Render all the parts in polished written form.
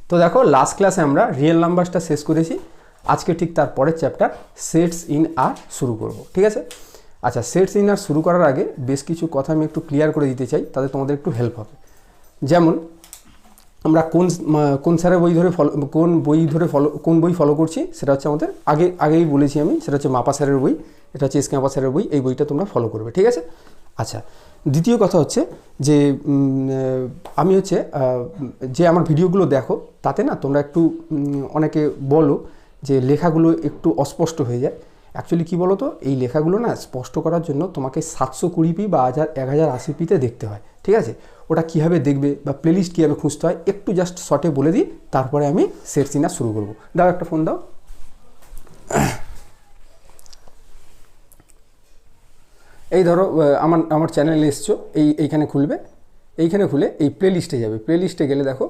তো দেখো লাস্ট ক্লাসে আমরা রিয়েল নাম্বারসটা শেষ করেছি। আজকে ঠিক তার পরের চ্যাপ্টার সেটস ইন আর শুরু করব, ঠিক আছে? আচ্ছা, সেটস ইন আর শুরু করার আগে বেশ কিছু কথা আমি একটু ক্লিয়ার করে দিতে চাই, তাতে তোমাদের একটু হেল্প হবে। যেমন আমরা কোন স্যারের বই ধরে কোন বই ফলো করছি, সেটা হচ্ছে আমাদের আগেই বলেছি আমি, সেটা হচ্ছে মাপা স্যারের বই। এটা হচ্ছে এসকে মাপা স্যারের বই। এই বইটা তোমরা ফলো করবে, ঠিক আছে? আচ্ছা, দ্বিতীয় কথা হচ্ছে যে আমি হচ্ছে যে আমার ভিডিওগুলো দেখো, তাতে না তোমরা একটু অনেকে বলো যে লেখাগুলো একটু অস্পষ্ট হয়ে যায়। অ্যাকচুয়ালি কী বলো তো, এই লেখাগুলো না স্পষ্ট করার জন্য তোমাকে 720p বা 1080pতে দেখতে হয়, ঠিক আছে? ওটা কীভাবে দেখবে বা প্লেলিস্ট কীভাবে খুঁজতে হয় একটু জাস্ট শর্টে বলে দিই, তারপরে আমি সেটস ইন আর শুরু করবো। দাও একটা ফোন দাও। এই ধরো আমার চ্যানেলে এসছো, এইখানে খুলবে, এইখানে খুলে এই প্লেলিস্টে যাবে। প্লেলিস্টে গেলে দেখো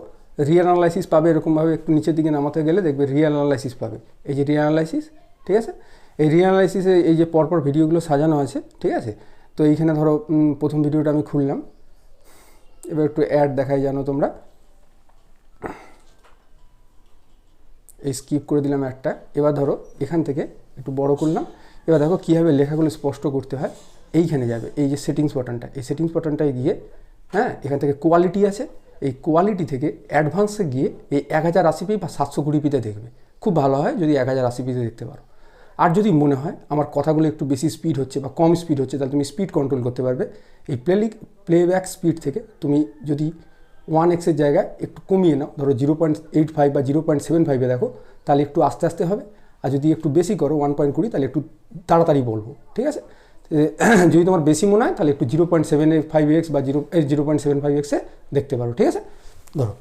রিয়েল অ্যানালাইসিস পাবে, এরকমভাবে একটু নিচের দিকে নামাতে গেলে দেখবে রিয়েল অ্যানালাইসিস পাবে। এই যে রিয়েল অ্যানালাইসিস, ঠিক আছে? এই রিয়েল অ্যানালাইসিসে এই যে পরপর ভিডিওগুলো সাজানো আছে, ঠিক আছে? তো এইখানে ধরো প্রথম ভিডিওটা আমি খুললাম, এবার একটু অ্যাড দেখাই, জানো তোমরা, এই স্কিপ করে দিলাম একটা। এবার ধরো এখান থেকে একটু বড় করলাম। এবার দেখো কীভাবে লেখাগুলো স্পষ্ট করতে হয়। এইখানে যাবে, এই যে সেটিংস বাটনটা, এই সেটিংস বাটনটায় গিয়ে হ্যাঁ, এখান থেকে কোয়ালিটি আছে, এই কোয়ালিটি থেকে অ্যাডভান্সে গিয়ে এই 1080p বা 720pতে দেখবে। খুব ভালো হয় যদি 1080pতে দেখতে পারো। আর যদি মনে হয় আমার কথাগুলো একটু বেশি স্পিড হচ্ছে বা কম স্পিড হচ্ছে, তাহলে তুমি স্পিড কন্ট্রোল করতে পারবে। এই প্লেব্যাক স্পিড থেকে তুমি যদি 1x এর জায়গায় একটু কমিয়ে নাও, ধরো 0.85 বা 0.75-এ দেখো, তাহলে একটু আস্তে আস্তে হবে। আর যদি একটু বেশি করো 1.20, তাহলে একটু তাড়াতাড়ি বলবো, ঠিক আছে? যদি তোমার বেশি মনে হয় তাহলে একটু 0.75x বা 0.75x-এ দেখতে পারো, ঠিক আছে? ধরো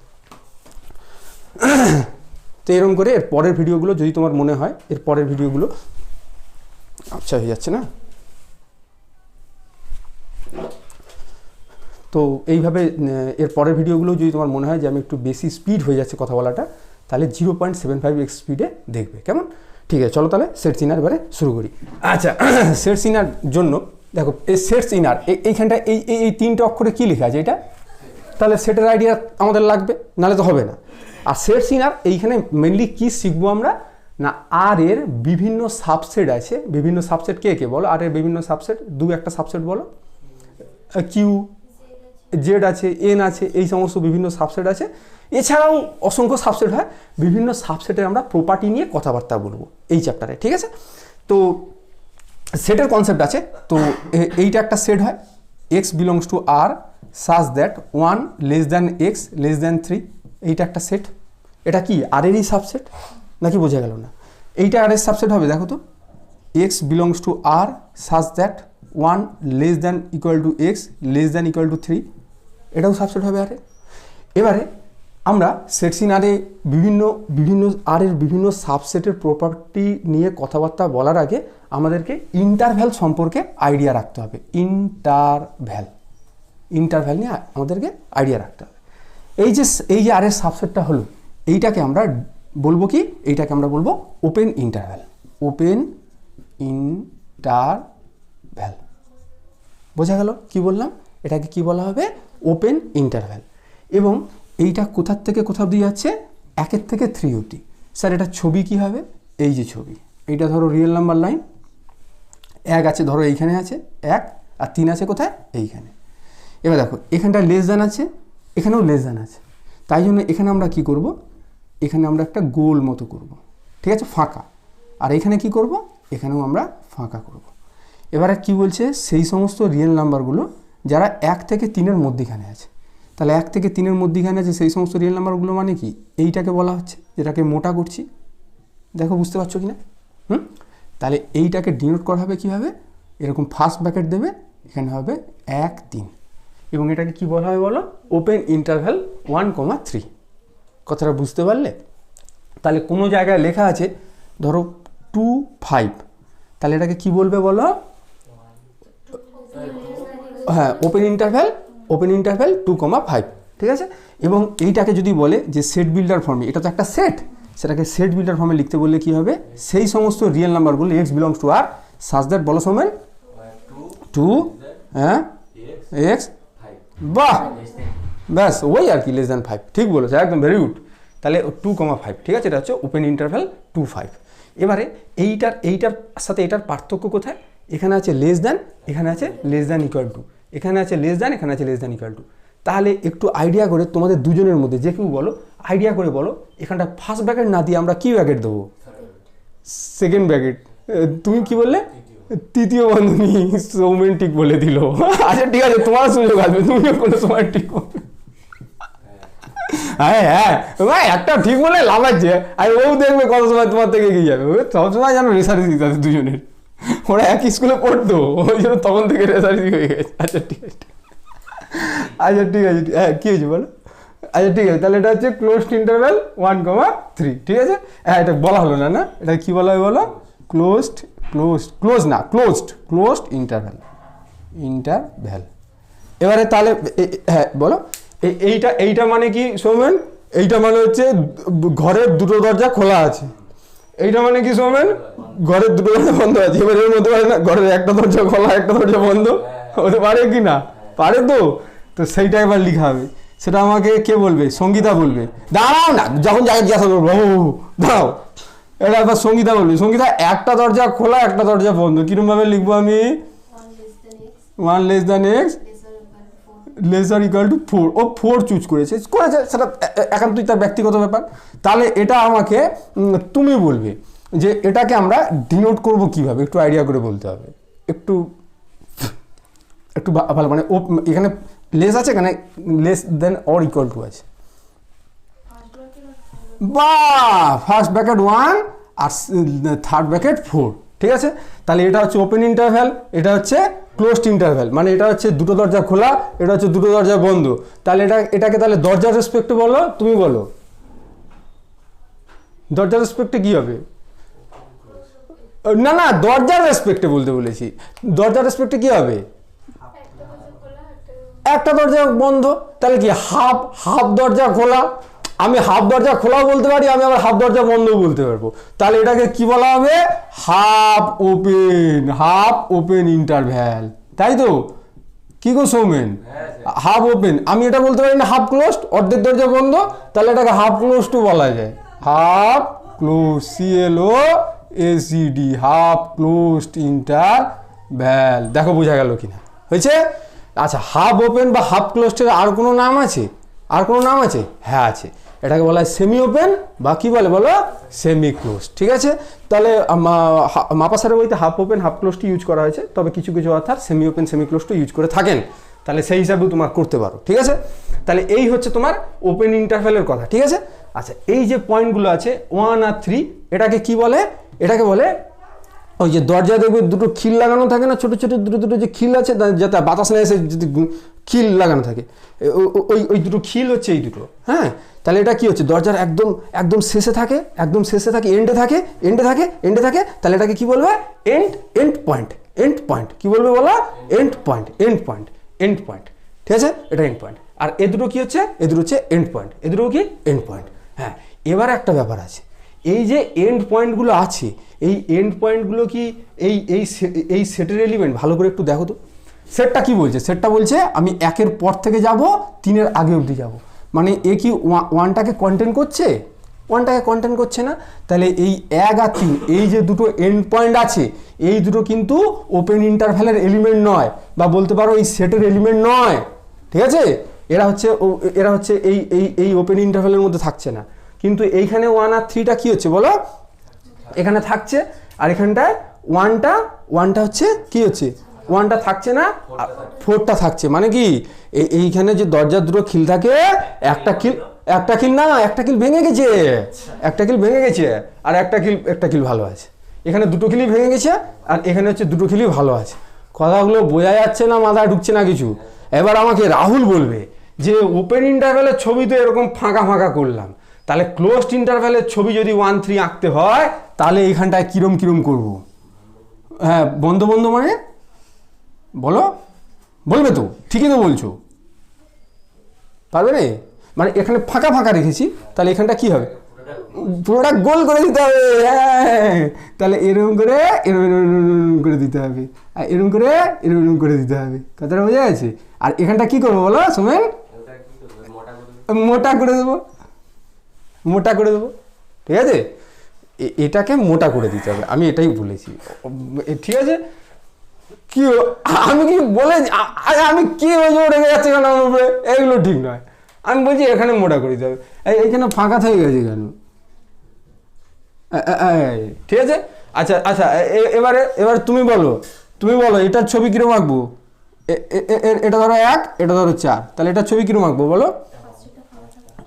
তো এরকম করে এর পরের ভিডিওগুলো যদি তোমার মনে হয়, এর পরের ভিডিওগুলো আচ্ছা হয়ে যাচ্ছে না, তো এইভাবে এর পরের ভিডিওগুলো যদি তোমার মনে হয় যে আমি একটু বেশি স্পিড হয়ে যাচ্ছে কথা বলাটা, তাহলে 0.75x স্পিডে দেখবে, কেমন? ঠিক আছে, চলো তাহলে সেটস ইনার এবারে শুরু করি। আচ্ছা, সেটস ইনার জন্য দেখো এই সেটস ইনার এইখানটা এই তিনটে অক্ষরে কী লেখা আছে এটা, তাহলে সেটের আইডিয়া আমাদের লাগবে, নাহলে তো হবে না। আর সেটস ইনার এইখানে মেনলি কী শিখবো আমরা না, আর এর বিভিন্ন সাবসেট আছে। বিভিন্ন সাবসেট কে কে বলো? আর এর বিভিন্ন সাবসেট, একটা সাবসেট বলো। কিউ, জেড আছে, এন আছে, এই সমস্ত বিভিন্ন সাবসেট আছে। এছাড়াও অসংখ্য সাবসেট হয়। বিভিন্ন সাবসেটের আমরা প্রপার্টি নিয়ে কথাবার্তা বলবো এই চ্যাপ্টারে, ঠিক আছে? তো সেটের কনসেপ্ট আছে। তো এইটা একটা সেট হয়, x belongs to R such that 1 x <3। এইটা একটা সেট। এটা কি আর এরই সাবসেট নাকি বোঝা গেল না? এইটা আর এর সাবসেট হবে, দেখো তো, x belongs to R such that 1 x <3। এটাও সাবসেট হবে আরে। এবারে আমরা সেটস ইন আরে বিভিন্ন আরের বিভিন্ন সাবসেটের প্রপার্টি নিয়ে কথাবার্তা বলার আগে আমাদেরকে ইন্টারভ্যাল সম্পর্কে আইডিয়া রাখতে হবে। ইন্টারভ্যাল নিয়ে আমাদেরকে আইডিয়া রাখতে হবে। এই যে আরের সাবসেটটা হলো, এইটাকে আমরা বলবো কি? এইটাকে আমরা বলবো ওপেন ইন্টারভ্যাল। ওপেন ইন্টারভ্যাল, বোঝা গেল কি বললাম? এটাকে কি বলা হবে? Open interval. এবং এইটা কোথার থেকে কোথাও দিয়ে যাচ্ছে? 1 থেকে 3 অবধি। স্যার এটা ছবি কি হবে? এই যে ছবি, এইটা ধরো রিয়েল নাম্বার লাইন। 1 আছে ধরো এইখানে আছে 1, আর 3 আছে কোথায়? এইখানে। এবার দেখো এখানটা লেস দ্যান আছে, এখানেও লেস দ্যান আছে। তাই জন্য এখানে আমরা কি করব? এখানে আমরা একটা গোল মতো করব, ঠিক আছে, ফাঁকা। আর এখানে কি করব? এখানেও আমরা ফাঁকা করব। এবারে কি বলছে? সেই সমস্ত রিয়েল নাম্বারগুলো যারা 1 থেকে 3-এর মধ্যিখানে আছে। তাহলে 1 থেকে 3-এর মধ্যিখানে আছে সেই সমস্ত রিয়েল নাম্বারগুলো মানে কি? এইটাকে বলা হচ্ছে, যেটাকে মোটা করছি, দেখো বুঝতে পারছো কি না? তাহলে এইটাকে ডিনোট করা হবে কীভাবে? এরকম ফার্স্ট ব্র্যাকেট দেবে, এখানে হবে 1 3, এবং এটাকে কি বলা হয় বলো? Open interval 1, 3। কথাটা বুঝতে পারলে? তাহলে কোনো জায়গায় লেখা আছে ধরো 2 5, তাহলে এটাকে কি বলবে বলো? হ্যাঁ, ওপেন ইন্টারভ্যাল 2, 5, ঠিক আছে? এবং এইটাকে যদি বলে যে সেট বিল্ডার ফর্মে, এটা তো একটা সেট, সেটাকে সেট বিল্ডার ফর্মে লিখতে বললে কি হবে? সেই সমস্ত রিয়েল নাম্বারগুলো x belongs to R such that, বলো সমেন, 2 হ্যাঁ এক্স, বাহ, ব্যাস ওই আর কি, <5। ঠিক বলেছো, একদম ভেরি গুড। তাহলে 2,5, ঠিক আছে, এটা হচ্ছে ওপেন ইন্টারভ্যাল 2,5। এবারে এইটার সাথে এটার পার্থক্য কোথায়? এখানে আছে লেস দ্যান, এখানে আছে লেস দ্যান ইকুয়াল টু, এখানে আছে লেস দ্যান, এখানে আছে লেস দ্যান ইকুয়াল টু। তাহলে একটু আইডিয়া করে তোমাদের দুজনের মধ্যে যে কেউ বলো, আইডিয়া করে বলো এখানটা ফার্স্ট ব্র্যাকেট না দিয়ে আমরা কি ব্র্যাকেট দেবো? Second bracket. তুমি কি বললে? তৃতীয় বন্ধনী। সৌমেন ঠিক বলে দিল। আচ্ছা ঠিক আছে, তোমার সুযোগ আসবে, তুমিও কোনো সময় ঠিক বলবে। হ্যাঁ হ্যাঁ ভাই, একটা ঠিক বলে লাভ আছে, আর ও দেখবে কত সময় তোমার থেকে এগিয়ে যাবে। সবসময় যেন রেসারেসি তাদের দুজনের, ওরা একই স্কুলে পড়তো, ওই জন্য তখন থেকে রেসারেসি হয়ে গেছে। আচ্ছা ঠিক আছে, আচ্ছা ঠিক আছে, হ্যাঁ কী হয়েছে বলো? আচ্ছা ঠিক আছে, তাহলে এটা হচ্ছে ক্লোজড ইন্টারভ্যাল 1,3, ঠিক আছে। হ্যাঁ এটা বলা হলো না, না এটা কী বলা হয় বলো? Closed interval. এবারে তাহলে হ্যাঁ বলো, এইটা মানে কি সৌমেন? এইটা মানে হচ্ছে ঘরের দুটো দরজা খোলা আছে। এইটা মানে কি সৌমেন? ঘরের দুটো দরজা বন্ধ আছে। এবার এর মধ্যে পারে না ঘরের একটা দরজা খোলা একটা দরজা বন্ধ হতে পারে কি না? পারে তো। তো সেইটা এবার লিখা হবে, সেটা আমাকে কে বলবে? সঙ্গীতা বলবে। দাঁড়াও না, যখন যাকে জিজ্ঞাসা করবো দাঁড়াও, এটা এবার সঙ্গীতা বলবে। সঙ্গীতা, একটা দরজা খোলা একটা দরজা বন্ধ, কিরমভাবে লিখবো আমি? 1 less than x lesser equal to 4। ও 4 চুজ করেছে, সেটা একান্তই তার ব্যক্তিগত ব্যাপার। তাহলে এটা আমাকে তুমি বলবে যে এটাকে আমরা ডিনোট করব কিভাবে, একটু আইডিয়া করে বলতে হবে, একটু ভালো। মানে ও এখানে লেস আছে, এখানে less than or equal to আছে। বা ফার্স্ট ব্র্যাকেট 1 আর থার্ড ব্র্যাকেট 4, ঠিক আছে। তাহলে এটা হচ্ছে ওপেন ইন্টারভ্যাল, এটা হচ্ছে ক্লোজড ইন্টারভ্যাল। মানে এটা হচ্ছে দুটো দরজা খোলা, এটা হচ্ছে দুটো দরজা বন্ধ। তাহলে এটাকে তাহলে দরজার রেসপেক্টে বলো, তুমি বলো দরজার রেসপেক্টে কি হবে? না না, দরজার রেসপেক্টে বলতে বলেছি। দরজার রেসপেক্টে কি হবে? একটা দরজা বন্ধ। তাহলে কি হাফ দরজা খোলা? আমি হাফ দরজা খোলাও বলতে পারি, আমি আবার হাফ দরজা বন্ধও বলতে পারবো। তাহলে এটাকে কি বলা হবে? হাফ ওপেন ইন্টারভ্যাল, তাই তো? কি গো সৌমেন? Half open. আমি এটা বলতে পারি না হাফ ক্লোজড, অর্ধেক দরজা বন্ধ, তাহলে এটাকে হাফ ক্লোজডও বলা যায়। Half close, CLOACD, half closed interval. দেখো বোঝা গেল কিনা? হয়েছে? আচ্ছা, হাফ ওপেন বা হাফ ক্লোজডের আর কোনো নাম আছে? আর কোনো নাম আছে? হ্যাঁ আছে, এটাকে বলা হয় সেমি ওপেন বা কি বলে বলো? সেমি ক্লোজ, ঠিক আছে। তাহলে মাপাসারের বইতে হাফ ওপেন হাফ ক্লোজটি ইউজ করা হয়েছে, তবে কিছু অর্থাৎ সেমি ওপেন সেমি ক্লোজটি ইউজ করে থাকেন। তাহলে সেই হিসাবেও তোমার করতে পারো, ঠিক আছে। তাহলে এই হচ্ছে তোমার ওপেন ইন্টারভ্যালের কথা, ঠিক আছে। আচ্ছা, এই যে পয়েন্টগুলো আছে 1 আর 3, এটাকে কি বলে? এটাকে বলে ওই যে দরজা দেখবে দুটো খিল লাগানো থাকে না, ছোটো ছোটো দুটো যে খিল আছে, যাতে বাতাস না এসে যদি খিল লাগানো থাকে, ওই দুটো খিল হচ্ছে এই দুটো। হ্যাঁ, তাহলে এটা কি হচ্ছে? দরজার একদম শেষে থাকে, এন্ডে থাকে। তাহলে এটাকে কি বলবে? End point. কি বলবে বলো? এন্ড পয়েন্ট, ঠিক আছে। এটা এন্ড পয়েন্ট। আর এ দুটো কি হচ্ছে? এ দুটো হচ্ছে এন্ড পয়েন্ট, এ দুটো কি এন্ড পয়েন্ট। হ্যাঁ, এবার একটা ব্যাপার আছে, এই যে এন্ড পয়েন্টগুলো আছে, এই এন্ড পয়েন্টগুলো কি এই সেটের এলিমেন্ট? ভালো করে একটু দেখো তো। সেটটা কি বলছে? সেটটা বলছে আমি 1-এর পর থেকে যাব 3-এর আগে অবধি যাব। মানে এ কি 1টাকে কন্টেন করছে? 1টাকে কন্টেন করছে না। তাহলে এই 1 আর 3, এই যে দুটো এন্ড পয়েন্ট আছে, এই দুটো কিন্তু ওপেন ইন্টারভ্যালের এলিমেন্ট নয়, বা বলতে পারো এই সেটের এলিমেন্ট নয়, ঠিক আছে। এরা হচ্ছে এই ওপেন ইন্টারভ্যালের মধ্যে থাকছে না। কিন্তু এইখানে 1 আর 3টা কি হচ্ছে বলো? এখানে থাকছে। আর এখানটায় 1টা হচ্ছে কি হচ্ছে? 1টা থাকছে না, 4টা থাকছে। মানে কি এইখানে যে দরজার দুটো খিল থাকে, একটা খিল ভেঙে গেছে, আর একটা খিল ভালো আছে। এখানে দুটো খিলই ভেঙে গেছে, আর এখানে হচ্ছে দুটো খিলই ভালো আছে। কথাগুলো বোঝা যাচ্ছে না? মাথায় ঢুকছে না কিছু? এবার আমাকে রাহুল বলবে যে ওপেন ইন্টারভ্যালের ছবি তো এরকম ফাঁকা করলাম, তাহলে ক্লোজড ইন্টারভ্যালের ছবি যদি 1-3 আঁকতে হয়, তাহলে এইখানটায় কিরম করব? হ্যাঁ, বন্ধ মানে বলবে তো? ঠিকই তো বলছো, পারবে না? মানে এখানে ফাঁকা রেখেছি, তাহলে এখানটা কি হবে? পুরোটা গোল করে দিতে হবে। হ্যাঁ, তাহলে এরকম করে দিতে হবে, আর এরকম করে দিতে হবে। কথাটা বোঝা গেছে? আর এখানটা কি করবো বলো সোমেন? মোটা করে দেবো। মোটা করে দেবো, ঠিক আছে? এটাকে মোটা করে দিতে হবে, আমি এটাই বলেছি, ঠিক আছে? কি আমি কি বলে আমি কি রেখে যাচ্ছি কেন আমার উপরে? এগুলো ঠিক নয়, আমি বলছি এখানে মোটা করে দিতে হবে। এইখানে ফাঁকা থেকে গেছে কেন? ঠিক আছে, আচ্ছা আচ্ছা, এবারে তুমি বলো এটার ছবি কিরকম আঁকবো? এটা ধরো 1, এটা ধরো 4, তাহলে এটার ছবি কিরকম আঁকবো বলো?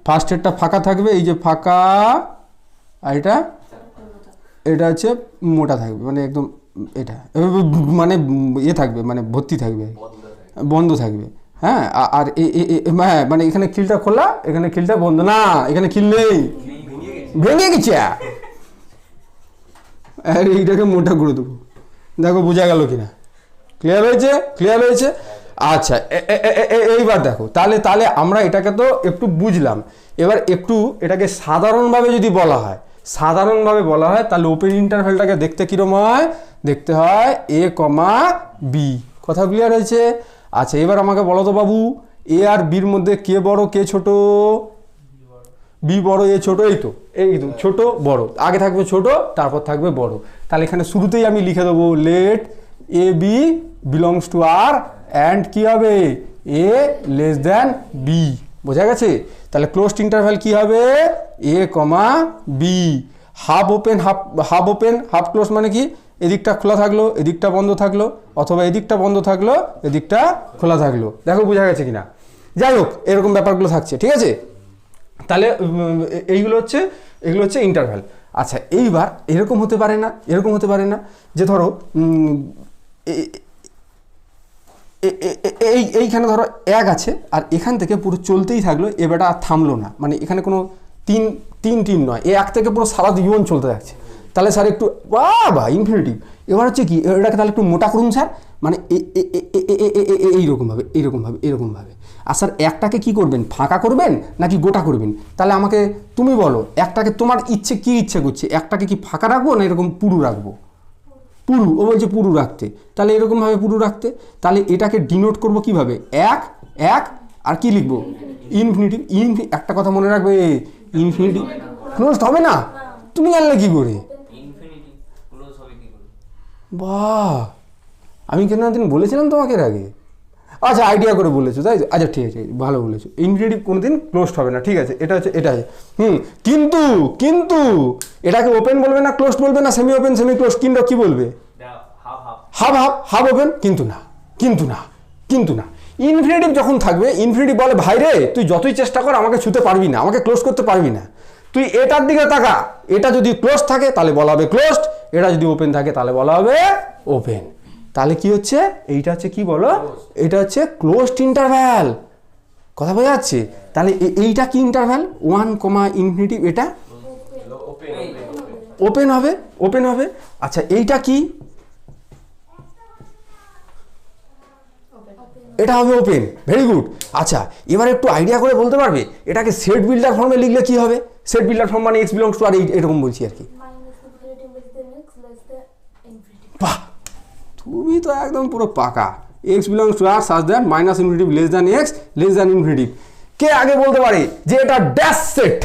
ফার্স্টেরটা ফাঁকা থাকবে, এই যে ফাঁকা, আর এটা হচ্ছে মোটা থাকবে, মানে একদম এটা মানে থাকবে, মানে ভর্তি থাকবে, বন্ধ থাকবে। হ্যাঁ, আর হ্যাঁ মানে এখানে খিলটা খোলা, এখানে খিলটা বন্ধ, না এখানে খিল নেই, ভেঙে গেছে। আর এইটাকে মোটা করে দেবো, দেখো বোঝা গেল কিনা? ক্লিয়ার হয়েছে? আচ্ছা, এইবার দেখো, তাহলে আমরা এটাকে তো একটু বুঝলাম। এবার একটু এটাকে সাধারণভাবে যদি বলা হয়, তাহলে ওপেন ইন্টারভ্যালটাকে দেখতে কিরম হয়? দেখতে হয় a, b। কথা ক্লিয়ার হয়েছে? আচ্ছা, এবার আমাকে বলো তো বাবু, a আর b এর মধ্যে কে বড় কে ছোট? b বড়, a ছোট, এই তো ছোট বড়, আগে থাকবে ছোট, তারপর থাকবে বড়। তাহলে এখানে শুরুতেই আমি লিখে দেবো let a b belongs to r and কি হবে? a less than b। বোঝা গেছে? তাহলে ক্লোজড ইন্টারভ্যাল কি হবে? a, b। Half open half close মানে কি? এদিকটা খোলা থাকলো, এদিকটা বন্ধ থাকলো, অথবা এদিকটা বন্ধ থাকলো, এদিকটা খোলা থাকলো। দেখো বোঝা গেছে কিনা? যাই হোক, এরকম ব্যাপারগুলো থাকছে, ঠিক আছে? তাহলে এগুলো হচ্ছে ইন্টারভ্যাল। আচ্ছা, এইবার এরকম হতে পারে না যে ধরো এইখানে ধরো 1 আছে, আর এখান থেকে পুরো চলতেই থাকলো, এবারটা আর থামলো না, মানে এখানে কোনো তিন নয়, 1 থেকে পুরো সারা জীবন চলতে যাচ্ছে। তাহলে স্যার একটু বা ইনফিনিটিভ। এবার হচ্ছে কি, এটাকে তাহলে একটু মোটা করুন স্যার, মানে এইরকমভাবে। আর স্যার একটাকে কি করবেন? ফাঁকা করবেন নাকি গোটা করবেন? তাহলে আমাকে তুমি বলো, একটাকে তোমার ইচ্ছে করছে, একটাকে কি ফাঁকা রাখবো না এরকম পুরু রাখবো? পুরু, ও বলছে পুরু রাখতে, তাহলে এরকমভাবে পুরু রাখতে। তাহলে এটাকে ডিনোট করবো কিভাবে? 1 আর কি লিখবো? ইনফিনিটিভ। একটা কথা মনে রাখবে, ইনফিনিটিভ ক্লোজড হবে না, তুমি জানলে কি করে? বাহ, আমি কেন দিন বলেছিলাম তোমাকে এর আগে? আচ্ছা, আইডিয়া করে বলেছো তাই তো? আচ্ছা, ঠিক আছে, ভালো বলেছো। ইনফিনিটিভ কোনোদিন ক্লোজড হবে না, ঠিক আছে? এটা হচ্ছে এটাই। কিন্তু এটাকে ওপেন বলবে না, ক্লোজড বলবে না, সেমি ওপেন সেমি ক্লোজড, কিন্তু কি বলবে? Half open. কিন্তু না ইনফিনিটিভ যখন থাকবে, ইনফিনিটিভ বলে ভাই রে, তুই যতই চেষ্টা কর আমাকে ছুতে পারবি না, আমাকে ক্লোজ করতে পারবি না, তুই এটার দিকে তাকা, এটা যদি ক্লোজ থাকে তাহলে বলা হবে ক্লোজড, এটা যদি ওপেন থাকে তাহলে বলা হবে ওপেন। তাহলে কি হচ্ছে? এইটা হচ্ছে কি বলো? এটা হচ্ছে ক্লোজড ইন্টারভ্যাল। কথা বোঝা যাচ্ছে? তাহলে এইটা কি ইন্টারভ্যাল? 1, ইনফিনিটিভ, এটা ওপেন হবে। আচ্ছা, এইটা কি? এটা হবে ওপেন। Very good. আচ্ছা, এবার একটু আইডিয়া করে বলতে পারবে এটাকে সেট বিল্ডার ফর্মে লিখলে কি হবে? সেট বিল্ডার ফর্ম মানে x বিলংস টু আর, এরকম বলছি আর কি। বাহ, তুমি তো একদম পুরো পাকা। x belongs to R such that minus infinity less than x less than infinity. কে আগে বলতে পারে যে এটা ড্যাশ সেট?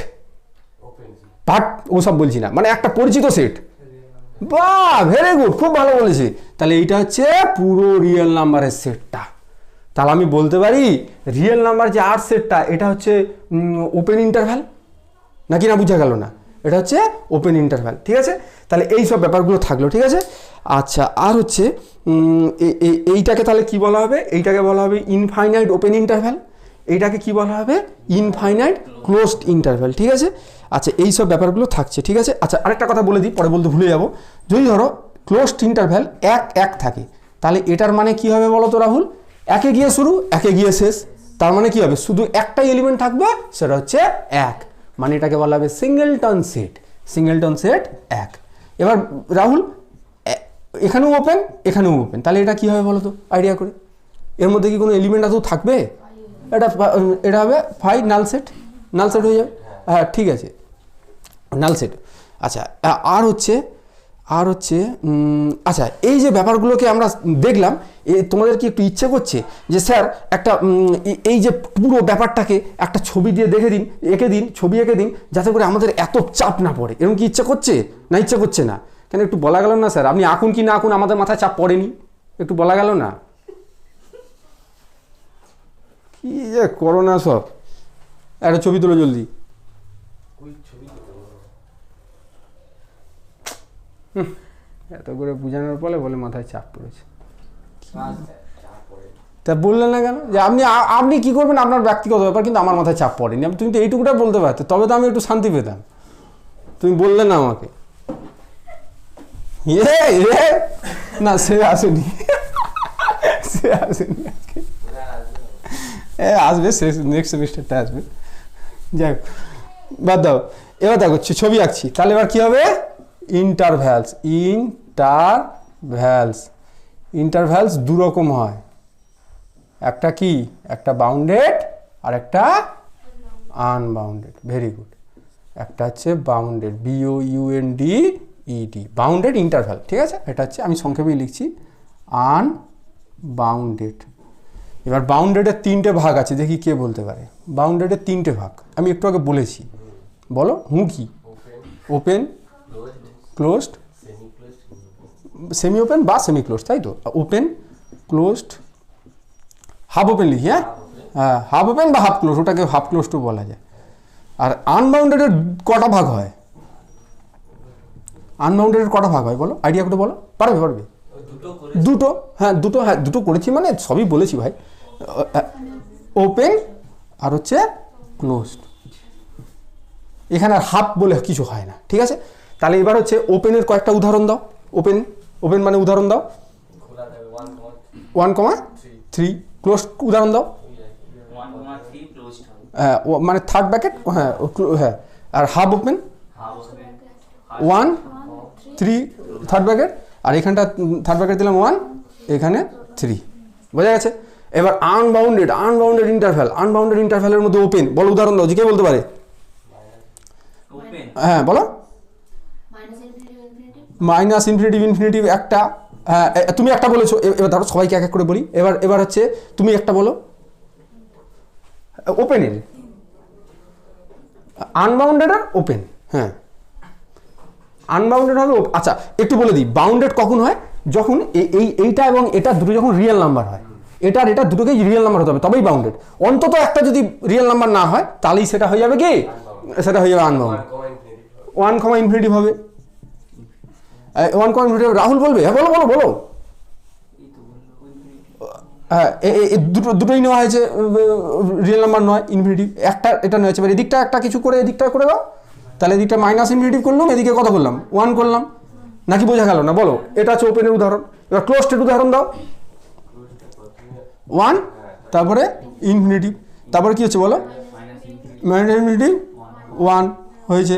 বাট ওসব বলছি না, মানে একটা পরিচিত সেট। বাহ, ভেরি গুড, খুব ভালো বলেছি। তাহলে এইটা হচ্ছে পুরো রিয়েল নাম্বারের সেটটা। তাহলে আমি বলতে পারি রিয়েল নাম্বার যে আর সেটটা, এটা হচ্ছে ওপেন ইন্টারভ্যাল, নাকি না? বুঝা গেল না? এটা হচ্ছে ওপেন ইন্টারভ্যাল, ঠিক আছে? তাহলে এই সব ব্যাপারগুলো থাকলো, ঠিক আছে? আচ্ছা, আর হচ্ছে এইটাকে তাহলে কি বলা হবে? এইটাকে বলা হবে ইনফাইনাইট ওপেন ইন্টারভ্যাল, এইটাকে কি বলা হবে? ইনফাইনাইট ক্লোজড ইন্টারভ্যাল, ঠিক আছে? আচ্ছা, এই সব ব্যাপারগুলো থাকছে, ঠিক আছে? আচ্ছা, আরেকটা কথা বলে দিই, পরে বলতে ভুলে যাবো। যদি ধরো ক্লোজড ইন্টারভ্যাল 1 থাকে, তাহলে এটার মানে কি হবে বলো তো রাহুল? 1 গিয়ে শুরু, 1 গিয়ে শেষ। তার মানে কি হবে? শুধু একটাই এলিমেন্ট থাকবে, সেটা হচ্ছে 1, মানে এটাকে বলা হবে সিঙ্গেলটন সেট। 1। এবার রাহুল, এখানেও ওপেন, তাহলে এটা কি হবে বলো তো আইডিয়া করে? এর মধ্যে কি কোনো এলিমেন্ট আদৌ থাকবে? এটা হবে নাল সেট হয়ে যাবে। হ্যাঁ, ঠিক আছে, নাল সেট। আচ্ছা, আর হচ্ছে আচ্ছা, এই যে ব্যাপারগুলোকে আমরা দেখলাম, তোমাদের কি একটু ইচ্ছে করছে যে স্যার একটা এই যে পুরো ব্যাপারটাকে একটা ছবি দিয়ে এঁকে দিন, ছবি এঁকে দিন, যাতে করে আমাদের এত চাপ না পড়ে? এরকম কি ইচ্ছে করছে? না ইচ্ছে করছে না? কেন একটু বলা গেল না স্যার? আপনি আঁকুন কি না আঁকুন, আমাদের মাথায় চাপ পড়েনি, একটু বলা গেল না? কি যে করো না সব। একটা ছবি তুলো জলদি। এত করে বোঝানোর পরে বলে মাথায় চাপ পড়েছে। তা বললেন না কেন যে আপনি কি করবেন আপনার ব্যক্তিগত ব্যাপার, কিন্তু আমার মাথায় চাপ পড়েনি। তুমি তো এইটুকুটা বলতে পারতে, তবে তো আমি একটু শান্তি পেতাম। তুমি বললে না আমাকে। না, সে আসেনি, সে আসেনি আজকে। আসবে, সে নেক্সট সেমিস্টারটা আসবে। যাই হোক, বাদ দাও। এবার দেখো ছবি আঁকছি, তাহলে এবার কি হবে? ইন্টারভ্যালস। ইন্টারভ্যালস দু রকম হয়, একটা কি, একটা বাউন্ডেড আর একটা আনবাউন্ডেড। Very good. একটা হচ্ছে বাউন্ডেড, BOUNDED, বাউন্ডেড ইন্টারভ্যাল। ঠিক আছে, এটা হচ্ছে, আমি সংক্ষেপেই লিখছি, আনবাউন্ডেড। এবার বাউন্ডেডের 3টে ভাগ আছে, দেখি কে বলতে পারে। বাউন্ডেডের 3টে ভাগ আমি একটু আগে বলেছি, বলো। কি? ওপেন, ক্লোজড, সেমি ওপেন বা সেমি ক্লোজড, তাই তো? ওপেন, ক্লোজড, হাফ ওপেন লিখি। হ্যাঁ, হাফ ওপেন বা হাফ ক্লোজ, ওটাকে হাফ ক্লোজডও বলা যায়। আর আনবাউন্ডেডের কটা ভাগ হয়? আনবাউন্ডেডের কটা ভাগ হয় বলো, আইডিয়া করে বলো। পারবে? দুটো। হ্যাঁ, দুটো করেছি, মানে সবই বলেছি ভাই। ওপেন আর হচ্ছে ক্লোজড। এখানে আর হাফ বলে কিছু হয় না। ঠিক আছে, তাহলে এবার হচ্ছে ওপেনের কয়েকটা উদাহরণ দাও। ওপেন মানে উদাহরণ দাও। 1,3। ক্লোজড উদাহরণ দাও। হ্যাঁ, মানে থার্ড ব্র্যাকেট। হ্যাঁ, হ্যাঁ। আর হাফ ওপেন 1, 3 থার্ড ব্র্যাকেট, আর এখানটা থার্ড ব্র্যাকেট দিলাম 1, এখানে 3। বোঝা গেছে? এবার আনবাউন্ডেড ইন্টারভ্যালের মধ্যে ওপেন, বলো উদাহরণ দাও, যে কে বলতে পারে? হ্যাঁ, বলো। মাইনাস ইনফিনিটিভ একটা। হ্যাঁ, তুমি একটা বলেছো। এবার ধরো সবাইকে এক এক করে বলি। এবার হচ্ছে তুমি একটা বলো ওপেনের। আনবাউন্ডেড আর ওপেন। হ্যাঁ, আনবাউন্ডেড হবে। আচ্ছা, একটু বলে দিই, বাউন্ডেড কখন হয়? যখন এইটা এবং এটা দুটো যখন রিয়েল নাম্বার হয়। এটা দুটোকেই রিয়েল নাম্বার হতে হবে, তবেই বাউন্ডেড। অন্তত একটা যদি রিয়েল নাম্বার না হয়, তাহলেই সেটা হয়ে যাবে কি? সেটা হয়ে যাবে আনবাউন্ডেড। 1,∞ হবে। 1,∞ রাহুল বলবে? হ্যাঁ, বলো। হ্যাঁ, দুটোই নেওয়া হয়েছে, রিয়েল নাম্বার নয়, ইনফিনিটিভ। একটা এটা নেওয়া হয়েছে, এদিকটা একটা কিছু করে এদিকটা করে দাও, তাহলে এদিকটা মাইনাস ইনফিনিটিভ করলাম, এদিকে কত করলাম? 1 করলাম। নাকি বোঝা গেল না? বলো। এটা হচ্ছে ওপেনের উদাহরণ। এবার ক্লোজডের উদাহরণ দাও। 1, তারপরে ইনফিনিটিভ, তারপরে কি হচ্ছে বলো? মাইনাস ইনফিনিটিভ 1 হয়েছে।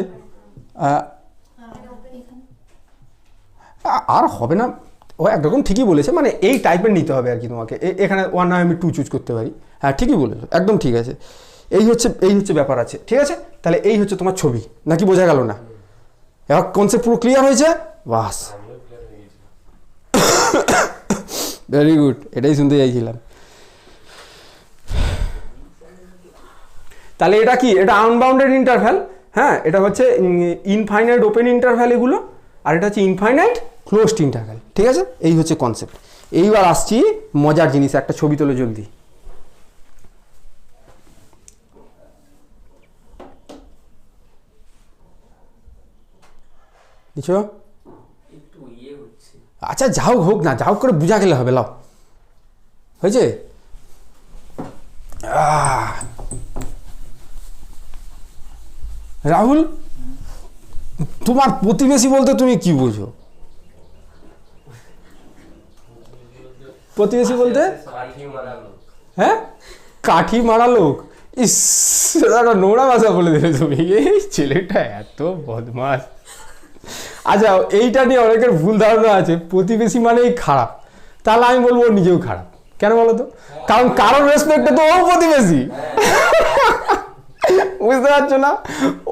আর হবে না, ও একরকম ঠিকই বলেছে, মানে এই টাইপের নিতে হবে আর কি তোমাকে। এখানে 1 নয়, আমি 2 চুজ করতে পারি। হ্যাঁ, ঠিকই বলেছো, একদম ঠিক আছে। এই হচ্ছে ব্যাপার আছে। ঠিক আছে, তাহলে এই হচ্ছে তোমার ছবি। নাকি বোঝা গেল না? এবার কনসেপ্ট পুরো ক্লিয়ার হয়েছে? বাস, ভেরি গুড, এটাই শুনতে চাইছিলাম। তাহলে এটা কি? এটা আনবাউন্ডেড ইন্টারভ্যাল। হ্যাঁ, এটা হচ্ছে ইনফাইনাইট ওপেন ইন্টারভ্যাল এগুলো, আর এটা হচ্ছে ইনফাইনাইট ক্লোজড ইন্টারভ্যাল। ঠিক আছে, এই হচ্ছে কনসেপ্ট। এইবার আসছি মজার জিনিস, একটা ছবি তোলো জলদি। কিছু? আচ্ছা, যাও হোক না, যাও করে বুঝা গেলে হবে। লাও, হয়েছে? রাহুল, তোমার প্রতিবেশী বলতে তুমি কি বোঝো? প্রতিবেশী বলতে? হ্যাঁ, কাঠি মারা লোক। ইস, একটা নোংরা ভাষা বলে দিলে তুমি। এই ছেলেটা এত বদমাস। আচ্ছা, এইটা নিয়ে অনেকের ভুল ধারণা আছে, প্রতিবেশী মানেই খারাপ। তাহলে আমি বলবো নিজেও খারাপ। কেন বলো তো? কারণ কারোর রেসপেক্টে তো ও প্রতিবেশী। ও বুঝতে পারছো না?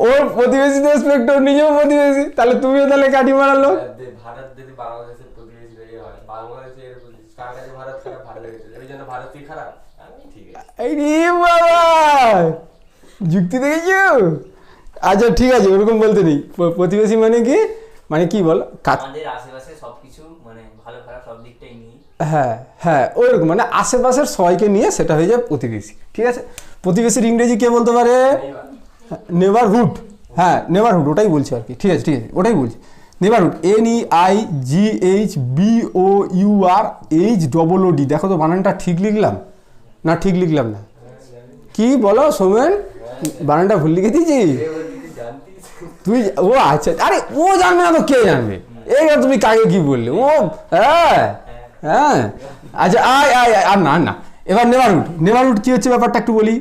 ওর প্রতিবেশী দেশ স্পেক্টর, নিজেও প্রতিবেশী, তাহলে তুমিও তাহলে কাঠি মারালো। ভারত যদি বাংলাদেশের প্রতিবেশী হয়, বাংলাদেশের কার কাছে ভারত খারাপ, ভারতের এই জন্য ভারতই খারাপ। ঠিক আছে, এই রে বাবা, যুক্তি দেখেছো? আচ্ছা ঠিক আছে, ওরকম বলতে নেই। প্রতিবেশী মানে কি, মানে কি বল, আমাদের আশেপাশে সবকিছু মানে ভালো খারাপ সব দিকটাই নিয়ে, হ্যাঁ হ্যাঁ ওরকম, মানে আশেপাশের সবাইকে নিয়ে সেটা হয়ে যায় প্রতিবেশী। ঠিক আছে, প্রতিবেশীর ইংরেজি কে বলতে পারে? নেবারহুড। হ্যাঁ নেবারহুড, ওটাই বলছি আর কি। ঠিক আছে ঠিক আছে, ওটাই বলছি নেবারহুড। NEIGHBOUR দেখো তো বানানটা ঠিক লিখলাম না ঠিক লিখলাম না? কি বলো সৌমেন, বানানটা ভুল লিখে দিয়েছি তুই? ও আচ্ছা, আরে ও জানবে না তো কে জানবে? এইবার তুমি কাকে কি বললে? ও হ্যাঁ হ্যাঁ আচ্ছা, আয় আয় আর না না। এবার নেবারহুড, নেবারহুড কি হচ্ছে ব্যাপারটা একটু বলি।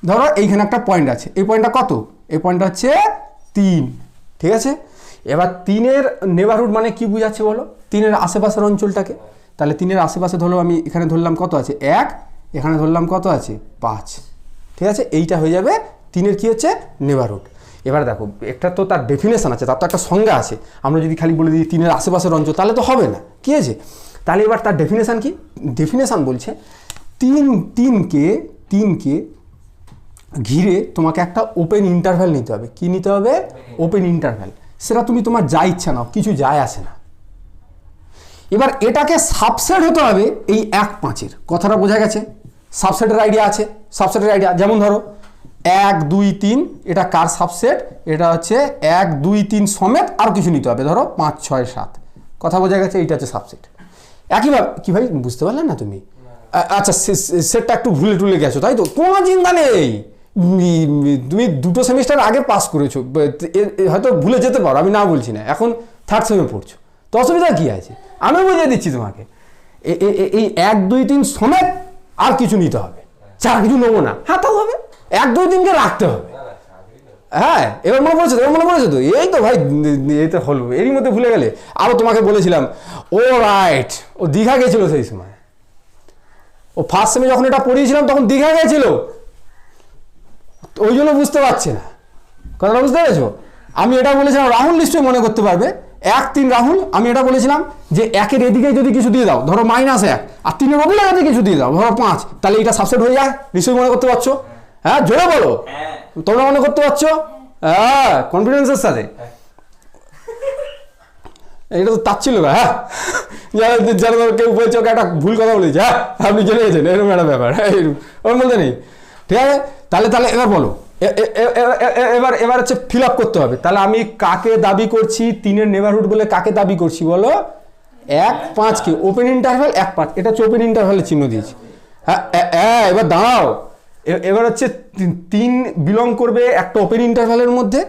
ধরো এইখানে একটা পয়েন্ট আছে, এই পয়েন্টটা কত? এই পয়েন্টটা হচ্ছে 3। ঠিক আছে, এবার 3-এর নেবারহুড মানে কি বুঝাচ্ছে বলো? 3-এর আশেপাশের অঞ্চলটাকে। তাহলে 3-এর আশেপাশে ধরো আমি এখানে ধরলাম কত আছে 1, এখানে ধরলাম কত আছে 5। ঠিক আছে, এইটা হয়ে যাবে 3-এর কি হচ্ছে নেবারহুড। এবার দেখো একটা তো তার ডেফিনেশন আছে, তার তো একটা সংজ্ঞা আছে। আমরা যদি খালি বলে দিই 3-এর আশেপাশের অঞ্চল তাহলে তো হবে না। কি আছে, তাহলে এবার তার ডেফিনেশন কি? ডেফিনেশন বলছে 3কে ঘিরে তোমাকে একটা ওপেন ইন্টারভ্যাল নিতে হবে। কি নিতে হবে? Open interval. সেটা তুমি তোমার যা ইচ্ছা নাও, কিছু যায় আসে না। এবার এটাকে সাবসেট হতে হবে এই 1-5-এর। কথাটা বোঝা গেছে? সাবসেটের আইডিয়া আছে, সাবসেটের আইডিয়া যেমন ধরো 1 2 3, এটা কার সাবসেট? এটা হচ্ছে 1 2 3 সমেত আর কিছু নিতে হবে, ধরো 5 6 7। কথা বোঝা গেছে? এইটা হচ্ছে সাবসেট। একইভাবে কি ভাই বুঝতে পারলে না তুমি? আচ্ছা সেটটা একটু ভুলে টুলে গেছো তাই তো? কোনো চিন্তা নেই, তুমি 2টো সেমিস্টার আগে পাস করেছো, হয়তো ভুলে যেতে পারো, আমি না বলছি না। এখন 3rd সেমে পড়ছো, তো অসুবিধা কী আছে? আমি বুঝিয়ে দিচ্ছি তোমাকে। এই 1 2 3 সমেত আর কিছু নিতে হবে, চার কিছু নেবো না। হ্যাঁ তাও হবে, 1 2 3কে রাখতে হবে। হ্যাঁ এবার মনে পড়েছে তো? এবার মনে পড়েছে তো? এই তো ভাই, এই তো হলো, এরই মধ্যে ভুলে গেলে। আরও তোমাকে বলেছিলাম, ও রাইট, ও দীঘা গেছিল সেই সময়। ও 1st সেমে যখন এটা পড়িয়েছিলাম তখন দীঘা গেছিল, ওই জন্য বুঝতে পারছে না। কথাটা বুঝতে পেরেছো? আমি এটা বলেছিলাম, রাহুল নিশ্চয়ই মনে করতে পারবে, 1 3 রাহুল। আমি এটা বলেছিলাম যে 1-এর এদিকে যদি কিছু দিয়ে দাও, ধরো -1, আর 3-এর ওপরে যদি কিছু দিয়ে দাও, ধরো 5, তাহলে এটা সাবসেট হয়ে যায়। নিশ্চয়ই মনে করতে পারছো? হ্যাঁ জোরে বলো, তোমরা মনে করতে পারছো? হ্যাঁ কনফিডেন্সের সাথে। এটা তো তার ছিল। হ্যাঁ যারা কেউ বলছে ওকে একটা ভুল কথা বলেছে, হ্যাঁ আপনি জেনে গেছেন, এরকম একটা ব্যাপার, ওর মধ্যে নেই। ঠিক আছে, তাহলে এবার বলো, এবার হচ্ছে ফিল আপ করতে হবে। তাহলে আমি কাকে দাবি করছি 3-এর নেবারহুড বলে? কাকে দাবি করছি বলো? 1 5-কে। ওপেন ইন্টারভ্যাল 1 5, এটা হচ্ছে ওপেন ইন্টারভ্যালের চিহ্ন দিয়েছি। হ্যাঁ এবার দাঁড়াও, এবার হচ্ছে 3 বিলং করবে একটা ওপেন ইন্টারভ্যালের মধ্যে,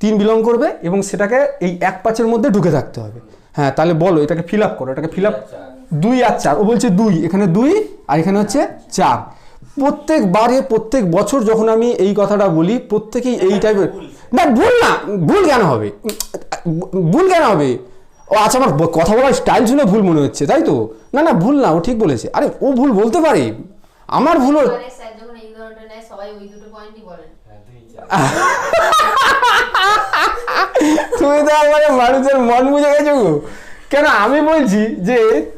3 বিলং করবে এবং সেটাকে এই 1 5-এর মধ্যে ঢুকে থাকতে হবে। হ্যাঁ তাহলে বলো এটাকে ফিল আপ করো, এটাকে ফিল আপ। 2 আর 4, ও বলছে 2, এখানে 2 আর এখানে হচ্ছে 4। প্রত্যেক বছর যখন আমি এই কথাটা বলি, প্রত্যেকেই এই টাইপের। না ভুল না, ভুল কেন হবে? ভুল কেন হবে? ও আচ্ছা, আমার কথা বলার স্টাইল শুনে ভুল মনে হচ্ছে তাই তো? না না ভুল না, ও ঠিক বলেছে। আরে ও ভুল বলতে পারে, আমার ভুল। তুমি তো আমার মানুষের মন বুঝে গেছো। কেন আমি বলছি যে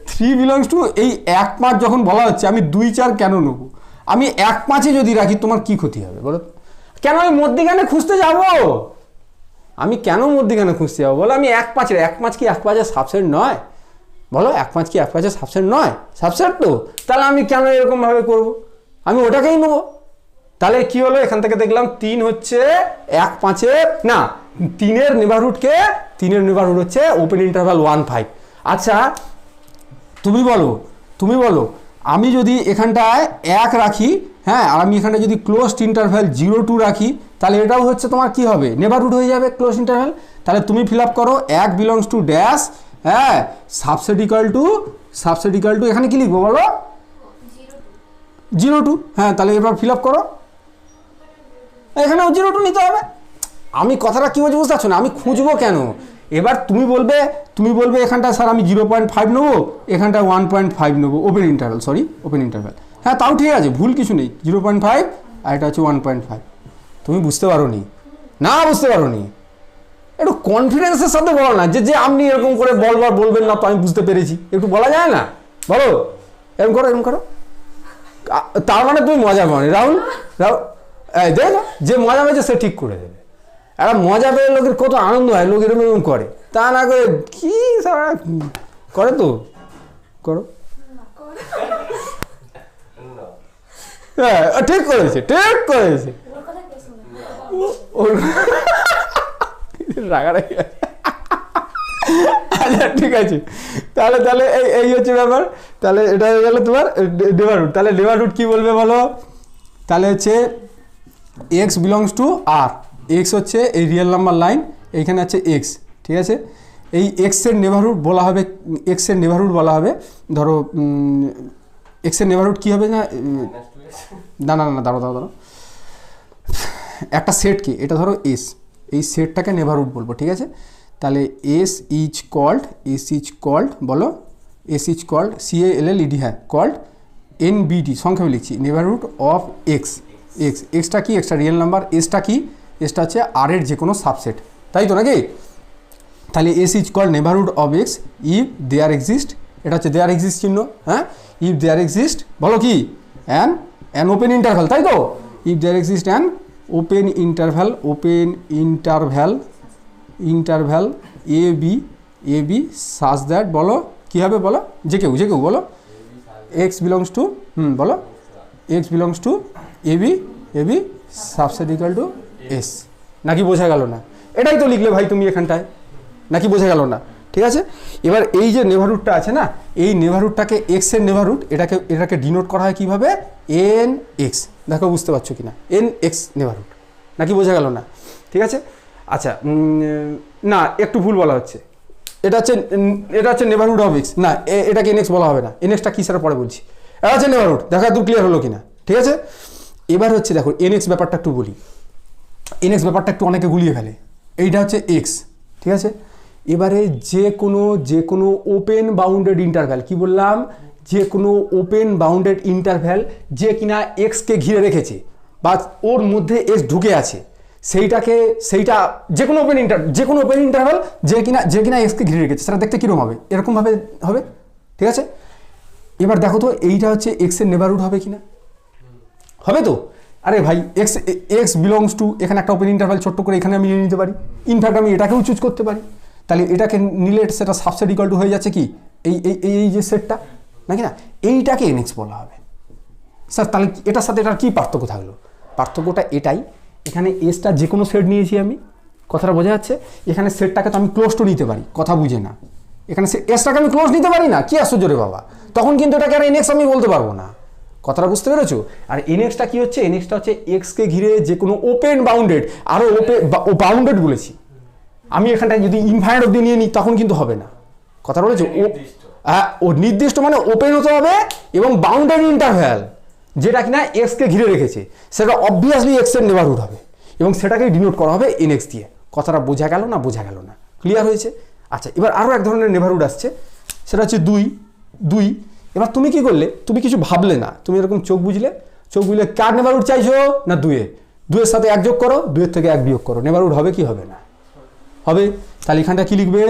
3 বিলংস টু এই 1 5 যখন বলা হচ্ছে, আমি 2 4 কেন নেবো? আমি 1 5-এ যদি রাখি তোমার কি ক্ষতি হবে বলো? কেন আমি মধ্যিখানে খুঁজতে যাব? আমি কেন মধ্যিখানে খুঁজতে যাবো বলো? আমি 1 5-এর, 1 5 কি 1 5-এর সাবসেট নয়? বলো 1 5 কি 1 5-এর সাবসেট নয়? সাবসেট তো। তাহলে আমি কেন এরকমভাবে করবো? আমি ওটাকেই নেবো। তাহলে কি হলো, এখান থেকে দেখলাম 3 হচ্ছে 1 5-এর না, 3-এর নেবারহুডকে, 3-এর নেবারহুড হচ্ছে ওপেন ইন্টারভ্যাল 1 5। আচ্ছা তুমি বলো আমি যদি এখানটায় 1 রাখি, হ্যাঁ, আর আমি এখানটা যদি ক্লোজড ইন্টারভ্যাল 0 2 রাখি, তাহলে এটাও হচ্ছে তোমার কি হবে? নেবারহুড হয়ে যাবে, ক্লোজ ইন্টারভ্যাল। তাহলে তুমি ফিল আপ করো 1 বিলংস টু ড্যাশ, হ্যাঁ, সাবসেট ইকুয়াল টু এখানে কি লিখবো বলো? 0 2। হ্যাঁ তাহলে এবার ফিল আপ করো, এখানেও 0 2 নিতে হবে। আমি কথাটা কি বলছি বুঝতে পারছো না? আমি খুঁজবো কেন? এবার তুমি বলবে এখানটা স্যার আমি 0.5 নেবো, এখানটা 1.5 নেবো, ওপেন ইন্টারভ্যাল। হ্যাঁ তাও ঠিক আছে, ভুল কিছু নেই। 0.5 আর এটা হচ্ছে 1.5। তুমি বুঝতে পারোনি, না বুঝতে পারোনি, একটু কনফিডেন্সের সাথে বলো না যে যে আপনি এরকম করে বলবেন না তো আমি বুঝতে পেরেছি, একটু বলা যায় না? বলো, এরকম করো, এরকম করো। তার মানে তুমি মজা পাওনি। রাহুল, রাহুল, এই দেখো, যে মজা পেয়েছে সে ঠিক করে দেবে। একটা মজা পেয়ে লোকের কত আনন্দ হয়, লোক এরকম এরকম করে, তা না করে কি সারা করে তো করো। হ্যাঁ, ঠিক করেছে, ঠিক করেছে। রাগারাগি। আচ্ছা ঠিক আছে, তাহলে তাহলে এই হচ্ছে ব্যাপার। তাহলে এটা হয়ে গেল তোমার নেবারহুড। তাহলে নেবারহুড কি বলবে বলো? তাহলে হচ্ছে x belongs to R, x হচ্ছে এই রিয়েল নাম্বার লাইন, এইখানে আছে এক্স, ঠিক আছে? এই এক্সের নেবারহুড বলা হবে, এক্সের নেবারহুড বলা হবে, ধরো এক্সের নেবারহুড কী হবে না, না না না দাঁড়ো দাঁড়ো দাঁড়ো, একটা সেটকে, এটা ধরো এস, এই সেটটাকে নেবারহুড বলবো, ঠিক আছে? তাহলে এস ইজ কল্ড বলো, এস ইজ কল্ড CALLED, হ্যাঁ কল্ড NBD, সংক্ষেপে লিখছি, নেবারহুড অফ এক্স। এক্সটা কি? এক্সটা রিয়েল নাম্বার। এসটা কি? এসটা হচ্ছে আর এর যে কোনো সাবসেট, তাই তো নাকি? তাহলে S is called neighbourhood of x if there exist, এটা হচ্ছে দেয়ার এক্সিস্ট চিহ্ন, হ্যাঁ? ইফ দেয়ার এক্সিস্ট বলো কি? অ্যান ওপেন ইন্টারভ্যাল, তাই তো? If there exist an open interval A B such that, বলো কী হবে বলো, যে কেউ বলো, এক্স বিলংস টু, বলো x belongs to A B subset equal to S. নাকি বোঝা গেল না? এটাই তো লিখলে ভাই তুমি এখানটায়, নাকি বোঝা গেল না? ঠিক আছে, এবার এই যে নেভারহুডটা আছে না, এই নেভারহুডটাকে এক্সের নেভারহুড, এটাকে ডিনোট করা হয় কীভাবে? NX। দেখো বুঝতে পারছো কি না? NX নেভারহুড, নাকি বোঝা গেল না? ঠিক আছে, আচ্ছা না একটু ভুল বলা হচ্ছে, এটা হচ্ছে নেভারহুড অফ এক্স, না এটাকে NX বলা হবে না, NXটা কী সেটা পরে বলছি। এটা হচ্ছে নেভারহুড, দেখো একটু ক্লিয়ার হলো কিনা? ঠিক আছে, এবার হচ্ছে দেখো NX ব্যাপারটা একটু বলি, NX ব্যাপারটা একটু অনেকে গুলিয়ে ফেলে। এইটা হচ্ছে এক্স, ঠিক আছে? এবারে যে কোনো ওপেন বাউন্ডেড ইন্টারভ্যাল, কি বললাম? যে কোনো ওপেন বাউন্ডেড ইন্টারভ্যাল যে কিনা এক্সকে ঘিরে রেখেছে বা ওর মধ্যে এক্স ঢুকে আছে, সেইটা যে কোনো ওপেন ইন্টারভ্যাল যে কিনা এক্সকে ঘিরে রেখেছে, সেটা দেখতে কীরকম হবে? এরকমভাবে হবে, ঠিক আছে? এবার দেখো তো এইটা হচ্ছে এক্সের নেবারহুড হবে কিনা? হবে তো? আরে ভাই এক্স বিলংস টু, এখানে একটা ওপেন ইন্টারভ্যাল ছোট্ট করে এখানে আমি নিয়ে নিতে পারি, ইনফ্যাক্ট আমি এটাকেও চুজ করতে পারি। তাহলে এটাকে নিলে সেটা সাবসেট ইকুয়াল টু হয়ে যাচ্ছে কি এই যে সেটটা, নাকি না? এইটাকে NX বলা হবে। স্যার তাহলে এটার সাথে এটার কী পার্থক্য থাকলো? পার্থক্যটা এটাই, এখানে এসটা যে কোনো সেট নিয়েছি আমি, কথাটা বোঝা যাচ্ছে? এখানে সেটটাকে তো আমি ক্লোজ টু নিতে পারি, কথা বুঝে না, এখানে এসটাকে আমি ক্লোজ নিতে পারি না, কি আশ্চর্য রে বাবা, তখন কিন্তু এটাকে আর NX আমি বলতে পারবো না, কথাটা বুঝতে পেরেছো? আর NXটা কি হচ্ছে? NXটা হচ্ছে এক্সকে ঘিরে যে কোনো ওপেন বাউন্ডেড, আরও বাউন্ডেড বলেছি আমি, এখানটায় যদি ইনফাইনাইট অবধি নিয়ে নিই তখন কিন্তু হবে না, কথা বলেছো? ও নির্দিষ্ট মানে ওপেন হতে হবে এবং বাউন্ডেড ইন্টারভ্যাল যেটা কিনা এক্সকে ঘিরে রেখেছে, সেটা অবভিয়াসলি এক্সের নেবারহুড হবে এবং সেটাকে ডিনোট করা হবে NX দিয়ে। কথাটা বোঝা গেল না? বোঝা গেল না? ক্লিয়ার হয়েছে? আচ্ছা, এবার আরও এক ধরনের নেবারহুড আসছে, সেটা হচ্ছে দুই। এবার তুমি কি করলে? তুমি কিছু ভাবলে না, তুমি এরকম চোখ বুঝলে কার নেবারহুড চাইছো? না দুইয়ের সাথে এক যোগ করো, দুইয়ের থেকে এক বিয়োগ করো, নেবারহুড হবে কি হবে না? হবে। তাহলে এখানটা কি লিখবে?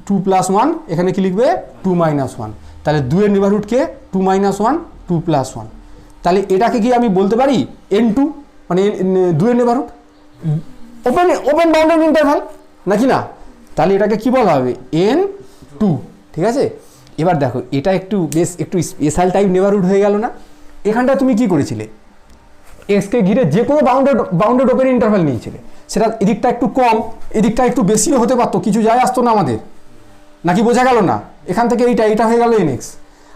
2 + 1, এখানে কি লিখবে? 2 - 1। তাহলে 2 এর নেবারহুডকে 2 - 1, 2 + 1। তাহলে এটাকে কি আমি বলতে পারি N2, মানে 2 এর নেবারহুড ওপেন বাউন্ডেড ইন্টারভ্যাল, নাকি না? তাহলে এটাকে কি বলা হবে? N2, ঠিক আছে? এবার দেখো এটা একটু স্পেশাল টাইপ নেবারহুড হয়ে গেল না? এখানটা তুমি কি করেছিলে? এক্সকে ঘিরে যে কোনো বাউন্ডেড ওপেন ইন্টারভ্যাল নিয়েছিলে, সেটা এদিকটা একটু কম এদিকটা একটু বেশিও হতে পারতো, কিছু যায় আসতো না আমাদের, নাকি বোঝা গেল না? এখান থেকে এইটা হয়ে গেল NX।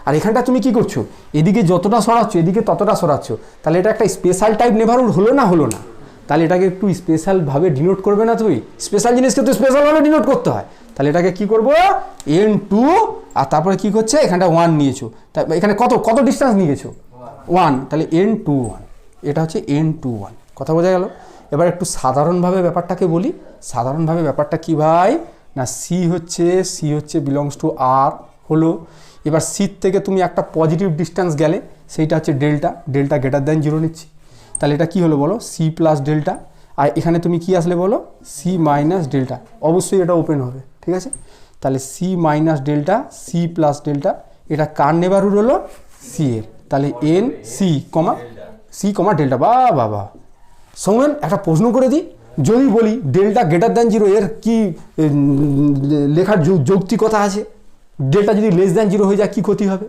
আর এখানটা তুমি কি করছো? এদিকে যতটা সরাচ্ছ এদিকে ততটা সরাচ্ছ, তাহলে এটা একটা স্পেশাল টাইপ নেবারহুড হলো না? তাহলে এটাকে একটু স্পেশালভাবে ডিনোট করবে না? তুমি স্পেশাল জিনিসকে তো স্পেশালভাবে ডিনোট করতে হয়। তাহলে এটাকে কি করবো? N2, আর তারপরে কি করছে? এখানটা 1 নিয়েছো, তাই এখানে কত ডিস্টেন্স নিয়েছো? 1, তাহলে N21, এটা হচ্ছে N21। কথা বোঝা গেল? এবার একটু সাধারণভাবে ব্যাপারটাকে বলি। সাধারণভাবে ব্যাপারটা কি ভাই? না সি হচ্ছে বিলংস টু আর হলো। এবার সি থেকে তুমি একটা পজিটিভ ডিস্টেন্স গেলে, সেইটা হচ্ছে ডেল্টা গ্রেটার দ্যান 0 নিচ্ছি। তাহলে এটা কি হলো বলো? C + ডেল্টা, আর এখানে তুমি কি আসলে বলো, সি মাইনাস ডেল্টা, অবশ্যই এটা ওপেন হবে, ঠিক আছে। তাহলে C minus delta C plus delta, এটা কার নেবারহুড হলো, সি এর, তাহলে এন সি কমা ডেল্টা। বা বাবা সৌমেন একটা প্রশ্ন করে দিই, যদি বলি ডেল্টা গ্রেটার দ্যান জিরো, এর কি লেখার যৌক্তিকতা আছে? ডেল্টা যদি লেস দ্যান জিরো হয়ে যায় কী ক্ষতি হবে?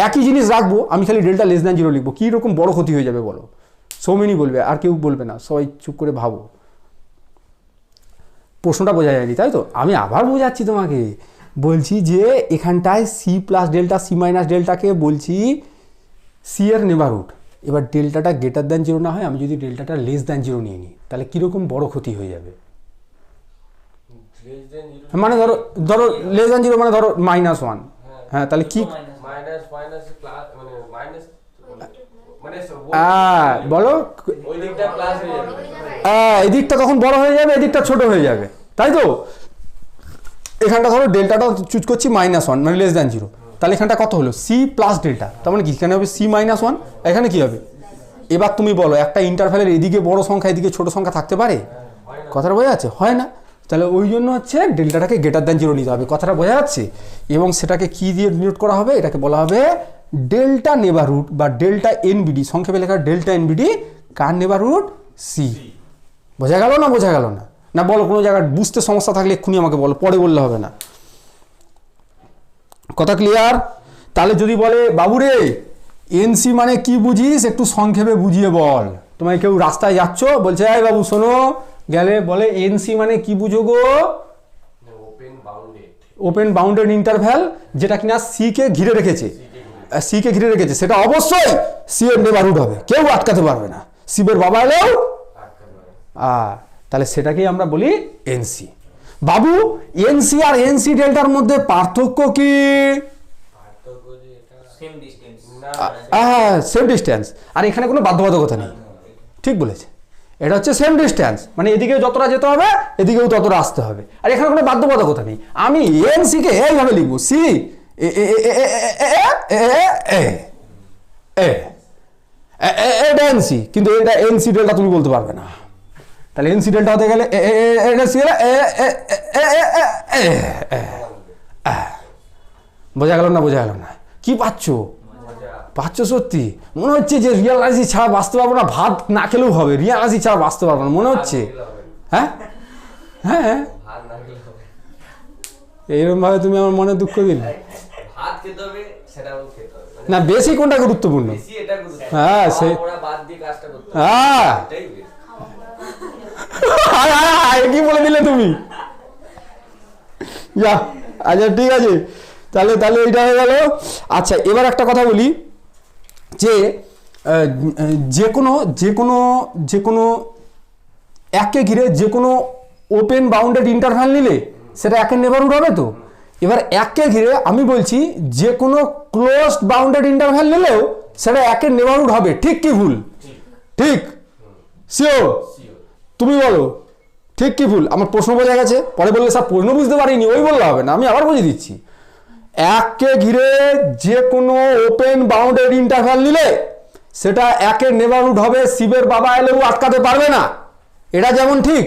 একই জিনিস রাখবো, আমি খালি ডেল্টা লেস দ্যান জিরো লিখবো, কী রকম বড় ক্ষতি হয়ে যাবে বলো? সৌমেনই বলবে, আর কেউ বলবে না, সবাই চুপ করে ভাবো। প্রশ্নটা বোঝা যায়নি তাই তো? আমি আবার বোঝাচ্ছি তোমাকে, বলছি যে এখানটায় c plus delta c minus ডেল্টাকে বলছি সি এর নেবারহুড। এবার ডেল্টাটা গ্রেটার দ্যান জিরো না হয়, আমি যদি ডেল্টাটা লেস দ্যান জিরো নিয়ে নিই, তাহলে কীরকম বড় ক্ষতি হয়ে যাবে? মানে ধরো ধরো লেস দ্যান জিরো মানে ধরো -1, হ্যাঁ তাহলে কি মাইনাস মাইনাস প্লাস মানে মাইনাস মানে বলো, ওই দিকটা প্লাস হয়ে যাবে, এই দিকটা তখন বড় হয়ে যাবে, এই দিকটা ছোট হয়ে যাবে, তাই তো? এখানটা ধরো ডেল্টাটা চুজ করছি -1 মানে লেস দ্যান জিরো, তাহলে এখানটা কত হলো, সি প্লাস ডেল্টা, তার মানে কি এখানে হবে সি -1, এখানে কি হবে? এবার তুমি বলো একটা ইন্টারভ্যালের এদিকে বড় সংখ্যা এদিকে ছোট সংখ্যা থাকতে পারে? কথাটা বোঝা যাচ্ছে? হয় না। তাহলে ওই জন্য হচ্ছে ডেল্টাটাকে গ্রেটার দ্যান জিরো নিতে হবে, কথাটা বোঝা যাচ্ছে? এবং সেটাকে কি দিয়ে ডিনোট করা হবে? এটাকে বলা হবে ডেল্টা নেবারহুড বা ডেল্টা এনবিডি, সংক্ষেপে লেখা ডেল্টা এনবিডি, কার নেবারহুড, সি। বোঝা গেল না? বোঝা গেল না? না বলো, কোনো জায়গায় বুঝতে সমস্যা থাকলে এক্ষুনি আমাকে বলো, পরে বললে হবে না। কথা ক্লিয়ার? তাহলে যদি বলে বাবুরে এনসি মানে কি বুঝিস, একটু সংক্ষেপে বুঝিয়ে বল। তোমায় কেউ রাস্তায় যাচ্ছ, বলছে এই বাবু শোনো, গেলে বলে এনসি মানে কি বুঝো গো? ওপেন বাউন্ডেড ইন্টারভ্যাল, যেটা কিনা সি কে ঘিরে রেখেছে, সেটা অবশ্যই সি এর নেবারহুড হবে, কেউ আটকাতে পারবে না, শিবের বাবা এলেও। তাহলে সেটাকেই আমরা বলি এনসি। বাবু এনসি আর এনসি ডেল্টার মধ্যে পার্থক্য কি? সেম ডিসটেন্স, সেম ডিস্টেন্স, আর এখানে কোনো বাধ্যবাধকতা নেই, ঠিক বলেছে। এটা হচ্ছে সেম ডিস্টেন্স, মানে এদিকে যতটা যেতে হবে এদিকেও ততটা আসতে হবে, আর এখানে কোনো বাধ্যবাধকতা নেই। আমি এনসিকে এইভাবে লিখবো, সি এটা এনসি, কিন্তু এটা এনসি ডেল্টা তুমি বলতে পারবে না। তাহলে এনসি ডেল্টা হতে গেলে বোঝা গেল না? বোঝা গেল না? কি পাচ্ছ সত্যি? মনে হচ্ছে যে রিয়ালাইজি ছাড়া বাঁচতে পারবো না, ভাত না খেলেও হবে, রিয়ালাইজি ছাড়া বাঁচতে পারবো না মনে হচ্ছে। হ্যাঁ হ্যাঁ, এইরকম ভাবে তুমি আমার মনে দুঃখ দিলে। ভাত খেতে হবে, সেটাও খেতে হবে, না বেশি কোনটা গুরুত্বপূর্ণ? বেশি এটা গুরুত্বপূর্ণ। হ্যাঁ সে বাদ দিয়ে কাজটা করতে হবে, হ্যাঁ এটাই বেশি। কি বলে দিলে তুমি? আচ্ছা ঠিক আছে, তাহলে এইটা হয়ে গেল। আচ্ছা এবার একটা কথা বলি, যে যে কোনো এককে ঘিরে যে কোনো ওপেন বাউন্ডেড ইন্টারভ্যাল নিলে সেটা একের নেবারহুড হবে তো। এবার এককে ঘিরে আমি বলছি যে কোনো ক্লোজড বাউন্ডেড ইন্টারভ্যাল নিলেও সেটা একের নেবারহুড হবে, ঠিক কি ভুল? ঠিক, শিওর? তুমি বলো ঠিক কি ভুল? আমার প্রশ্ন বোঝা গেছে? পরে বললে স্যার প্রশ্ন বুঝতে পারিনি, ওই বললে হবে না, আমি আবার বুঝিয়ে দিচ্ছি। এককে ঘিরে যে কোনো ওপেন বাউন্ডেড ইন্টারভ্যাল নিলে সেটা একের নেবারহুড হবে, শিবের বাবা এলেও আটকাতে পারবে না, এটা যেমন ঠিক।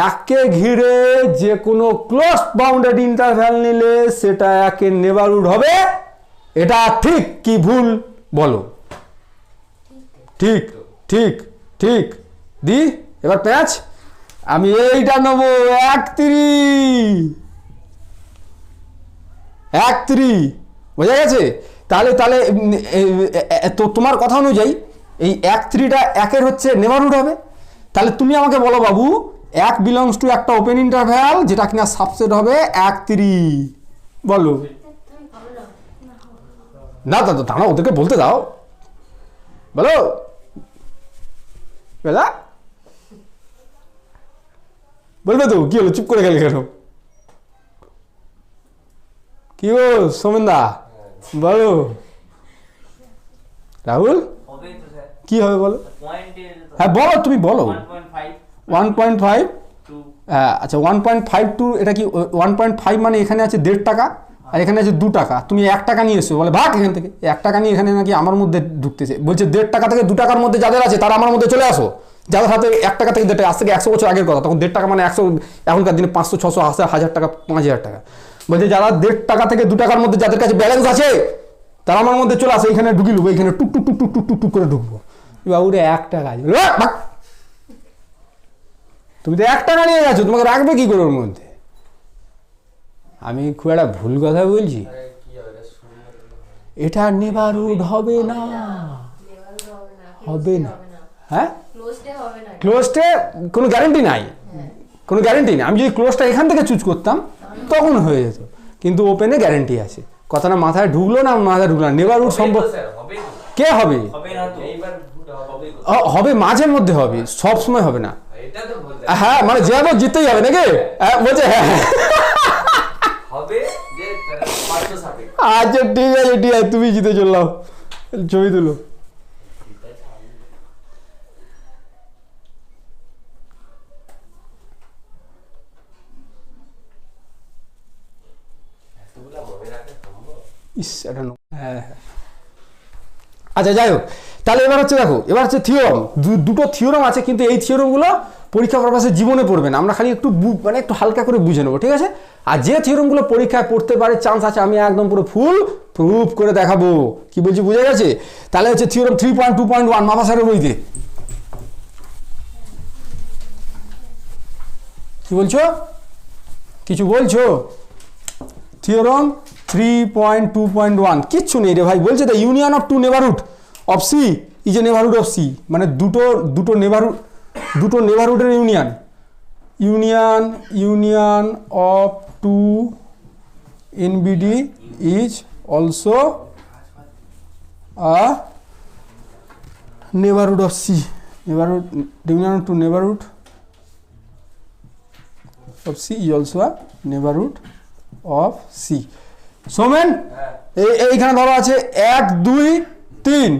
এককে ঘিরে যে কোনো ক্লোজ বাউন্ডেড ইন্টারভ্যাল নিলে সেটা একের নেবারহুড হবে, এটা ঠিক কি ভুল বলো? ঠিক ঠিক ঠিক। দি এবার প্যাচ, আমি এইটা নেবো 1-3, বোঝা গেছে? তাহলে তো তোমার কথা অনুযায়ী এই 1-3টা একের হচ্ছে নেবারহুড হবে। তাহলে তুমি আমাকে বলো বাবু, 1 বিলংস টু একটা ওপেন ইন্টারভ্যাল যেটা কিনা সাবসেট হবে 1-3, বলো। না দাঁড়া, ওদেরকে বলতে দাও, বলো বেলা বলবে তো। কি হলো, চুপ করে গেলে কেন? কি গো সোমেনদা, বলো। রাহুল হবে তো স্যার, কি হবে বলো? পয়েন্টের হ্যাঁ বলো, তুমি বলো। 1.5 1.5, আচ্ছা 1.52, এটা কি 1.5 মানে এখানে আছে 1.5 টাকা আর এখানে আছে 2 টাকা, তুমি 1 টাকা নিয়ে এসো, বলে ভাগ এখান থেকে। 1 টাকা নিয়ে এখানে নাকি আমার মধ্যে ঢুকতেছে, বলছে 1.5 টাকা থেকে 2 টাকার মধ্যে যাদের আছে তারা আমার মধ্যে চলে আসো, যাদের হাতে 1 টাকা থেকে 1.5 টাকা, আজ থেকে 100 বছর আগের কথা, তখন 1.5 টাকা মানে 100, এখনকার দিনে 500, 600, 1000 টাকা, 5000 টাকা। বলছে যারা 1.5 টাকা থেকে 2 টাকার মধ্যে যাদের কাছে ব্যালেন্স আছে তারা আমার মধ্যে চলে আসে, এইখানে ঢুকি নেবো, এইখানে টুক টুক টুক টুক টুক টুক টুক করে ঢুকবো। বাবুরে 1 টাকা আছে, তুমি তো 1 টাকা নিয়ে গেছো, তোমাকে রাখবে কি করে ওর মধ্যে? আমি খুব একটা ভুল কথা বলছি? আরে কি হবে এটা শূন্য এটা নেভারহুড হবে না, হবে না। হ্যাঁ, ক্লোজটে কোনো গ্যারেন্টি নাই, কোনো গ্যারেন্টি নেই। আমি যদি ক্লোজটা এখান থেকে চুজ করতাম তখন হয়ে যেত, কিন্তু ওপেনে গ্যারেন্টি আছে। কথাটা মাথায় ঢুকলো না? মাথায় ঢুকলো না। নেভারহুড সম্ভব হবে তো। কে হবে? হবে না তো। এইবার হবে হবে, মাঝে মধ্যে হবে, সব সময় হবে না। এটা তো বলতে হ্যাঁ, মানে যে আবার জিততেই হবে নাকি? বলছে হ্যাঁ। হবে যে 500 সাপেক্ষ। আচ্ছা ঠিক আছে, ঠিক আছে, তুমি জিতে চললাম, ছবি তুলো। এতগুলা মনে রাখা সম্ভব? ইস, এটা হ্যাঁ। আচ্ছা যাই হোক, তাহলে এবার হচ্ছে দেখো, এবার হচ্ছে থিওরম। দুটো থিওরম আছে, কিন্তু এই থিওরমগুলো পরীক্ষা পারপাসে জীবনে পড়বে না, আমরা খালি একটু মানে একটু হালকা করে বুঝে নেবো, ঠিক আছে? আর যে থিওরমগুলো পরীক্ষায় পড়তে পারে চান্স আছে, আমি একদম পুরো ফুল প্রুফ করে দেখাবো। কি বলছি বুঝে গেছে? তাহলে হচ্ছে থিওরম 3.2.1 মামা স্যারের বইতে। কি বলছো? কিছু বলছো? থিওরম 3.2.1 কিচ্ছু নেই রে ভাই। বলছে the union of two neighbourhood of c is a neighbourhood of c, মানে দুটো নেবারহুডের union of two NBD is also a neighbourhood of c. Union of two neighbourhood of c is also a neighbourhood of c. Somen, এইখানে ধরো আছে 1, 2, 3,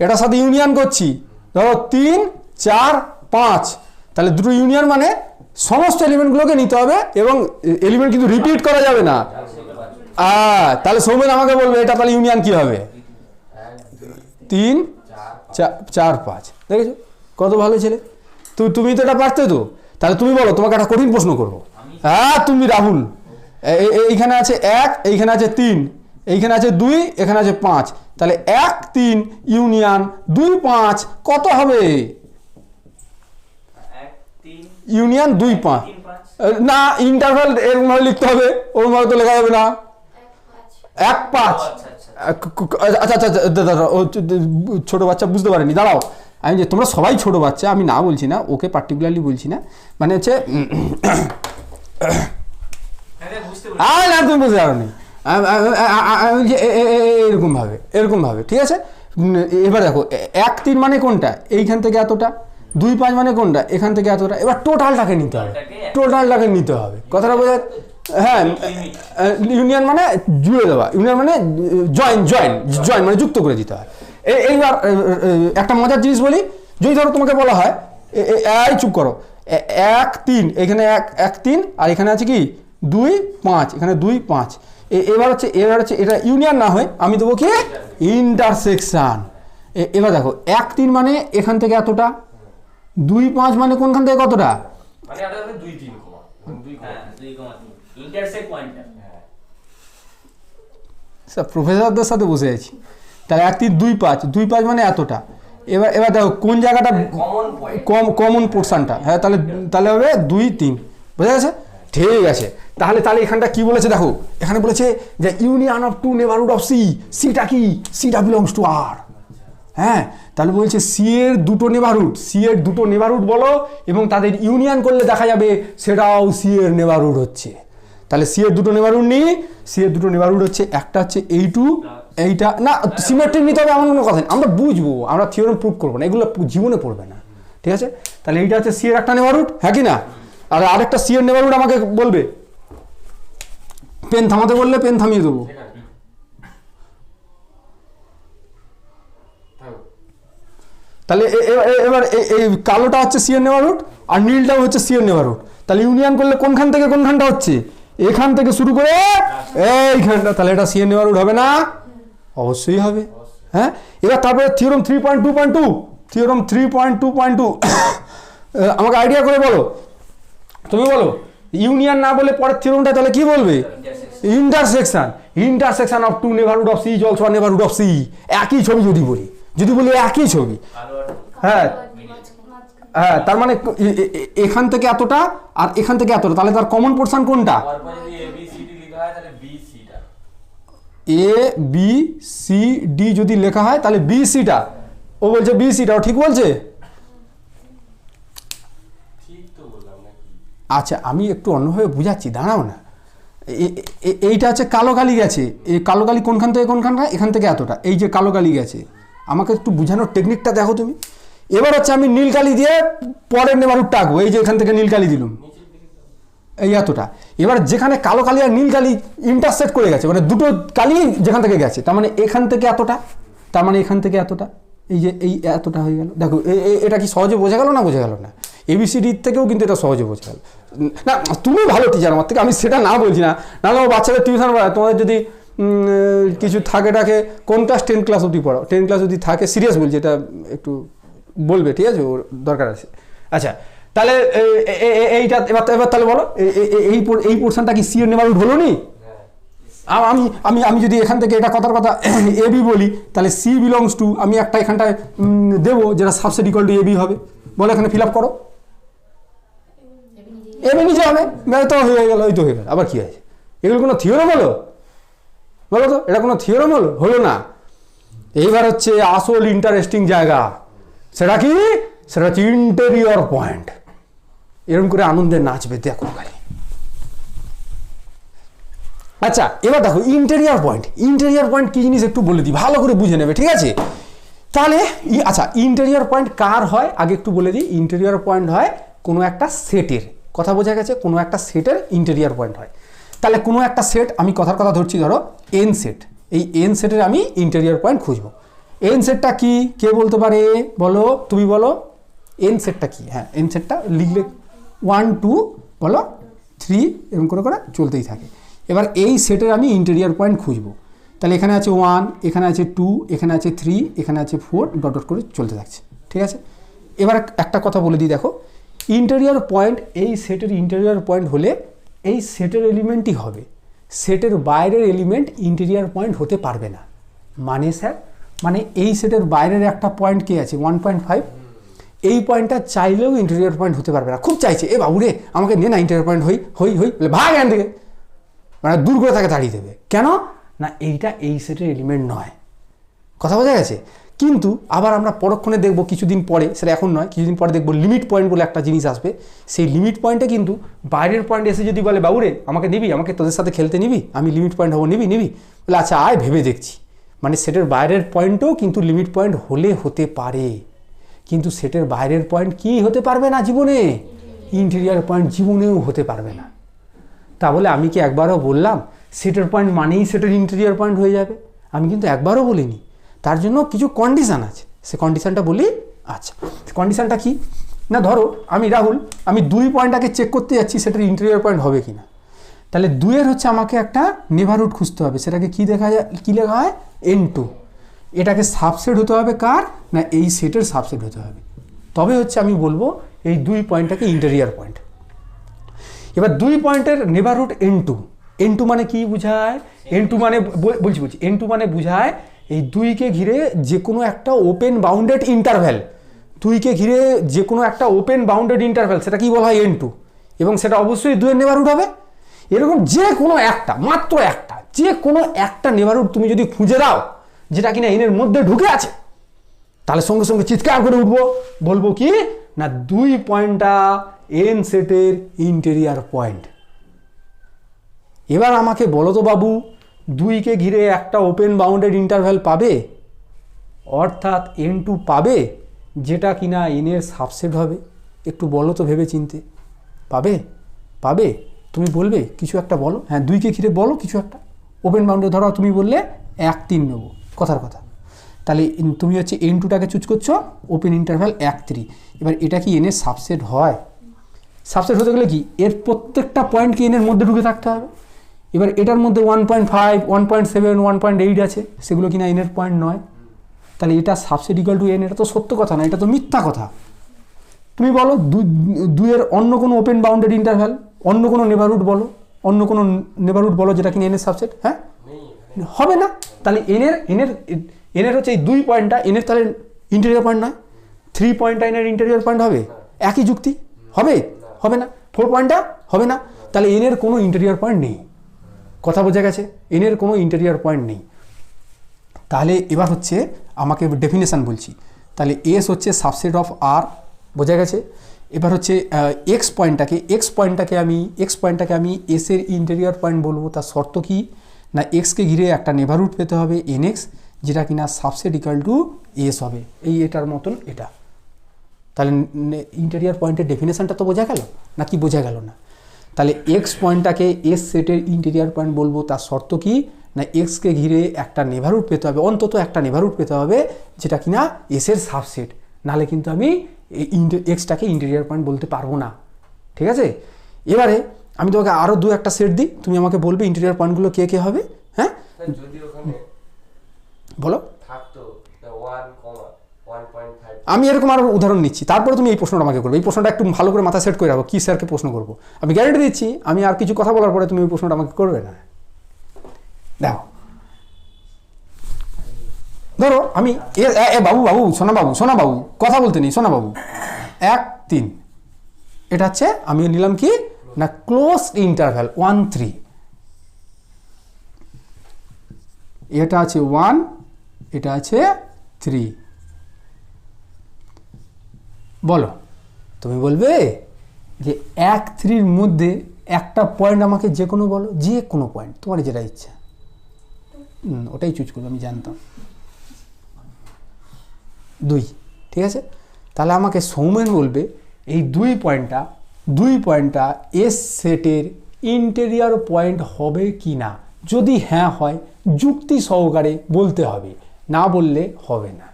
এটার সাথে union করছি, ধরো 3, 4, 5, তাহলে দুটো ইউনিয়ন মানে সমস্ত এলিমেন্টগুলোকে নিতে হবে এবং এলিমেন্ট কিন্তু রিপিট করা যাবে না। তাহলে সৌমেন আমাকে বলবে এটা তাহলে ইউনিয়ন কি হবে? 3, 4, 5। দেখেছো কত ভালো ছেলে? তুমি তো এটা পারতে তো। তাহলে তুমি বলো, তোমাকে একটা কঠিন প্রশ্ন করবো। হ্যাঁ, তুমি রাহুল, এইখানে আছে 1, এইখানে আছে 3, এইখানে আছে 2, এখানে আছে 5, তাহলে 1, 3 ইউনিয়ন 2, 5 কত হবে? 1, 3 ইউনিয়ন 2, 5 না, ইন্টারভ্যাল এরকম ভাবে লিখতে হবে, ওরকম ভাবে তো লেখা যাবে না। 1, 5। আচ্ছা আচ্ছা দাদা, ও ছোট বাচ্চা বুঝতে পারেনি, দাঁড়াও। আমি যে তোমরা সবাই ছোট বাচ্চা, আমি না বলছি না, ওকে পার্টিকুলারলি বলছি না, মানে হচ্ছে না তুমি বুঝতে পারো নি, এরকম ভাবে ঠিক আছে। এবার দেখো 1, 3 মানে কোনটা? এইখান থেকে এতটা। 2, 5 মানে কোনটা? এখান থেকে এতটা। এবার টোটালটাকে নিতে হবে, কথাটা বোঝা? হ্যাঁ, ইউনিয়ন মানে জুড়ে দেওয়া, ইউনিয়ন মানে জয়েন মানে যুক্ত করে দিতে হয়। এইবার একটা মজার জিনিস বলি, যদি ধরো তোমাকে বলা হয় চুপ করো, 1, 3, এখানে 1, 3, আর এখানে আছে কি 2, 5, এখানে 2, 5। এবার হচ্ছে এটা ইউনিয়ন না হয় আমি দেবো কি ইন্টারসেকশন। এবার দেখো 1, 3 মানে এখান থেকে এতটা, 2, 5 মানে কোনখান থেকে কতটা? মানে এটা 2, 3 কমা 2, হ্যাঁ 2,3 ইন্টারসেক্ট পয়েন্টটা। স্যার প্রফেসরদের সাথে বসে আছি। তাহলে 1, 3, 2, 5 মানে এতটা। এবার দেখো কোন জায়গাটা কমন পোর্শনটা। হ্যাঁ, তাহলে হবে 2, 3, বোঝা গেছে? ঠিক আছে, তাহলে এখানটা কি বলেছে দেখো, এখানে বলেছে যে union of two neighbourhood of C. সিটা কি? সিটা বিলংস টু আর। হ্যাঁ, তাহলে বলছে সি এর দুটো নেবারহুড বলো এবং তাদের ইউনিয়ন করলে দেখা যাবে সেটাও সি এর নেবারহুড হচ্ছে। তাহলে সি এর দুটো নেবারহুড নিই, সি এর দুটো নেবারহুড হচ্ছে, একটা হচ্ছে এইটা না, সিমেট্রিক নিতে হবে এমন কোনো কথা নেই, আমরা বুঝবো, আমরা থিওরেম প্রুভ করবো না, এগুলো জীবনে পড়বে না, ঠিক আছে? তাহলে এইটা হচ্ছে সি এর একটা নেবারহুড, হ্যাঁ কি না? আর আরেকটা সি এর নেবারহুড আমাকে বলবে, পেন থামাতে বললে পেন থামিয়ে দেবো। তাহলে এবার এই কালোটা হচ্ছে সি এর নেবারহুড আর নীলটাও হচ্ছে সি এর নেবারহুড। তাহলে ইউনিয়ন করলে কোনখান থেকে কোনখানটা হচ্ছে? এখান থেকে শুরু করে এইখানটা। তাহলে এটা সি এর নেবারহুড হবে না? অবশ্যই হবে। হ্যাঁ, এবার তারপরে থিওরেম 3.2.2 আমাকে আইডিয়া করে বলো, তুমি বলো। ইউনিয়ন না বলে পরের থিওরেমটা তাহলে কি বলবে? Intersection. Intersection of two neighbourhood of c is also neighbourhood of c. একই ছবি যদি বলি একই ছবি, হ্যাঁ হ্যাঁ, তার মানে এখান থেকে এতটা আর এখান থেকে এতটা, তাহলে তার কমন পোর্শন কোনটা? তারপর যদি এ বি সি ডি লেখা হয় তাহলে বি সিটা, এ বি সি ডি যদি লেখা হয় তাহলে বি সিটা। ও বলছে বি সিটা, ও ঠিক বলছে। ঠিক তো বললাম নাকি? আচ্ছা আমি একটু অন্যভাবে বুঝাচ্ছি, দাঁড়াও না। এইটা হচ্ছে কালো কালি গেছে, এই কালো কালি কোনখান থেকে কোনখানটা? এখান থেকে এতটা, এই যে কালো কালি গেছে। আমাকে একটু বোঝানোর টেকনিকটা দেখো তুমি। এবার হচ্ছে আমি নীল কালি দিয়ে পরের নেভারহুডটা আঁকবো। এই যে এখান থেকে নীল কালি দিলাম, এই এতটা। এবার যেখানে কালো কালি আর নীল কালি ইন্টারসেক্ট করে গেছে, মানে দুটো কালি যেখান থেকে গেছে, তার মানে এখান থেকে এতটা, তার মানে এখান থেকে এতটা, এই যে এই এতটা হয়ে গেল। দেখো এটা কি সহজে বোঝা গেল না? বোঝা গেল না? এবিসিডির থেকেও কিন্তু এটা সহজে বোঝা গেল না। তুমি ভালো টিচার আমার থেকে, আমি সেটা না বলছি না। নাহলে আমার বাচ্চাদের টিউশন পড়ায়, তোমাদের যদি কিছু থাকে টাকে, কোন ক্লাস? 10 ক্লাস অবধি পড়াও। 10 ক্লাস অবধি থাকে, সিরিয়াস বলছি, এটা একটু বলবে, ঠিক আছে? ওর দরকার আছে। আচ্ছা তাহলে এইটা এবার তাহলে বলো, এই পোর্শনটা কি সি এর নেভারহুড হলো নি? আমি আমি আমি যদি এখান থেকে এটা কথার কথা এ বি বলি, তাহলে সি বিলংস টু, আমি একটা এখানটায় দেবো যেটা subset equal to A B হবে। বলো এখানে ফিল আপ করো, এ বি নিচে হবে, তো হয়ে গেল, ওই তো হয়ে গেল। আবার কি আছে? এগুলো কোনো থিওরেম হলো? বলো তো, এটা কোনো থিওরেম হলো? হলো না। এইবার হচ্ছে আসল ইন্টারেস্টিং জায়গা, সেটা কি? সেটা হচ্ছে ইন্টেরিয়র পয়েন্ট। এরকম করে আনন্দে নাচবে দেখো খালি। আচ্ছা এবার দেখো ইন্টেরিয়র পয়েন্ট। ইন্টেরিয়র পয়েন্ট কি জিনিস একটু বলে দিই, ভালো করে বুঝে নেবে, ঠিক আছে? তাহলে আচ্ছা ইন্টেরিয়র পয়েন্ট কার হয় আগে একটু বলে দিই। ইন্টেরিয়র পয়েন্ট হয় কোনো একটা সেটের, কথা বোঝা গেছে? কোনো একটা সেটের ইন্টেরিয়র পয়েন্ট হয়। তাহলে কোনো একটা সেট, আমি কথার কথা ধরছি, ধরো এন সেট। এই এন সেটের আমি ইন্টেরিয়র পয়েন্ট খুঁজবো। এন সেটটা কি কে বলতে পারে? বলো, তুমি বলো এন সেটটা কি? হ্যাঁ এন সেটটা লিখলে 1 2 বলো 3 এরকম করে করে চলতেই থাকে। এবার এই সেটের আমি ইন্টেরিয়র পয়েন্ট খুঁজবো। তাহলে এখানে আছে 1, এখানে আছে 2, এখানে আছে 3, এখানে আছে 4, ডট ডট করে চলতে থাকছে, ঠিক আছে? এবার একটা কথা বলে দিই, দেখো ইন্টেরিয়র পয়েন্ট, এই সেটের ইন্টেরিয়র পয়েন্ট হলে এই সেটের এলিমেন্টই হবে, সেটের বাইরের এলিমেন্ট ইন্টেরিয়র পয়েন্ট হতে পারবে না। মানে স্যার, মানে এই সেটের বাইরের একটা পয়েন্ট কে আছে 1.5, এই পয়েন্টটা চাইলেও ইন্টেরিয়র পয়েন্ট হতে পারবে না। খুব চাইছে, এ বাবুরে আমাকে নিয়ে না ইন্টেরিয়র পয়েন্ট হই হই হই বলে ভাগ এখান থেকে, মানে দূর করে তাকে তাড়িয়ে দেবে। কেন না? এইটা এই সেটের এলিমেন্ট নয়, কথা বোঝা গেছে? কিন্তু আবার আমরা পরক্ষণে দেখবো কিছুদিন পরে, সেটা এখন নয়, কিছুদিন পরে দেখবো লিমিট পয়েন্ট বলে একটা জিনিস আসবে। সেই লিমিট পয়েন্টে কিন্তু বাইরের পয়েন্ট এসে যদি বলে বাবুরে আমাকে নিবি, আমাকে তোদের সাথে খেলতে নিবি, আমি লিমিট পয়েন্ট হবো, নিবি নিবি বলে আচ্ছা আয় ভেবে দেখছি। মানে সেটের বাইরের পয়েন্টও কিন্তু লিমিট পয়েন্ট হলে হতে পারে, কিন্তু সেটের বাইরের পয়েন্ট কি হতে পারবে না জীবনে? ইন্টেরিয়র পয়েন্ট জীবনেও হতে পারবে না। তা বলে আমি কি একবারও বললাম সেটের পয়েন্ট মানেই সেটের ইন্টেরিয়র পয়েন্ট হয়ে যাবে? আমি কিন্তু একবারও বলিনি। তার জন্য কিছু কন্ডিশান আছে, সে কন্ডিশানটা বলি। আচ্ছা কন্ডিশানটা কি না, ধরো আমি রাহুল, আমি 2 পয়েন্টটাকে চেক করতে যাচ্ছি সেটার ইন্টেরিয়র পয়েন্ট হবে কি না। তাহলে 2-এর হচ্ছে আমাকে একটা নেভারহুড খুঁজতে হবে, সেটাকে কি দেখা যায়, কি লেখা হয়? N2। এটাকে সাবসেট হতে হবে কার না? এই সেটের সাবসেট হতে হবে, তবে হচ্ছে আমি বলবো এই 2 পয়েন্টটাকে ইন্টেরিয়র পয়েন্ট। এবার 2 পয়েন্টের নেভারহুড N2। N2 মানে কি বোঝায়? N2 মানে বলছি N2 মানে বোঝায় এই 2কে ঘিরে যে কোনো একটা ওপেন বাউন্ডেড ইন্টারভ্যাল, 2কে ঘিরে যে কোনো একটা ওপেন বাউন্ডেড ইন্টারভ্যাল, সেটা কি বলা হয়? N2। এবং সেটা অবশ্যই 2-এর নেভারহুড হবে। এরকম যে কোনো একটা, মাত্র একটা, যে কোনো একটা নেভারহুড তুমি যদি খুঁজে দাও যেটা কিনা এনের মধ্যে ঢুকে আছে, তাহলে সঙ্গে সঙ্গে চিৎকার করে উঠবো, বলবো কি না 2 পয়েন্টটা এন সেটের ইন্টেরিয়র পয়েন্ট। এবার আমাকে বলো তো বাবু, 2কে ঘিরে একটা ওপেন বাউন্ডেড ইন্টারভ্যাল পাবে, অর্থাৎ N2 পাবে, যেটা কিনা এনের সাবসেট হবে? একটু বলো তো ভেবে চিনতে, পাবে? পাবে? তুমি বলবে কিছু একটা বলো, হ্যাঁ 2কে ঘিরে বলো কিছু একটা ওপেন বাউন্ডেড। ধরো তুমি বললে 1 3 নেবো, কথার কথা। তাহলে তুমি হচ্ছে N2টাকে চুজ করছো, ওপেন ইন্টারভ্যাল 1 3। এবার এটা কি এনের সাবসেট হয়? সাবসেট হতে গেলে কি এর প্রত্যেকটা পয়েন্টকে এনের মধ্যে ঢুকে থাকতে হবে। এবার এটার মধ্যে 1.5 1.7 1.8 আছে, সেগুলো কিনা এনের পয়েন্ট নয়। তাহলে এটা সাবসেট ইকুয়াল টু এন, এটা তো সত্য কথা না, এটা তো মিথ্যা কথা। তুমি বলো দুইয়ের অন্য কোনো ওপেন বাউন্ডেড ইন্টারভ্যাল, অন্য কোনো নেবারহুড বলো, অন্য কোনো নেবারহুড বলো যেটা কিনা এনের সাবসেট, হ্যাঁ হবে না। তাহলে এনের হচ্ছে এই 2 পয়েন্টটা এনের তাহলে ইন্টেরিয়র পয়েন্ট নয়, 3 পয়েন্টটা এনের ইন্টেরিয়র পয়েন্ট হবে, একই যুক্তি হবে, হবে না। 4 পয়েন্টটা হবে না, তাহলে এনের কোনো ইন্টেরিয়র পয়েন্ট নেই। কথা বোঝা গেছে? এনের কোনো ইন্টেরিয়র পয়েন্ট নেই। তাহলে এবার হচ্ছে আমাকে ডেফিনেশন বলছি, তাহলে এস হচ্ছে সাবসেট অফ আর, বোঝা গেছে? এবার হচ্ছে এক্স পয়েন্টটাকে আমি এস এর ইন্টেরিয়র পয়েন্ট বলবো। তার শর্ত কি না, এক্সকে ঘিরে একটা নেবারহুড পেতে হবে এন এক্স, যেটা কিনা সাবসেট ইকাল টু এস হবে, এটার মতন এটা। তাহলে ইন্টেরিয়র পয়েন্টের ডেফিনেশনটা তো বোঝা গেল নাকি বোঝা গেল না? তাহলে এক্স পয়েন্টটাকে এস সেটের ইন্টেরিয়র পয়েন্ট বলবো। তার শর্ত কি না, এক্সকে ঘিরে একটা নেবারহুড পেতে হবে, অন্তত একটা নেবারহুড পেতে হবে যেটা কিনা এস এর সাবসেট, নাহলে কিন্তু আমি এক্সটাকে ইন্টেরিয়র পয়েন্ট বলতে পারবো না। ঠিক আছে? এবারে আমি তোমাকে আরও 2-1টা সেট দিই, তুমি আমাকে বলবে ইন্টেরিয়র পয়েন্টগুলো কে কে হবে। হ্যাঁ যদি ওখানে বলো। থাকতো 1,1.5, আমি এরকম আরও উদাহরণ নিচ্ছি, তারপরে তুমি এই প্রশ্নটা আমাকে করবে। এই প্রশ্নটা একটু ভালো করে মাথা সেট করে রাখো, কী স্যারকে প্রশ্ন করবো। আমি গ্যারেন্টি দিচ্ছি আমি আর কিছু কথা বলার পরে তুমি ওই প্রশ্নটা আমাকে করবে না। দেখো ধরো আমি বাবু সোনা বাবু কথা বলতে নেই, সোনা বাবু 1, 3, এটা হচ্ছে আমি নিলাম কি না ক্লোজ ইন্টারভ্যাল 1, 3, এটা আছে 1, এটা আছে 3। বলো, তুমি বলবে যে 1, 3-র মধ্যে একটা পয়েন্ট আমাকে যে কোনো বলো, যে কোনো পয়েন্ট তোমার যেটা ইচ্ছা, ওটাই চুজ করবে, আমি জানতাম। 2, ঠিক আছে? তাহলে আমাকে সৌমেন বলবে এই 2 পয়েন্টটা এস সেটের ইন্টেরিয়র পয়েন্ট হবে কি না। যদি হ্যাঁ হয় যুক্তি সহকারে বলতে হবে, না বললে হবে না।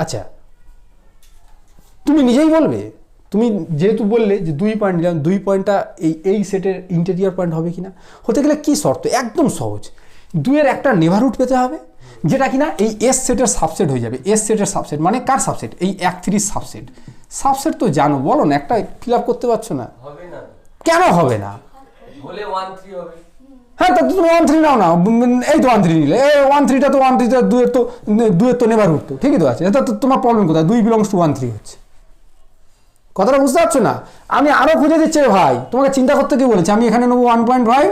আচ্ছা তুমি নিজেই বলবে, তুমি যেহেতু বললে যে 2 পয়েন্ট নিলাম, 2 পয়েন্টটা এই সেটের ইন্টেরিয়র পয়েন্ট হবে কিনা, হতে গেলে কি শর্ত, একদম সহজ, 2-এর একটা নেবারহুড পেতে হবে যেটা কিনা এই এস সেটের সাবসেট হয়ে যাবে। এস সেটের সাবসেট মানে কার সাবসেট? এই 1, 3 সাবসেট। সাবসেট তো জানো, বলো না, একটা ফিল আপ করতে পারছো না হবে না, কেন হবে না? হলে 1,3 হবে। হ্যাঁ তা তুমি 1, 3 নাও না, এই তো 1, 3 নিলে, এই 1, 3টা তো 1, 3টা 2-এর তো নেবারহুড তো ঠিকই তো আছে। এটা তো তোমার প্রবলেম কোথায়? 2 বিলংস টু 1, 3 হচ্ছে। কথাটা বুঝতে পারছো না? আমি আরও খুঁজে দিচ্ছি ভাই, তোমাকে চিন্তা করতে কি বলেছে? আমি এখানে নেবো 1.5,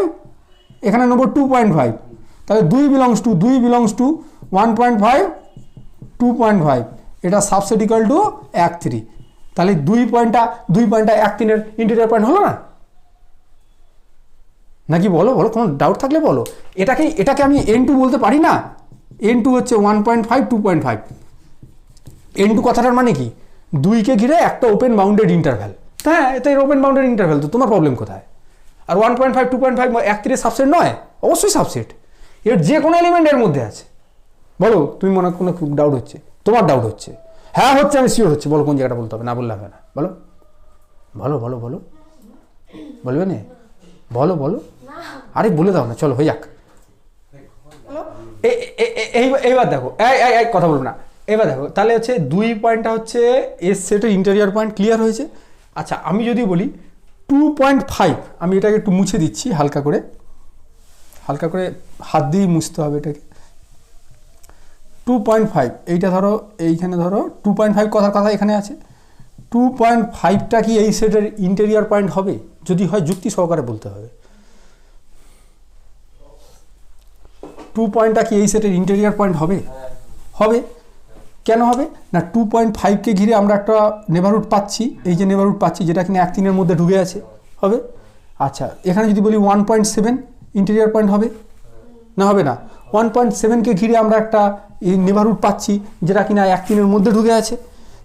এখানে নেবো 2.5, তাহলে 2 বিলংস টু 1.5, 2.5, এটা সাবসেট ইকুয়াল টু 1, 3। তাহলে 2 পয়েন্টটা 1, 3-এর ইন্টেরিয়র পয়েন্ট হলো না নাকি? বলো কোনো ডাউট থাকলে বলো। এটাকে আমি N2 বলতে পারি না? N2 হচ্ছে 1.5, 2.5। N2 কথাটার মানে কি? 2কে ঘিরে একটা ওপেন বাউন্ডেড ইন্টারভ্যাল। হ্যাঁ এটা ওপেন বাউন্ডেড ইন্টারভ্যাল, তো তোমার প্রবলেম কোথায়? আর 1.5, 2.5 1, 3-এর সাবসেট নয়? অবশ্যই সাবসেট, এর যে কোনো এলিমেন্টের মধ্যে আছে। বলো তুমি মনে কোনো ডাউট হচ্ছে? তোমার ডাউট হচ্ছে? হ্যাঁ হচ্ছে, আমি শিওর হচ্ছে। বলো কোন জায়গাটা বলতে হবে, না বললে হবে না। বলো বলবে না? বলো আরে বলে দাও না, চলো হয়ে যাক। এইবার দেখো, এই কথা বলবো না। এবার দেখো তাহলে হচ্ছে 2 পয়েন্টটা হচ্ছে এস সেটের ইন্টেরিয়র পয়েন্ট, ক্লিয়ার হয়েছে? আচ্ছা আমি যদি বলি 2.5, আমি এটাকে একটু মুছে দিচ্ছি হালকা করে হাত দিয়েই মুছতে হবে এটাকে। 2.5 এইটা ধরো, এইখানে ধরো 2.5 কথা এখানে আছে। 2.5টা কি এই সেটের ইন্টেরিয়র পয়েন্ট হবে? যদি হয় যুক্তি সহকারে বলতে হবে। 2 পয়েন্টটা কি এই সেটের ইন্টেরিয়র পয়েন্ট হবে? হবে। কেন হবে না? 2.5কে ঘিরে আমরা একটা নেবারহুড পাচ্ছি, এই যে নেবারহুড পাচ্ছি যেটা কিনা 1, 3-এর মধ্যে ঢুকে আছে, হবে। আচ্ছা এখানে যদি বলি 1.7 ইন্টেরিয়র পয়েন্ট হবে না? হবে না। 1.7কে ঘিরে আমরা একটা নেবারহুড পাচ্ছি যেটা কিনা 1, 3-এর মধ্যে ঢুকে আছে।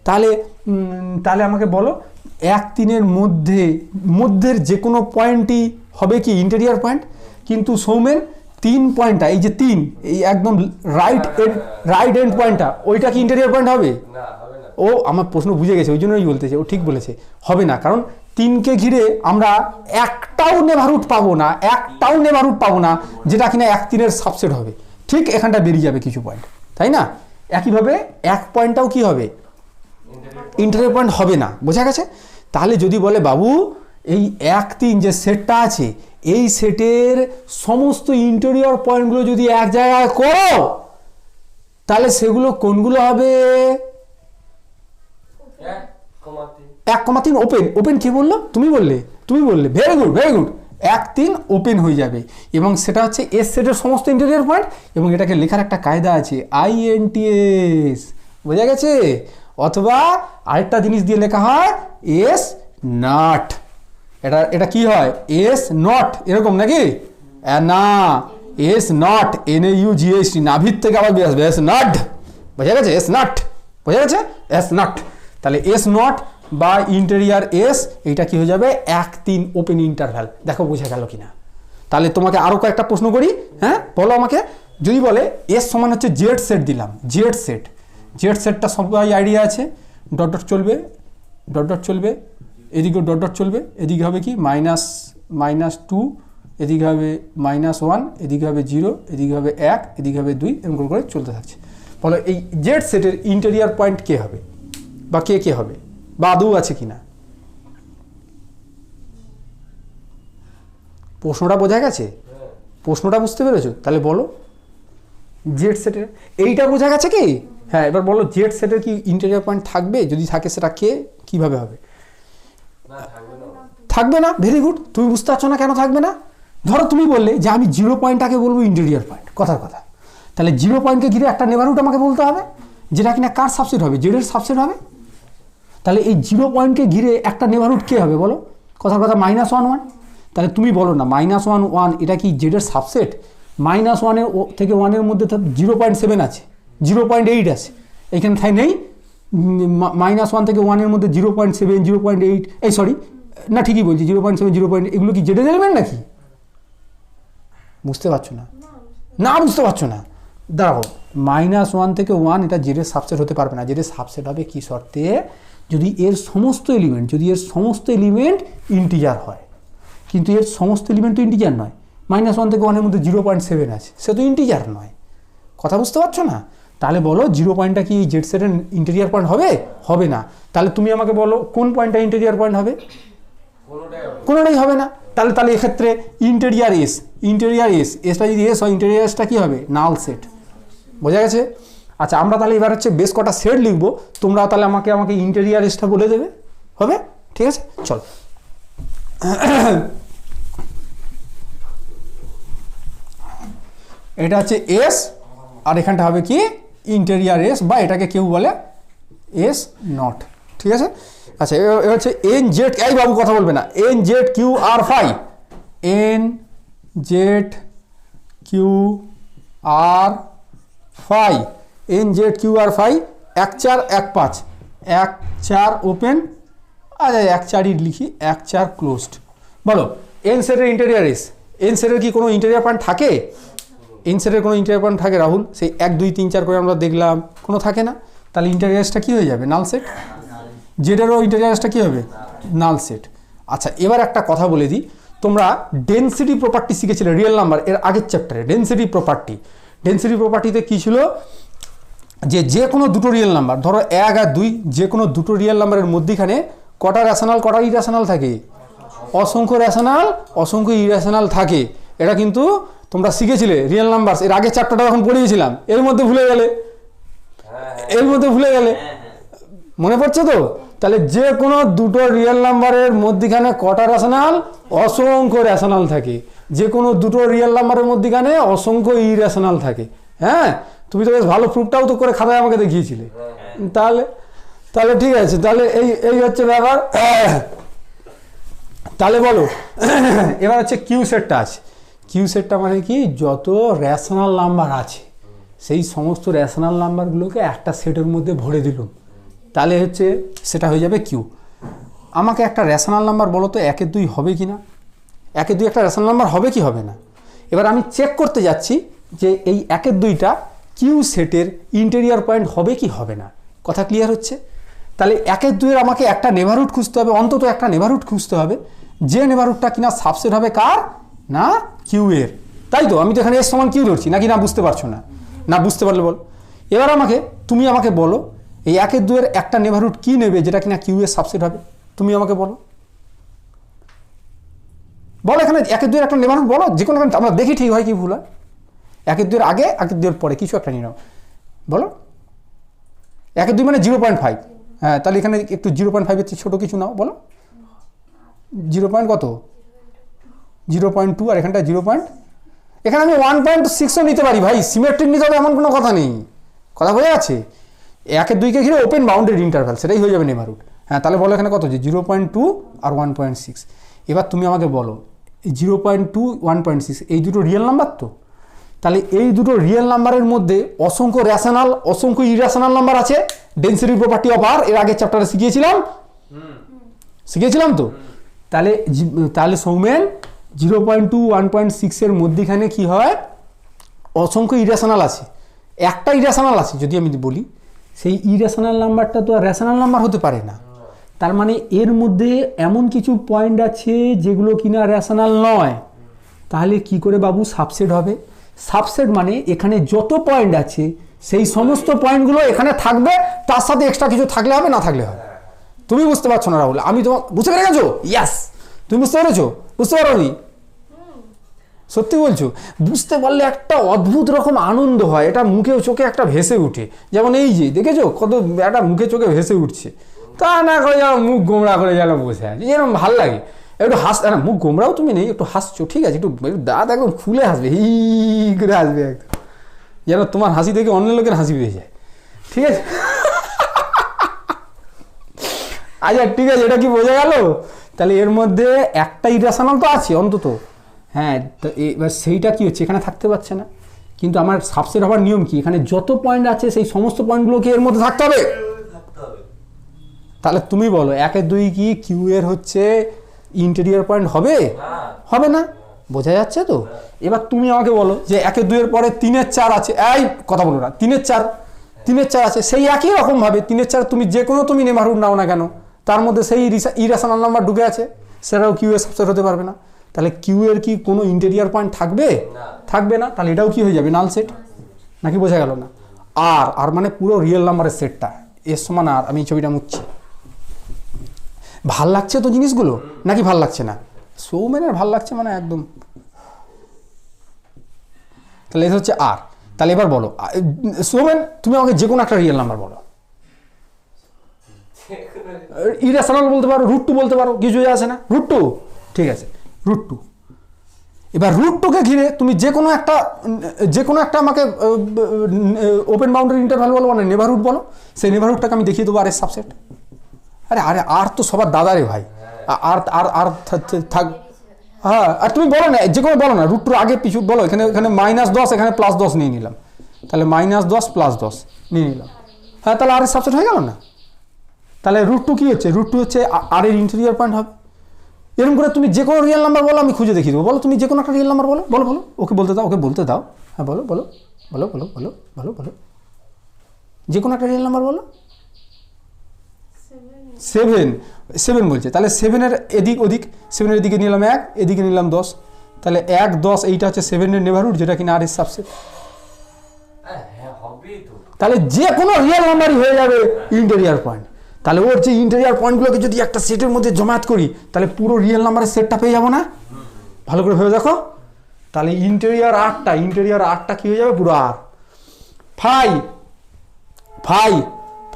তাহলে আমাকে বলো 1, 3-এর মধ্যের যে কোনো পয়েন্টই হবে কি ইন্টেরিয়র পয়েন্ট? কিন্তু সৌমেন 3 পয়েন্টটা, এই যে 3, এই একদম রাইট এন্ড পয়েন্টটা, ওইটা কি ইন্টেরিয়র পয়েন্ট হবে? না, হবে না। ও আমার প্রশ্ন বুঝে গেছে, ওই জন্যই বলতেছে, ও ঠিক বলেছে, হবে না। কারণ 3কে ঘিরে আমরা একটাও নেবারহুড পাবো না যেটা কিনা 1, 3-এর সাবসেট হবে। ঠিক এখানটা বেরিয়ে যাবে কিছু পয়েন্ট, তাই না? একইভাবে এক পয়েন্টটাও কি হবে, ইন্টারিয়র পয়েন্ট হবে না। বোঝা গেছে? তাহলে যদি বলে বাবু এই 1 3 যে সেটটা আছে এই সেটের সমস্ত ইন্টেরিয়র পয়েন্টগুলো যদি এক জায়গায় করো তাহলে সেগুলো কোনগুলো হবে? 1,3 ওপেন। ওপেন কি বললো? তুমি বললে ভেরি গুড 1 3 ওপেন হয়ে যাবে এবং সেটা হচ্ছে এস সেটের সমস্ত ইন্টেরিয়র পয়েন্ট এবং এটাকে লেখার একটা কায়দা আছে INTS। বোঝা গেছে? অথবা আরেকটা জিনিস দিয়ে লেখা হয় এস নট। এটা কি হয়? এস নট, এরকম নাকি? না, এস নট, NAUGHT, নাভির থেকে আবার বেশ এস নট। বোঝা গেছে? এস নট, বোঝা গেছে? S not. তাহলে এস নট বা ইন্টেরিয়ার এস এইটা কি হয়ে যাবে? 1 3 ওপেন ইন্টারভ্যাল। দেখো বোঝা গেল কিনা? তাহলে তোমাকে আরো কয়েকটা প্রশ্ন করি। হ্যাঁ বলো আমাকে। যদি বলে এস সমান হচ্ছে জেড সেট দিলাম, জেড সেটটা সবাই আইডিয়া আছে, ডট ডট চলবে, এদিকেও ডট ডট চলবে, এদিকে হবে কি -2, এদিকে হবে -1, এদিকে হবে 0, এদিকে হবে 1, এদিকে হবে 2, এরকম করে চলতে থাকছে। বলো এই জেড সেটের ইন্টেরিয়ার পয়েন্ট কে হবে বা কে হবে বা আদৌ আছে কিনা? প্রশ্নটা বোঝা গেছে? প্রশ্নটা বুঝতে পেরেছো? তাহলে বলো জেড সেটের এইটা বোঝা গেছে কি? হ্যাঁ এবার বলো জেড সেটের কি ইন্টেরিয়র পয়েন্ট থাকবে? যদি থাকে সেটা কিভাবে হবে? থাকবে না। Very good. তুমি বুঝতে পারছো না কেন থাকবে না? ধরো তুমি বললে যে আমি 0 পয়েন্টটাকে বলবো ইন্টেরিয়র পয়েন্ট, কথার কথা। তাহলে 0 পয়েন্টকে ঘিরে একটা নেবারহুড আমাকে বলতে হবে যেটা কিনা কার সাবসেট হবে? জেডের সাবসেট হবে। তাহলে এই 0 পয়েন্টকে ঘিরে একটা নেবারহুড কে হবে বলো? কথার কথা -1 1। তাহলে তুমি বলো না -1 1 এটা কি জেডের সাবসেট? -1 থেকে 1 মধ্যে 0.7 আছে, 0.8 আছে, এখানে তাই নেই। -1 থেকে 1 মধ্যে 0.7 0.8 এই সরি না ঠিকই বলছি 0.7 0. এগুলো কি জেডের এলিমেন্ট নাকি? বুঝতে পারছো না? না বুঝতে পারছো না? দাঁড়াও, -1 থেকে 1 এটা জেডের সাবসেট হতে পারবে না। জেডের সাবসেট হবে কি শর্তে? যদি এর সমস্ত এলিমেন্ট ইন্টিজার হয়। কিন্তু এর সমস্ত এলিমেন্ট তো ইন্টিজার নয়। -1 থেকে 1 মধ্যে 0.7 আছে, সে তো ইন্টিজার নয়। কথা বুঝতে পারছো না? তাহলে বলো 0 পয়েন্টটা কি জেড সেটের ইন্টেরিয়র পয়েন্ট হবে? হবে না। তাহলে তুমি আমাকে বলো কোন পয়েন্টটা ইন্টেরিয়র পয়েন্ট হবে? কোনোটাই হবে না। তাহলে এক্ষেত্রে ইন্টেরিয়র এসটা যদি এস হয় ইন্টেরিয়র এসটা কি হবে? Null set. বোঝা গেছে? আচ্ছা আমরা তাহলে এবার হচ্ছে বেশ কটা সেট লিখবো, তোমরা তাহলে আমাকে ইন্টেরিয়র এসটা বলে দেবে, হবে? ঠিক আছে চল। এটা হচ্ছে এস আর এখানটা হবে কি? ইন্টেরিয়র এস, বা এটাকে কেউ বলে এস নট। ঠিক আছে? আচ্ছা এ হচ্ছে NZ, এই বাবু কথা বলবে না, NZQR5, NZQR5 1 4 1 5 1 4 ওপেন, আচ্ছা 1 4ই লিখি, 1 4 ক্লোজড। বলো এন সেটের ইন্টেরিয়র এস, এন সেটের কি কোনো ইন্টেরিয়র পয়েন্ট থাকে? এন সেটের কোনো ইন্টেরিয়র পয়েন্ট থাকে রাহুল? সেই 1 2 3 4 করে আমরা দেখলাম, কোনো থাকে না। তাহলে ইন্টেরিয়র এসটা কী হয়ে যাবে? Null set. জেডেরও ইন্টেরিয়র এসটা কী হবে? Null set. আচ্ছা এবার একটা কথা বলে দিই, তোমরা ডেনসিটি প্রপার্টি শিখেছিলে রিয়েল নাম্বার এর আগের চ্যাপ্টারে। ডেনসিটি প্রপার্টিতে কী ছিল? যে কোনো দুটো রিয়েল নাম্বার, ধরো 1 আর 2, যে কোনো দুটো রিয়েল নাম্বারের মধ্যেখানে কটা র্যাশনাল কটা ইরেশনাল থাকে? অসংখ্য র্যাশনাল অসংখ্য ইরেশনাল থাকে। এটা কিন্তু তোমরা শিখেছিলে রিয়েল নাম্বার এর আগের চ্যাপ্টারটা যখন পড়িয়েছিলাম। এর মধ্যে ভুলে গেলে মনে পড়ছে তো? তাহলে যে কোনো দুটো রিয়েল নাম্বারের মধ্যখানে কটা র্যাশনাল? অসংখ্য র্যাশনাল থাকে। যে কোনো দুটো রিয়েল নাম্বারের মধ্যখানে অসংখ্য ইরেশনাল থাকে। হ্যাঁ তুমি তো বেশ ভালো প্রুফটাও তো করে খাতায় আমাকে দেখিয়েছিলে। তাহলে ঠিক আছে, তাহলে এই হচ্ছে ব্যাপার। তাহলে বলো এবার হচ্ছে কিউ সেটটা আছে। কিউ সেটটা মানে কি? যত র্যাশনাল নাম্বার আছে সেই সমস্ত র্যাশনাল নাম্বারগুলোকে একটা সেটের মধ্যে ভরে দিল, তাহলে হচ্ছে সেটা হয়ে যাবে কিউ। আমাকে একটা র্যাশনাল নাম্বার বলো তো 1 2 হবে কি না? 1 2 একটা র্যাশনাল নাম্বার হবে কি হবে না? এবার আমি চেক করতে যাচ্ছি যে এই 1 2টা কিউ সেটের ইন্টেরিয়র পয়েন্ট হবে কি হবে না। কথা ক্লিয়ার হচ্ছে? তাহলে 1 2 আমাকে একটা নেবারহুড খুঁজতে হবে, অন্তত একটা নেবারহুড খুঁজতে হবে, যে নেবারহুডটা কিনা সাবসেট হবে কার? না কিউ এর। তাই তো? আমি তো এখানে এস সমান কিউ ধরছি নাকি? না বুঝতে পারছো না? না বুঝতে পারলে বল। এবার তুমি আমাকে বলো এই 1 2 এর একটা নেভারহুড কি নেবে যেটা কিনা কিউ এর সাবসেট হবে, তুমি আমাকে বলো এখানে 1 2 এর একটা নেভারহুড বলো, যে কোনো আমরা দেখি ঠিক হয় কি ভুল হয়। 1 2 এর আগে 1 2 এর পরে কিছু একটা নিয়ে নাও, বলো। 1 2 মানে 0.5, হ্যাঁ তাহলে এখানে একটু 0.5 এর চেয়ে ছোটো কিছু নাও, বলো 0. কত 0.2, আর এখানটা 0. এখানে আমি 1.6ও নিতে পারি ভাই, সিমেট্রিক নিতে হবে এমন কোনো কথা নেই, কথা বোঝা যাচ্ছে। 1 2 কে ঘিরে ওপেন বাউন্ডেড ইন্টারভ্যাল, সেটাই হয়ে যাবে নেভারহুড। হ্যাঁ তাহলে বলো এখানে কত, যে 0.2 আর 1.6। এবার তুমি আমাকে বলো 0.2 1.6 এই দুটো রিয়েল নাম্বার তো, তাহলে এই দুটো রিয়েল নাম্বারের মধ্যে অসংখ্য রেশনাল অসংখ্য ইরেশনাল নাম্বার আছে। ডেন্সিটি প্রপার্টি অফ আর এর আগের চ্যাপ্টারে শিখিয়েছিলাম তো। তাহলে সৌমেন 0.2 1.6 এর মধ্যেখানে কি হয়, অসংখ্য ইরেশনাল আছে, একটা ইরেশনাল আছে যদি আমি বলি, সেই ইরেশনাল নাম্বারটা তো আর রেশনাল নাম্বার হতে পারে না। তার মানে এর মধ্যে এমন কিছু পয়েন্ট আছে যেগুলো কিনা রেশনাল নয়, তাহলে কি করে বাবু সাবসেট হবে? সাবসেট মানে এখানে যত পয়েন্ট আছে সেই সমস্ত পয়েন্টগুলো এখানে থাকবে, তার সাথে এক্সট্রা কিছু থাকলে হবে, না থাকলে হবে। তুমি বুঝতে পারছো না রাহুল, আমি তোমার বুঝতে পেরে গেছো? ইয়াস, তুমি বুঝতে পেরেছো? বুঝতে পারোনি? সত্যি বলছো? বুঝতে পারলে একটা অদ্ভুত রকম আনন্দ হয়, এটা মুখে চোখে একটা ভেসে উঠে। যেমন এই যে দেখেছো কত একটা মুখে চোখে ভেসে উঠছে, তা না করে যেন মুখ গোমড়া করে যেন বসে আছে, যেরকম ভাল লাগে। একটু না মুখ গোমড়াও তুমি নেই, একটু হাসছো, ঠিক আছে, একটু দাঁত একদম খুলে হাসবে, হি করে হাসবে একদম, যেন তোমার হাসি দেখে অন্য লোকের হাসি পেয়ে যায়, ঠিক আছে? আচ্ছা ঠিক আছে, এটা কি বোঝা গেল? তাহলে এর মধ্যে একটা ইরেশনাল তো আছে অন্তত, হ্যাঁ, তো এবার সেইটা কি হচ্ছে, এখানে থাকতে পারছে না। কিন্তু আমার সাবসেট হওয়ার নিয়ম কি, এখানে যত পয়েন্ট আছে সেই সমস্ত পয়েন্টগুলোকে এর মধ্যে থাকতে হবে। তাহলে তুমি বলো 1 2 কি কিউ এর হচ্ছে ইন্টেরিয়র পয়েন্ট হবে? হবে না, বোঝা যাচ্ছে তো? এবার তুমি আমাকে বলো যে 1 2 এর পরে 3 এর 4 আছে, এই কথা বলো না, 3 এর 4 আছে, সেই একই রকম ভাবে 3 এর 4 তুমি যে কোনো তুমি নেভারহুড নাও না কেন, তার মধ্যে সেই ইরেশনাল নাম্বার ঢুকে আছে, সেটাও কিউ এর সাবসেট হতে পারবে না। তাহলে কিউ এর কি কোনো ইন্টেরিয়র পয়েন্ট থাকবে? থাকবে না, তাহলে এটাও কি হয়ে যাবে, নাল সেট, নাকি বোঝা গেল না? আর মানে পুরো রিয়েল নাম্বারের সেটটা, এর সমান আর। আমি এই ছবিটা মুছছি, ভাল লাগছে তো জিনিসগুলো, নাকি ভাল লাগছে না? সৌমেনের ভাল লাগছে মানে একদম। তাহলে এটা হচ্ছে আর। তাহলে এবার বলো সৌমেন, তুমি আমাকে যে কোনো একটা রিয়েল নাম্বার বলো, ইরেশনাল বলতে পারো, √2 বলতে পারো, কিছুই আসে না, √2, ঠিক আছে, √2। এবার √2 ঘিরে তুমি যে কোনো একটা আমাকে ওপেন বাউন্ডারি ইন্টারভ্যাল বলো, মানে নেভারহুড বলো, সেই নেভারহুডটাকে আমি দেখিয়ে দেবো আর এর সাবসেট। আরে আর তো সবার দাদা রে ভাই, আর থাক, হ্যাঁ। আর তুমি বলো না, যে কোনো বলো না, √2 আগে পিছু বলো, এখানে -10 এখানে +10 নিয়ে নিলাম, তাহলে -10 +10 নিয়ে নিলাম, হ্যাঁ, তাহলে আর এর সাবসেট হয়ে গেল না? তাহলে √2 কি হচ্ছে, √2 হচ্ছে আর এর ইন্টেরিয়র পয়েন্ট হবে। এরকম করে তুমি যে কোনো রিয়েল নাম্বার বলো, আমি খুঁজে দেখিয়ে দেবো। বলো তুমি যে কোনো একটা রিয়েল নাম্বার বলো, ওকে বলতে দাও, হ্যাঁ বলো, যে কোনো একটা রিয়েল নাম্বার বলো। 7 বলছে, তাহলে 7-এর এদিক ওদিক, 7-এর এদিকে নিলাম 1, এদিকে নিলাম 10, তাহলে 1 10 এইটা হচ্ছে 7-এর নেভারহুড, যেটা কিনা আর এর সাবসেট। তাহলে যে কোনো রিয়েল নাম্বারই হয়ে যাবে ইন্টেরিয়র পয়েন্ট। তাহলে ওর যে ইন্টেরিয়র পয়েন্টগুলোকে যদি একটা সেটের মধ্যে জমায়েত করি, তাহলে পুরো রিয়েল নাম্বারের সেটটা পেয়ে যাবো না? ভালো করে ভেবে দেখো, তাহলে ইন্টেরিয়র আরটা কি হয়ে যাবে, পুরো আর।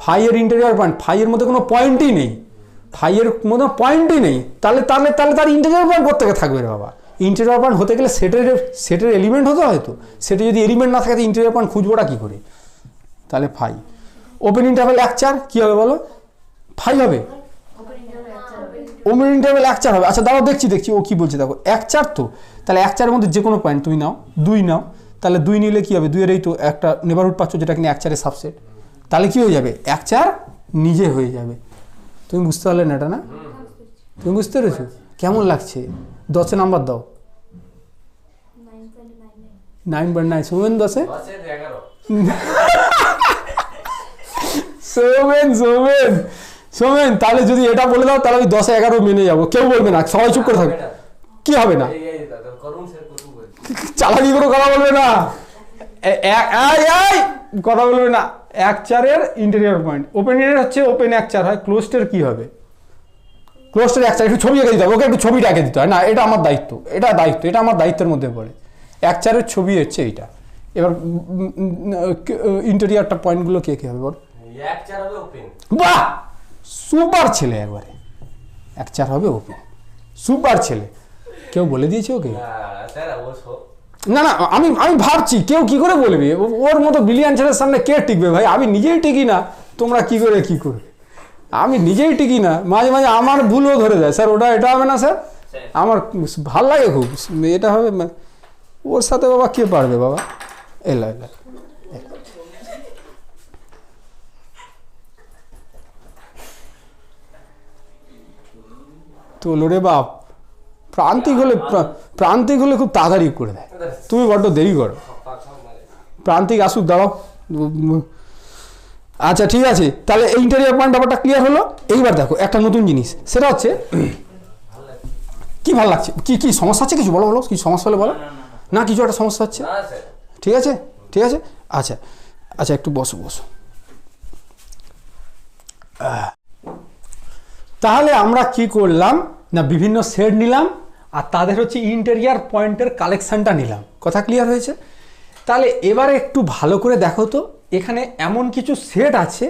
ফাইয়ের ইন্টেরিয়র পয়েন্ট, ফাইয়ের মধ্যে কোনো পয়েন্টই নেই, তাহলে তার ইন্টেরিয়র পয়েন্ট কোত্থেকে থাকবে রে বাবা? ইন্টেরিয়র পয়েন্ট হতে গেলে সেটের এলিমেন্ট হতে হয়তো, সেটে যদি এলিমেন্ট না থাকে ইন্টেরিয়র পয়েন্ট খুঁজবোটা কি করে? তাহলে ফাই ওপেন ইন্টারভ্যাল 1 4 কি হবে বলো? ফাই হবে, ওপেন ইন্টারভ্যাল 1 4 হবে। আচ্ছা দাঁড়াও, দেখছি ও কি বলছে, দেখো 1 4 তো, তাহলে 1 4-এর মধ্যে যে কোনো পয়েন্ট তুমি নাও, 2 নাও, তাহলে 2 নিলে কি হবে, 2-এর এই তো একটা নেভারহুড পাচ্ছ, যেটা কিনা 1 4-এর সাবসেট। তাহলে কি হয়ে যাবে, 1 4 নিজে হয়ে যাবে। তুমি বুঝতে পারলে না এটা? না তুমি বুঝতে পেরেছো? কেমন লাগছে? 10-এ নাম্বার দাও। 9.9 সৌমেন 10-এ সৌমেন তাহলে যদি এটা বলে দাও, তাহলে আমি 10-এ 11 মেনে যাবো, কেউ বলবে না, সবাই চুপ করে থাকবে। কি হবে না, চালাকি করে কথা বলবে না, কথা বলবে না। 1-4-এর ইন্টেরিয়র পয়েন্ট, ওপেন এর হচ্ছে ওপেন 1-4 হয়, ক্লোজডের কি হবে? ক্লোজডের 1-4 একটু ছবি এঁকে দিতে হবে, ওকে একটু ছবিটা এঁকে দিতে হয় না, এটা আমার দায়িত্ব, এটা আমার দায়িত্বের মধ্যে পড়ে। 1-4-এর ছবি হচ্ছে এইটা। এবার ইন্টেরিয়রটা পয়েন্টগুলো কে কে হবে বল? 1-4 হবে ওপেন। বাহ, সুপার ছেলে, একবারে 1-4 হবে ওপেন, সুপার ছেলে। কেউ বলে দিয়েছে ওকে? স্যার অবশ্য না না, আমি ভাবছি কেউ কি করে বলবে, ওর মতো বিলিয়ন ছেলের সামনে কে টিকবে ভাই? আমি নিজেই টিকি না, তোমরা কি করে কি করবে? আমি নিজেই টিকি না, মাঝে মাঝে আমার ভুলও ধরে যায়, স্যার ওটা এটা হবে না স্যার, আমার ভাল লাগে খুব, এটা হবে, ওর সাথে বাবা কে পারবে বাবা? এলা এলা তো লোরে বাপ, প্রান্তিক হলে খুব তাড়াতাড়ি করে দেয়, তুমি বড্ড দেরি করো। প্রান্তিক আসুক, দাঁড়াও। আচ্ছা ঠিক আছে, তাহলে এই ইন্টেরিয়র পয়েন্ট ব্যাপারটা ক্লিয়ার হলো। এইবার দেখো একটা নতুন জিনিস, সেটা হচ্ছে কি ভালো লাগছে, কি সমস্যা আছে কিছু বলো, কি সমস্যা হলে বলো না, কিছু একটা সমস্যা হচ্ছে, ঠিক আছে ঠিক আছে। আচ্ছা আচ্ছা, একটু বসো। তাহলে আমরা কি করলাম না, বিভিন্ন সেট নিলাম আর তাদের হচ্ছে ইন্টেরিয়র পয়েন্টের কালেকশনটা নিলাম, কথা ক্লিয়ার হয়েছে? তাহলে এবারে একটু ভালো করে দেখো তো, এখানে এমন কিছু সেট আছে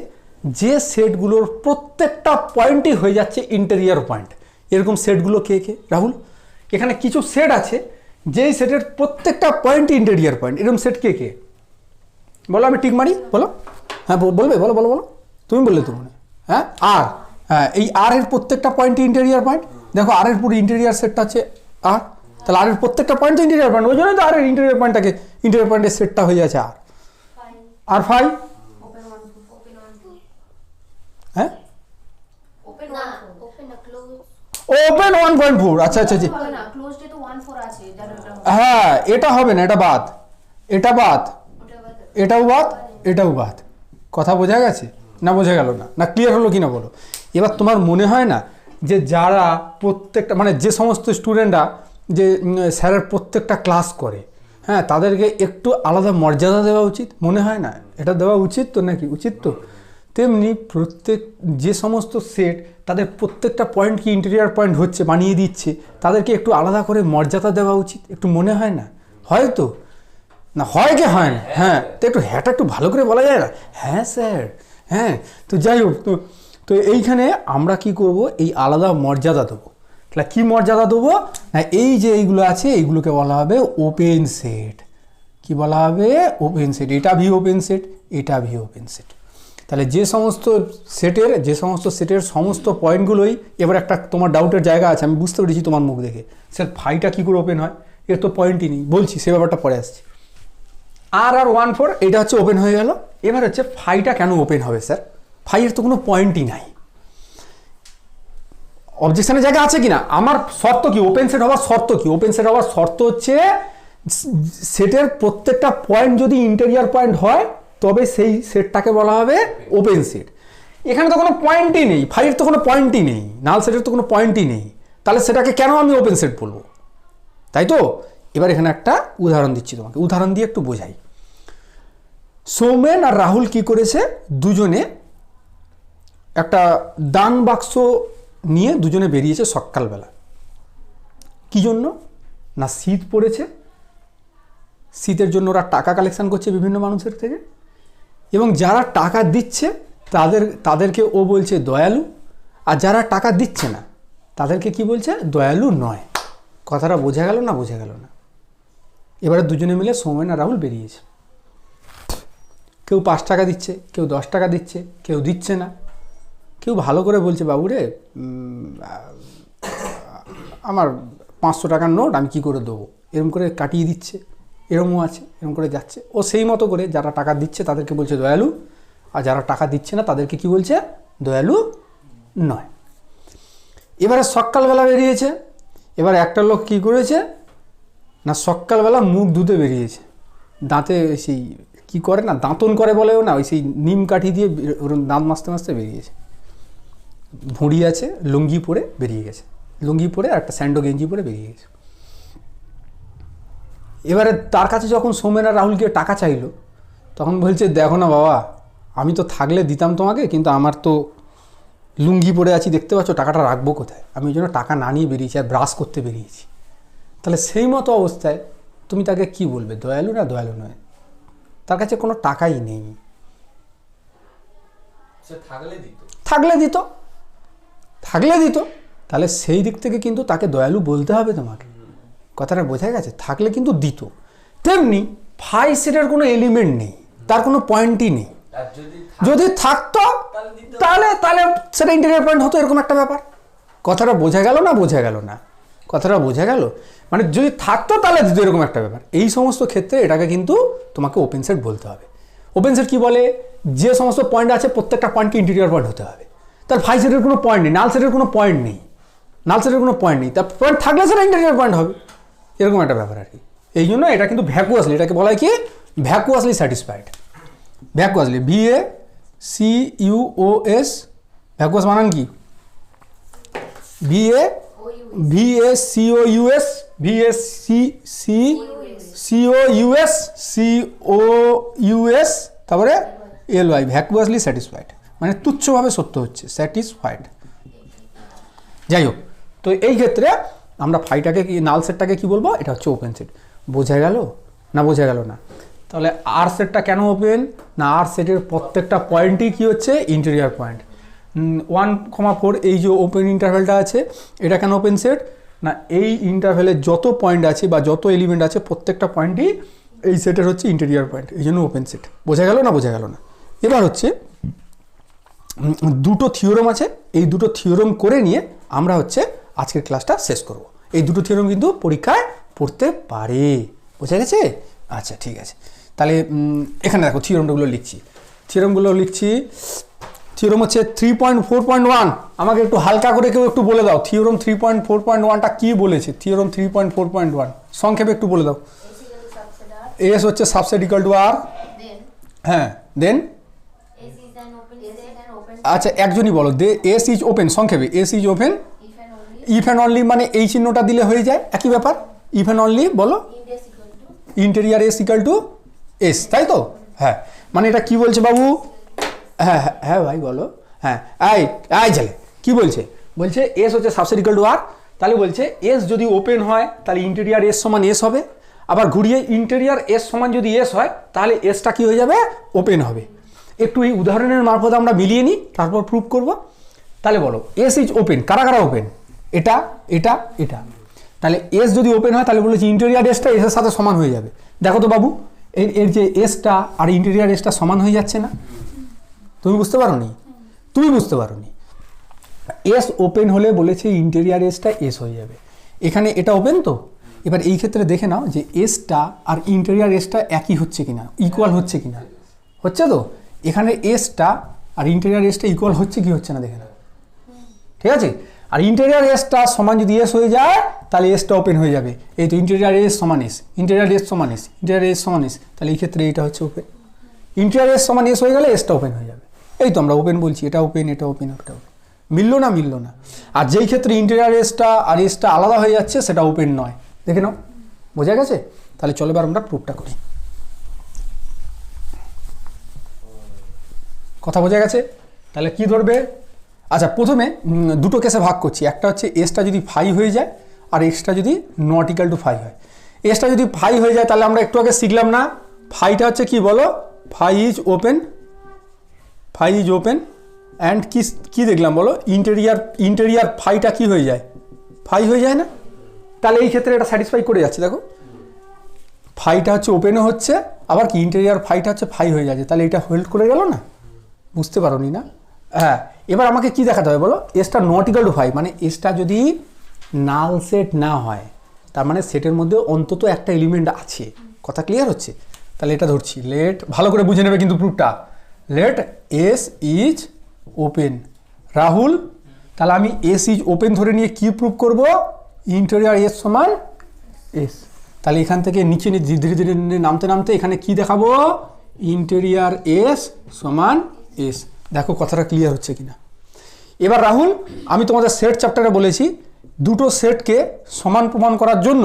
যে সেটগুলোর প্রত্যেকটা পয়েন্টই হয়ে যাচ্ছে ইন্টেরিয়র পয়েন্ট। এরকম সেটগুলো কে কে রাহুল? এখানে কিছু সেট আছে যেই সেটের প্রত্যেকটা পয়েন্টই ইন্টেরিয়র পয়েন্ট, এরকম সেট কে কে বলো, আমি টিক মারি, বলো। হ্যাঁ বলবে, বলো তুমি বললে তো মনে, হ্যাঁ আর হ্যাঁ, এই আর এর প্রত্যেকটা পয়েন্টই ইন্টেরিয়র পয়েন্ট। দেখো আর এর পুরো ইন্টেরিয়র সেটটা আছে আর, তাহলে আর এর প্রত্যেকটা পয়েন্ট তো ইন্টেরিয়র পয়েন্ট, ওই জন্যই তো আর এর ইন্টেরিয়র পয়েন্টের সেটটা হয়ে যাচ্ছে আর 5। হ্যাঁ ওপেন 1.4, আচ্ছা হ্যাঁ, এটা হবে না, এটাও বাদ, কথা বোঝা গেছে না? বোঝা গেল না ক্লিয়ার হলো কি না বলো? এবার তোমার মনে হয় না যে যারা প্রত্যেকটা মানে যে সমস্ত স্টুডেন্টরা যে স্যারের প্রত্যেকটা ক্লাস করে, হ্যাঁ, তাদেরকে একটু আলাদা মর্যাদা দেওয়া উচিত, মনে হয় না? এটা দেওয়া উচিত তো নাকি? উচিত তো। তেমনি প্রত্যেক যে সমস্ত সেট তাদের প্রত্যেকটা পয়েন্ট কি ইন্টেরিয়র পয়েন্ট হচ্ছে, বানিয়ে দিচ্ছে, তাদেরকে একটু আলাদা করে মর্যাদা দেওয়া উচিত, একটু মনে হয় না? হয়তো না, হয় কি হয় না? হ্যাঁ, তো একটু হ্যাঁটা একটু ভালো করে বলা যায় না? হ্যাঁ স্যার, হ্যাঁ। তো যাই হোক, তো এইখানে আমরা কি করব, এই আলাদা মর্যাদা দেবো। তাহলে কী মর্যাদা দেবো না, এই যে এইগুলো আছে এইগুলোকে বলা হবে ওপেন সেট। কি বলা হবে? Open set. এটা ভি ওপেন সেট, এটা ভি ওপেন সেট। তাহলে যে সমস্ত সেটের সমস্ত পয়েন্টগুলোই, এবার একটা তোমার ডাউটের জায়গা আছে, আমি বুঝতে পেরেছি তোমার মুখ দেখে, স্যার ফাইটা কী করে ওপেন হয়? এর তো পয়েন্টই নেই, বলছি সে ব্যাপারটা পরে আসছে। আর 1.4 এটা হচ্ছে ওপেন হয়ে গেল। এবার হচ্ছে ফাইটা কেন ওপেন হবে স্যার? ফাইয়ের তো কোনো পয়েন্টই নাই, অবজেকশনের জায়গা আছে কিনা? আমার শর্ত কি ওপেন সেট হওয়ার শর্ত কি? ওপেন সেট হওয়ার শর্ত হচ্ছে সেটের প্রত্যেকটা পয়েন্ট যদি ইন্টেরিয়র পয়েন্ট হয় তবে সেই সেটটাকে বলা হবে ওপেন সেট। এখানে তো কোনো পয়েন্টই নেই, ফাইয়ের তো কোনো পয়েন্টই নেই, নাল সেটের তো কোনো পয়েন্টই নেই, তাহলে সেটাকে কেন আমি ওপেন সেট বলবো? তাই তো। এবার এখানে একটা উদাহরণ দিচ্ছি তোমাকে, উদাহরণ দিয়ে একটু বোঝাই। সৌমেন আর রাহুল কি করেছে, দুজনে একটা দান বাক্স নিয়ে দুজনে বেরিয়েছে সকালবেলা। কি জন্য না, শীত পড়েছে, শীতের জন্য ওরা টাকা কালেকশন করছে বিভিন্ন মানুষের থেকে, এবং যারা টাকা দিচ্ছে তাদেরকে ও বলছে দয়ালু, আর যারা টাকা দিচ্ছে না তাদেরকে কি বলছে? দয়ালু নয়। কথাটা বোঝা গেল না? বোঝা গেল না? এবারে দুজনে মিলে সৌমেন আর রাহুল বেরিয়েছে। কেউ 5 টাকা দিচ্ছে, কেউ 10 টাকা দিচ্ছে, কেউ দিচ্ছে না, কেউ ভালো করে বলছে বাবু রে আমার 500 টাকার নোট আমি কি করে দেবো, এরকম করে কাটিয়ে দিচ্ছে, এরকমও আছে, এরকম করে যাচ্ছে। ও সেই মতো করে যারা টাকা দিচ্ছে তাদেরকে বলছে দয়ালু, আর যারা টাকা দিচ্ছে না তাদেরকে কি বলছে? দয়ালু নয়। এবারে সকালবেলা বেরিয়েছে। এবার একটা লোক কি করেছে না, সকালবেলা মুখ ধুতে বেরিয়েছে, দাঁতে সেই কি করে না, দাঁতন করে বলেও না, ওই সেই নিম কাঠি দিয়ে দাঁত মাজতে বেরিয়েছে, ভুঁড়ি আছে, লুঙ্গি পরে বেরিয়ে গেছে, লুঙ্গি পরে আর একটা স্যান্ডো গেঞ্জি পরে বেরিয়ে গেছে। এবারে তার কাছে যখন সৌমেন আর রাহুল গিয়ে টাকা চাইলো তখন বলছে দেখো না বাবা, আমি তো থাকলে দিতাম তোমাকে, কিন্তু আমার তো লুঙ্গি পরে আছি দেখতে পাচ্ছ, টাকাটা রাখবো কোথায়, আমি ওই জন্য টাকা না নিয়ে বেরিয়েছি আর ব্রাশ করতে বেরিয়েছি। তাহলে সেই মতো অবস্থায় তুমি তাকে কি বলবে, দয়ালু না দয়ালু নয়? তার কাছে কোনো টাকাই নেই, সে থাকলে দিত। থাকলে দিত, তাহলে সেই দিক থেকে কিন্তু তাকে দয়ালু বলতে হবে তোমাকে। কথাটা বোঝা গেছে? থাকলে কিন্তু দিত। তেমনি ফাই সেটের কোনো এলিমেন্ট নেই, তার কোনো পয়েন্টই নেই। আর যদি থাকতো তাহলে সেটা ইন্টিরিয়র পয়েন্ট হতো, এরকম একটা ব্যাপার। কথাটা বোঝা গেল না? কথাটা বোঝা গেল? মানে যদি থাকতো তাহলে দিত, এরকম একটা ব্যাপার। এই সমস্ত ক্ষেত্রে এটাকে কিন্তু তোমাকে ওপেন সেট বলতে হবে। ওপেন সেট কি বলে, যে সমস্ত পয়েন্ট আছে প্রত্যেকটা পয়েন্টকে ইন্টিরিয়র পয়েন্ট হতে হবে। তার ফাই সেটের কোনো পয়েন্ট নেই, নাল সেটের কোনো পয়েন্ট নেই, তার পয়েন্ট থাকলে সেটা ইন্টিরিয়র পয়েন্ট হবে, এরকম একটা ব্যাপার আর কি। এই জন্য এটা কিন্তু ভ্যাকুয়াসলি, এটাকে বলা হয় কি, ভ্যাকুয়াসলি স্যাটিসফাইড। ভ্যাকুয়াসলি, VACUOS, ভ্যাকুয়াস বানান কি? VACOUS, তারপরে LY, ভ্যাকুয়াসলি স্যাটিসফাইড, মানে তুচ্ছভাবে সত্য হচ্ছে, স্যাটিসফাইড। যাই হোক, তো এই ক্ষেত্রে আমরা ফাইটাকে কি, নাল সেটটাকে কি বলবো, এটা হচ্ছে ওপেন সেট। বোঝা গেল না? বোঝা গেল না? তাহলে আর সেটটা কেন ওপেন না, আর সেটের প্রত্যেকটা পয়েন্টই কি হচ্ছে, ইন্টেরিয়র পয়েন্ট। 1,4 এই যে ওপেন ইন্টারভ্যালটা আছে, এটা কেন ওপেন সেট না, এই ইন্টারভ্যালের যত পয়েন্ট আছে বা যত এলিমেন্ট আছে প্রত্যেকটা পয়েন্টই এই সেটের হচ্ছে ইন্টেরিয়র পয়েন্ট, এই জন্য ওপেন সেট। বোঝা গেল না? বোঝা গেল না? এবার হচ্ছে দুটো থিওরাম আছে, এই দুটো থিওরাম করে নিয়ে আমরা হচ্ছে আজকের ক্লাসটা শেষ করব। এই দুটো থিওরাম কিন্তু পরীক্ষায় পড়তে পারে, বোঝা গেছে? আচ্ছা ঠিক আছে, তাহলে এখানে দেখো থিওরামগুলো লিখছি। থিওরাম হচ্ছে 3.4.1। আমাকে একটু হালকা করে কেউ একটু বলে দাও, থিওরাম 3.4.1টা কি বলেছে? থিওরাম 3.4.1 সংক্ষেপে একটু বলে দাও। এস হচ্ছে সাবসেট ইকুয়াল টু আর, হ্যাঁ, দেন আচ্ছা একজনই বলো, এস ইজ ওপেন, সংক্ষেপে S is open if and only, মানে এই চিহ্নটা দিলে হয়ে যায়, একই ব্যাপার। ইফ অ্যান্ড অনলি বলো, interior s equal to S, তাই তো? হ্যাঁ, মানে এটা কি বলছে বাবু? হ্যাঁ হ্যাঁ ভাই বলো। হ্যাঁ, আই ছেলে কি বলছে? বলছে এস হচ্ছে সাবসেট ইকুয়াল টু আর, তাহলে বলছে এস যদি ওপেন হয় তাহলে ইন্টেরিয়ার এস সমান এস হবে, আবার ঘুরিয়ে ইন্টেরিয়ার এস সমান যদি এস হয় তাহলে এসটা কি হয়ে যাবে, ওপেন হবে। একটু এই উদাহরণের মারফত আমরা মিলিয়ে নিই, তারপর প্রুভ করব। তাহলে বলো এস ইজ ওপেন, কারা কারা ওপেন? এটা, এটা, এটা। তাহলে এস যদি ওপেন হয় তাহলে বলেছি ইন্টেরিয়ার এসটা এসের সাথে সমান হয়ে যাবে। দেখো তো বাবু, এর যে এসটা আর ইন্টেরিয়ার এসটা সমান হয়ে যাচ্ছে না? তুমি বুঝতে পারো নি? এস ওপেন হলে বলেছে ইন্টেরিয়ার এসটা এস হয়ে যাবে। এখানে এটা ওপেন তো, এবার এই ক্ষেত্রে দেখে নাও যে এসটা আর ইন্টেরিয়ার এসটা একই হচ্ছে কিনা, ইকুয়াল হচ্ছে কিনা। হচ্ছে তো? এখানে এসটা আর ইন্টেরিয়ার এসটা ইকুয়াল হচ্ছে কি হচ্ছে না দেখে নাও, ঠিক আছে? আর ইন্টেরিয়ার এসটা সমান যদি এস হয়ে যায় তাহলে এসটা ওপেন হয়ে যাবে। এই তো ইন্টেরিয়ার এস সমান এস, ইন্টেরিয়ার এস সমান এস, ইন্টেরিয়ার এস সমান এস, তাহলে এই ক্ষেত্রে এটা হচ্ছে ওপেন। ইন্টেরিয়ার এস সমান এস হয়ে গেলে এসটা ওপেন হয়ে যাবে। এই তো আমরা ওপেন বলছি, এটা ওপেন, এটা ওপেন, এটা ওপেন। মিললো না? আর যেই ক্ষেত্রে ইন্টেরিয়ার এসটা আর এসটা আলাদা হয়ে যাচ্ছে সেটা ওপেন নয়, দেখে নাও। বোঝা গেছে? তাহলে চলো এবার আমরা প্রুফটা করি। কথা বোঝা গেছে? তাহলে কি ধরবে? আচ্ছা, প্রথমে দুটো কেসে ভাগ করছি। একটা হচ্ছে এসটা যদি ফাই হয়ে যায় আর এক্সটা যদি নট ইকাল টু ফাই হয়। এসটা যদি ফাই হয়ে যায় তাহলে আমরা একটু আগে শিখলাম না, ফাইটা হচ্ছে কি বলো, ফাই ইজ ওপেন অ্যান্ড কি দেখলাম বলো, ইন্টেরিয়ার ফাইটা কি হয়ে যায়, ফাই হয়ে যায় না? তাহলে এই ক্ষেত্রে এটা স্যাটিসফাই করে যাচ্ছে। দেখো ফাইটা হচ্ছে ওপেনও হচ্ছে, আবার কি ইন্টেরিয়ার ফাইটা হচ্ছে ফাই হয়ে যাচ্ছে, তাহলে এটা হোল্ড করে গেল না? বুঝতে পারো নি না? হ্যাঁ, এবার আমাকে কি দেখাতে হবে বলো, এসটা নট ইকাল টু ফাই, মানে এসটা যদি নাল সেট না হয় তার মানে সেটের মধ্যে অন্তত একটা এলিমেন্ট আছে। কথা ক্লিয়ার হচ্ছে? তাহলে এটা ধরছি, লেট, ভালো করে বুঝে নেবে কিন্তু প্রুফটা, let s is open. Rahul, তাহলে আমি এস ইজ ওপেন ধরে নিয়ে কি প্রুফ করব, ইন্টেরিয়ার এস সমান এস। তাহলে এখান থেকে নিচে ধীরে ধীরে নামতে এখানে কি দেখাবো, ইন্টেরিয়ার এস সমান এস। দেখো কথাটা ক্লিয়ার হচ্ছে কিনা। এবার রাহুল, আমি তোমাদের সেট চ্যাপ্টারে বলেছি দুটো সেটকে সমান প্রমাণ করার জন্য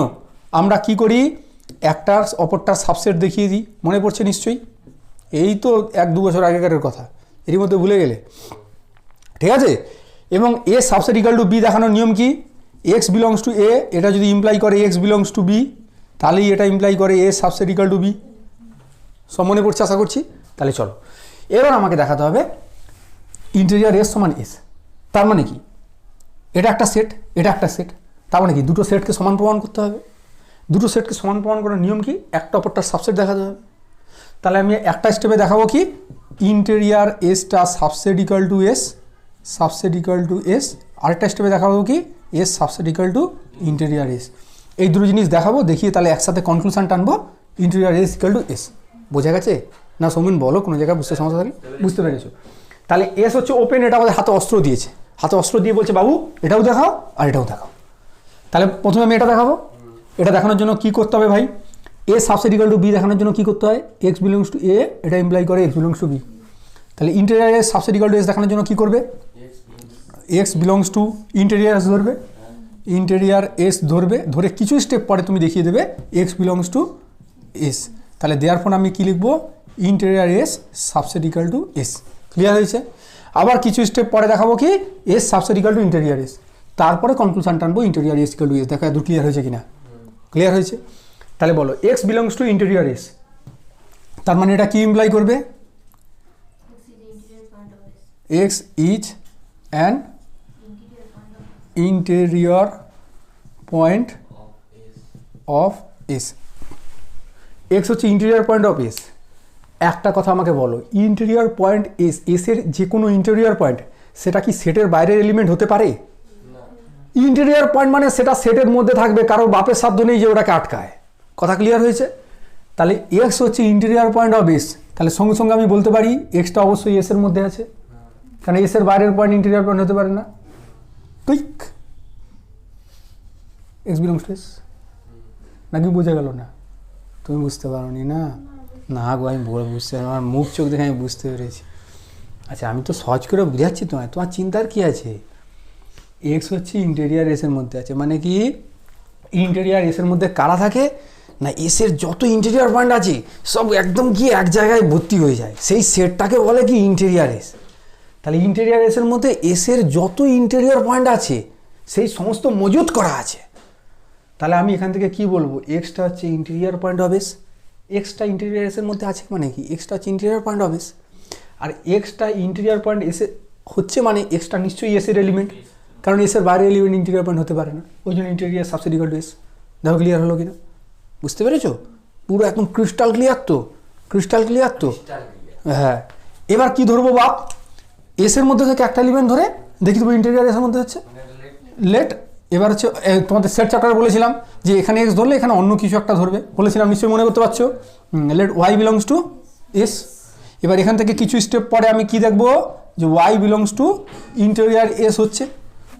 আমরা কি করি, একটার অপরটার সাবসেট দেখিয়ে দিই, মনে পড়ছে নিশ্চয়ই? এই তো 1-2 বছর আগেকারের কথা, এরই মধ্যে ভুলে গেলে? ঠিক আছে, এবং এ সাবসেট ইকাল টু বি দেখানোর নিয়ম কি? এক্স বিলংস টু এ, এটা যদি ইমপ্লাই করে এক্স বিলংস টু বি, তাহলেই এটা ইমপ্লাই করে এ সাবসেট ইকাল টু বি। সব মনে পড়ছে আশা করছি। তাহলে চলো এবার আমাকে দেখাতে হবে ইন্টেরিয়র এস সমান এস। তার মানে কি? এটা একটা সেট, এটা একটা সেট, তার মানে কি দুটো সেটকে সমান প্রমাণ করতে হবে। দুটো সেটকে সমান প্রমাণ করার নিয়ম কি? একটা অপরটার সাবসেট দেখাতে হবে। তাহলে আমি একটা স্টেপে দেখাবো কি, ইন্টেরিয়র এসটা subset equal to s, subset equal to s. আরেকটা স্টেপে দেখাবো কি, s subset equal to interior s. এই দুটো জিনিস দেখাবো, দেখিয়ে তাহলে একসাথে কনক্লুশন টানবো interior s equal to s. বোঝা গেছে না সৌমিন? বলো কোনো জায়গায় বুঝতে সমস্যা থাকলে। বুঝতে পেরেছো? তাহলে এস হচ্ছে ওপেন, এটা আমাদের হাতে অস্ত্র দিয়েছে, হাতে অস্ত্র দিয়ে বলছে বাবু এটাও দেখাও আর এটাও দেখাও। তাহলে প্রথমে আমি এটা দেখাবো। এটা দেখানোর জন্য কি করতে হবে ভাই? এ সাবসেট ইকাল টু বি দেখানোর জন্য কি করতে হয়? এক্স বিলংস টু এ, এটা ইমপ্লাই করে এক্স বিলংস টু বি। তাহলে interior s subset equal to S দেখানোর জন্য কি করবে? X belongs to interior S ধরবে, ইন্টেরিয়র এস ধরবে, ধরে কিছু স্টেপ পরে তুমি দেখিয়ে দেবে এক্স বিলংস টু এস। তাহলে দেওয়ার পর আমি কি লিখবো? Interior s subset equal to s. Clear হয়েছে? আবার কিছু স্টেপ পরে দেখাবো কি, s subset equal to interior s. তারপরে কনক্লুশন টানবো interior s equal to s. দেখা দু ক্লিয়ার হয়েছে কিনা? ক্লিয়ার হয়েছে? তাহলে বলো x belongs to interior s, তার মানে এটা কি ইমপ্লাই করবে? X is an interior point of s. X হচ্ছে ইন্টেরিয়র পয়েন্ট অফ এস। একটা কথা আমাকে বলো, ইন্টেরিয়র পয়েন্ট এস, এসের যে কোনো ইন্টেরিয়র পয়েন্ট সেটা কি সেটের বাইরের এলিমেন্ট হতে পারে? ইন্টেরিয়র পয়েন্ট মানে সেটা সেটের মধ্যে থাকবে, কারোর বাপের সাধ্য নেই যে ওটাকে আটকায়। কথা ক্লিয়ার হয়েছে? তাহলে এক্স হচ্ছে ইন্টেরিয়র পয়েন্ট অফ এস, তাহলে সঙ্গে সঙ্গে আমি বলতে পারি এক্সটা অবশ্যই এসের মধ্যে আছে, কারণ এসের বাইরের পয়েন্ট ইন্টেরিয়র পয়েন্ট হতে পারে না। ঠিক, এক্স বিলংস টু এস। নাকি বোঝা গেল না? তুমি বুঝতে পারোনি না? না গো, আমি বুঝতে, আমার মুখ চোখ দেখে আমি বুঝতে পেরেছি। আচ্ছা, আমি তো সহজ করে বুঝাচ্ছি তোমায়, তোমার চিন্তার কি আছে? এক্স হচ্ছে ইন্টেরিয়র এসের মধ্যে আছে, মানে কি ইন্টেরিয়র এসের মধ্যে কারা থাকে না, এসের যত ইন্টেরিয়র পয়েন্ট আছে সব একদম গিয়ে এক জায়গায় ভর্তি হয়ে যায়, সেই সেটটাকে বলে কি ইন্টেরিয়র এস। তাহলে ইন্টেরিয়র এসের মধ্যে এসের যত ইন্টেরিয়র পয়েন্ট আছে সেই সমস্ত মজুত করা আছে। তাহলে আমি এখান থেকে কি বলবো? এক্সটা হচ্ছে ইন্টেরিয়র পয়েন্ট অফ এস। এক্সটা ইন্টেরিয়র এসের মধ্যে আছে মানে কি? এক্সটা হচ্ছে ইন্টেরিয়র পয়েন্ট অফ এস। আর এক্সটা ইন্টেরিয়র পয়েন্ট এসে হচ্ছে মানে এক্সটা নিশ্চয়ই এসের এলিমেন্ট, কারণ এসের বাইরে এলিমেন্ট ইন্টেরিয়র পয়েন্ট হতে পারে না, ওই জন্য interior subset equal to S. দেখো ক্লিয়ার হলো কিনা? বুঝতে পেরেছো? পুরো একদম ক্রিস্টাল ক্লিয়ার তো? ক্রিস্টাল ক্লিয়ার তো? হ্যাঁ। এবার কি ধরবো বাপ? এসের মধ্যে থেকে একটা এলিমেন্ট ধরে দেখি দেবো ইন্টেরিয়র এসের মধ্যে হচ্ছে লেট। এবার হচ্ছে তোমাদের সেট চ্যাপ্টারে বলেছিলাম যে এখানে এক্স ধরলে এখানে অন্য কিছু একটা ধরবে, বলেছিলাম নিশ্চয়ই মনে করতে পারছো? Let Y belongs to S. এবার এখান থেকে কিছু স্টেপ পরে আমি কি দেখবো? যে Y belongs to interior S হচ্ছে,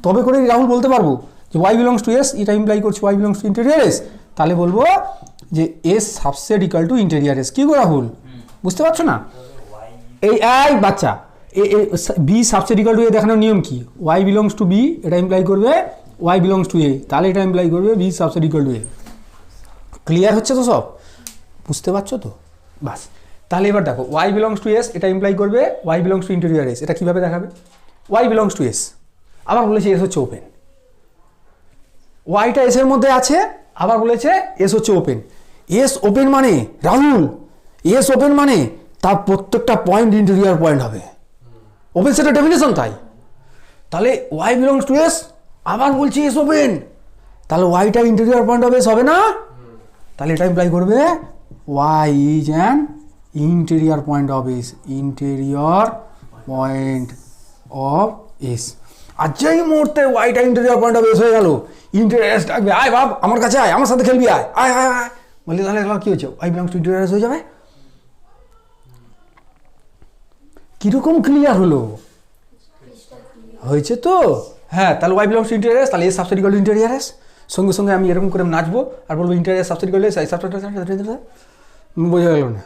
তবে করেই রাহুল বলতে পারবো যে ওয়াই বিলংস টু এস, এটা ইমপ্লাই করছে Y belongs to interior S. তাহলে বলবো যে S subset equal to interior S. কি গো রাহুল, বুঝতে পারছো না? এই বাচ্চা, B subset equal to A দেখানোর নিয়ম কি? ওয়াই বিলংস টু বি, এটা ইমপ্লাই করবে ওয়াই বিলংস টু এ, তাহলে এটা ইমপ্লাই করবে B subset equal to A. Clear হচ্ছে তো সব? বুঝতে পারছো তো? বাস, তাহলে এবার দেখো ওয়াই বিলংস টু এস, এটা ইমপ্লাই করবে Y belongs to interior S. এটা কীভাবে দেখাবে? ওয়াই বিলংস টু এস, আবার বলেছে এস হচ্ছে ওপেন, ওয়াইটা এসের মধ্যে আছে, আবার বলেছে এস হচ্ছে ওপেন। এস ওপেন মানে রাহুল, এস ওপেন মানে তার প্রত্যেকটা পয়েন্ট ইন্টেরিয়র পয়েন্ট হবে, ওপেন সেটা ডেফিনেশন তাই। তাহলে ওয়াই বিলংস টু এস, আবার বলছি এস ওপেন, তাহলে ওয়াইটা ইন্টেরিয়র পয়েন্ট অফ এস হবে না? তাহলে এটা ইমপ্লাই করবে y is an interior point of s, interior point of S. আর যেই মুহূর্তে ওয়াইটা ইন্টেরিয়র পয়েন্ট অফ এস হয়ে গেল, ইন্টেরিয়র এস ডাকবে, আয় বাপ আমার কাছে আয়, আমার সাথে খেলবি, আয় আয় আয় আয়, বললে তাহলে কি হচ্ছে? Y belongs to interior s হয়ে যাবে। কিরকম ক্লিয়ার হলো? হয়েছে তো? হ্যাঁ, তাহলে y belongs to interior S, তাহলে s subset equal to interior s. সঙ্গে সঙ্গে আমি এরকম করে নাচবো আর বলবো interior subset equal to s, subset বোঝা গেল না?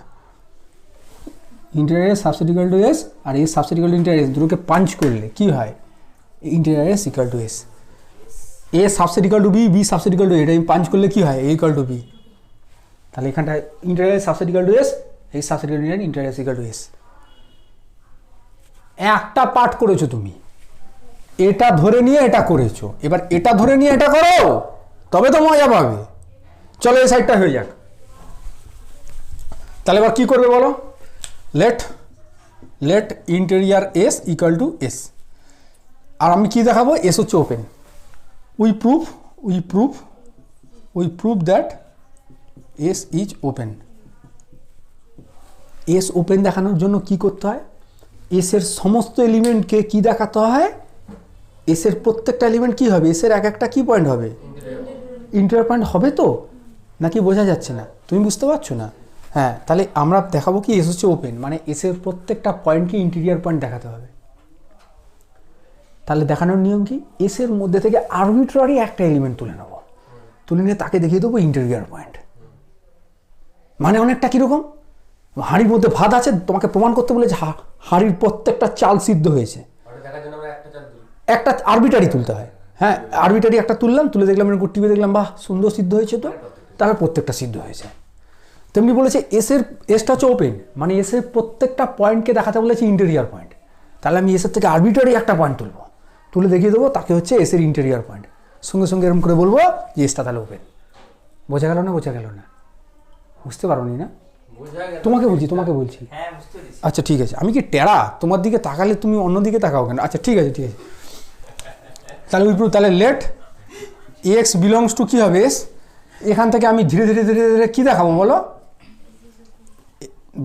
Interior subset equal to s আর s subset equal to interior s, দুটোকে পাঞ্চ করলে কি হয়? Interior s equal to s. A subset equal to b, b subset equal to, এটা আমি পাঞ্চ করলে কি হয়? A equal to b. তাহলে এখানটায় inter s subset equal to s, এই subset inter s equal to s. একটা part করেছো তুমি, এটা ধরে নিয়ে এটা করেছো, এবার এটা ধরে নিয়ে এটা করো, তবে তো মজা পাবে। চলো এই সাইডটা হয়ে যাক। তাহলে এবার কি করবে বলো, let interior s equal to s, আর আমি কি দেখাবো, এস হচ্ছে open. We prove that s is open. S open দেখানোর জন্য কি করতে হয়, এসের সমস্ত এলিমেন্টকে কি দেখাতে হয়, এসের প্রত্যেকটা এলিমেন্ট কি হবে, এসের এক একটা কি পয়েন্ট হবে, ইন্টেরিয়র পয়েন্ট হবে তো, নাকি বোঝা যাচ্ছে না, তুমি বুঝতে পারছো না? হ্যাঁ, তাহলে আমরা দেখাবো কি এস হচ্ছে ওপেন, মানে এসের প্রত্যেকটা পয়েন্টকে ইন্টেরিয়র পয়েন্ট দেখাতে হবে। তাহলে দেখানোর নিয়ম কি, এসের মধ্যে থেকে আরবিট্রারি একটা এলিমেন্ট তুলে নেবো, তুলে নিয়ে তাকে দেখিয়ে দেবো ইন্টেরিয়র পয়েন্ট। মানে অনেকটা কীরকম, হাঁড়ির মধ্যে ভাত আছে, তোমাকে প্রমাণ করতে বলে যে হাঁড়ির প্রত্যেকটা চাল সিদ্ধ হয়েছে, একটা আরবিটারি তুলতে হয়। হ্যাঁ, আরবিটারি একটা তুললাম, তুলে দেখলাম এরকম টিপে দেখলাম বাহ সুন্দর সিদ্ধ হয়েছে, তো তারপর প্রত্যেকটা সিদ্ধ হয়েছে। তেমনি বলেছে এসটা হচ্ছে ওপেন, মানে এসের প্রত্যেকটা পয়েন্টকে দেখাতে বলেছে ইন্টেরিয়র পয়েন্ট। তাহলে আমি এসের থেকে আরবিটারি একটা পয়েন্ট তুলবো, তুলে দেখিয়ে দেবো তাকে হচ্ছে এসের ইন্টেরিয়র পয়েন্ট, সঙ্গে সঙ্গে এরকম করে বলবো যে এসটা তাহলে ওপেন। বোঝা গেল না? বুঝতে পারো নি না? তোমাকে বলছি। হ্যাঁ, বুঝতে পেরেছি। আচ্ছা ঠিক আছে, আমি কি টেরা, তোমার দিকে তাকালে তুমি অন্য দিকে তাকাও কেন? আচ্ছা ঠিক আছে। তাহলে লেট এক্স বিলংস টু কি হবে এস। এখান থেকে আমি ধীরে ধীরে কি দেখাবো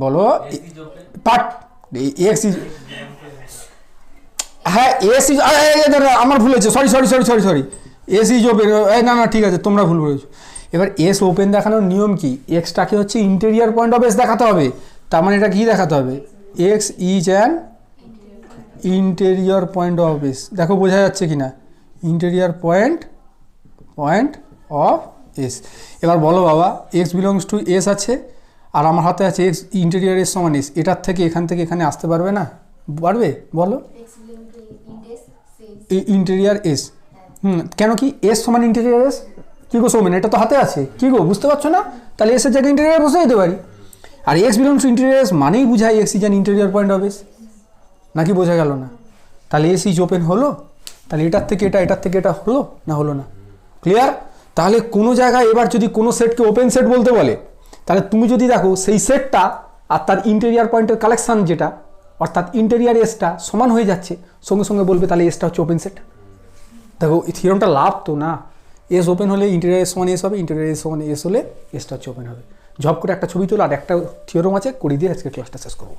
বলো পার্ট এক্স ইজ, হ্যাঁ এস ইজ, আমার ভুল হয়েছে, সরি এস ইজ ওপেন, না ঠিক আছে, তোমরা ভুল করেছো। এবার এস ওপেন দেখানোর নিয়ম কি, এক্সটাকে হচ্ছে ইন্টেরিয়র পয়েন্ট অফ এস দেখাতে হবে, তার মানে এটা কি দেখাতে হবে, x is an interior point of S. দেখো বোঝা যাচ্ছে কি না, ইন্টেরিয়র পয়েন্ট অফ এস। এবার বলো বাবা, এক্স বিলংস টু এস আছে, আর আমার হাতে আছে এক্স ইন্টেরিয়র এস সমান এস, এটার থেকে এখান থেকে এখানে আসতে পারবে না? পারবে বলো, ইন্টেরিয়র এস। কেন কি এস সমান ইন্টেরিয়র এস, কী গো সৌমেন, এটা তো হাতে আছে, কী গো বুঝতে পারছো না? তাহলে এসের জায়গায় ইন্টেরিয়র বসে যেতে পারি। আর x belongs to interior s মানেই বুঝায় x is an interior point of s, নাকি বোঝা গেল না? তাহলে এস ইজ ওপেন হলো, তাহলে এটার থেকে এটা হলো না? ক্লিয়ার? তাহলে কোনো জায়গায় এবার যদি কোনো সেটকে ওপেন সেট বলতে বলে, তাহলে তুমি যদি দেখো সেই সেটটা আর তার ইন্টেরিয়র পয়েন্টের কালেকশান যেটা, অর্থাৎ ইন্টেরিয়র এসটা সমান হয়ে যাচ্ছে, সঙ্গে সঙ্গে বলবে তাহলে এসটা হচ্ছে ওপেন সেট। দেখো এই থিওরামটা লাভ তো না, এস ওপেন হলে ইন্টেরিয়র এস সমান এস হবে, ইন্টেরিয়র এস সমান এস হলে এসটা হচ্ছে ওপেন হবে। ঝপ করে একটা ছবি তোলো, আর একটা থিওরাম আছে করে দিয়ে আজকে ক্লাসটা শেষ করবো।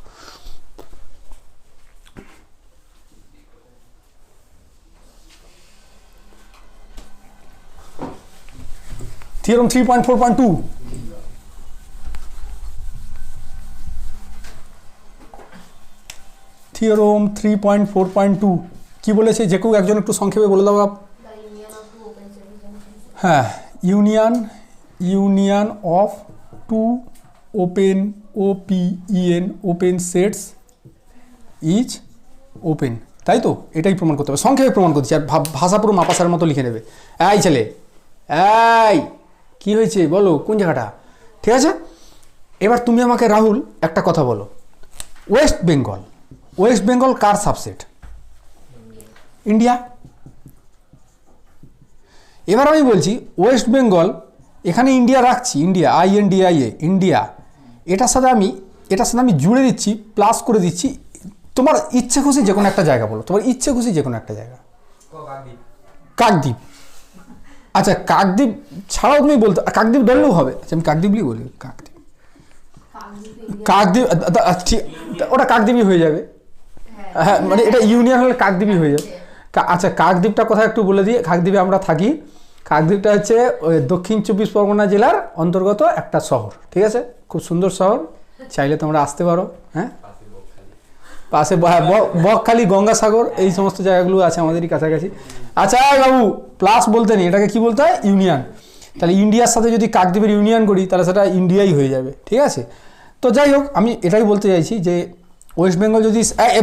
থিওরাম 3.4.2, থিওরাম 3.4.2 কি বলেছে, যে কেউ একজন একটু সংক্ষেপে বলে দাও। হ্যাঁ, union of two open open sets is open, তাই তো? এটাই প্রমাণ করতে হবে, সংক্ষেপে প্রমাণ করছি, আর ভাষা পুরো মাপাসার মতো লিখে নেবে। এই ছেলে, এই কি হয়েছে বলো, কোন জায়গাটা? ঠিক আছে, এবার তুমি আমাকে রাহুল একটা কথা বলো, ওয়েস্ট বেঙ্গল কার সাবসেট? ইন্ডিয়া। এবার আমি বলছি ওয়েস্ট বেঙ্গল, এখানে ইন্ডিয়া রাখছি, ইন্ডিয়া INDIA, ইন্ডিয়া, এটার সাথে আমি জুড়ে দিচ্ছি, প্লাস করে দিচ্ছি, তোমার ইচ্ছে খুশি যে কোনো একটা জায়গা বলো, তোমার ইচ্ছে খুশি যে কোনো একটা জায়গা। কাকদ্বীপ। আচ্ছা কাকদ্বীপ ছাড়াও তুমি বলতে, কাকদ্বীপ ধরলেও হবে। আচ্ছা আমি কাকদ্বীপই বলি, কাকদ্বীপ ঠিক, ওটা কাকদ্বীপই হয়ে যাবে। হ্যাঁ মানে এটা ইউনিয়ন হলে কাকদ্বীপই হয়ে যাবে। আচ্ছা কাকদ্বীপটা কোথায় একটু বলে দিই, কাকদ্বীপে আমরা থাকি, কাকদ্বীপটা হচ্ছে ওই দক্ষিণ 24 পরগনা জেলার অন্তর্গত একটা শহর, ঠিক আছে? খুব সুন্দর শহর, চাইলে তোমরা আসতে পারো। হ্যাঁ, পাশে বকখালি, গঙ্গাসাগর, এই সমস্ত জায়গাগুলো আছে আমাদেরই কাছাকাছি। আচ্ছা বাবু, প্লাস বলতে নেই, এটাকে কি বলতে হয়, ইউনিয়ন। তাহলে ইন্ডিয়ার সাথে যদি কাকদ্বীপের ইউনিয়ন করি তাহলে সেটা ইন্ডিয়াই হয়ে যাবে, ঠিক আছে? তো যাই হোক, আমি এটাই বলতে চাইছি যে ওয়েস্ট বেঙ্গল যদি,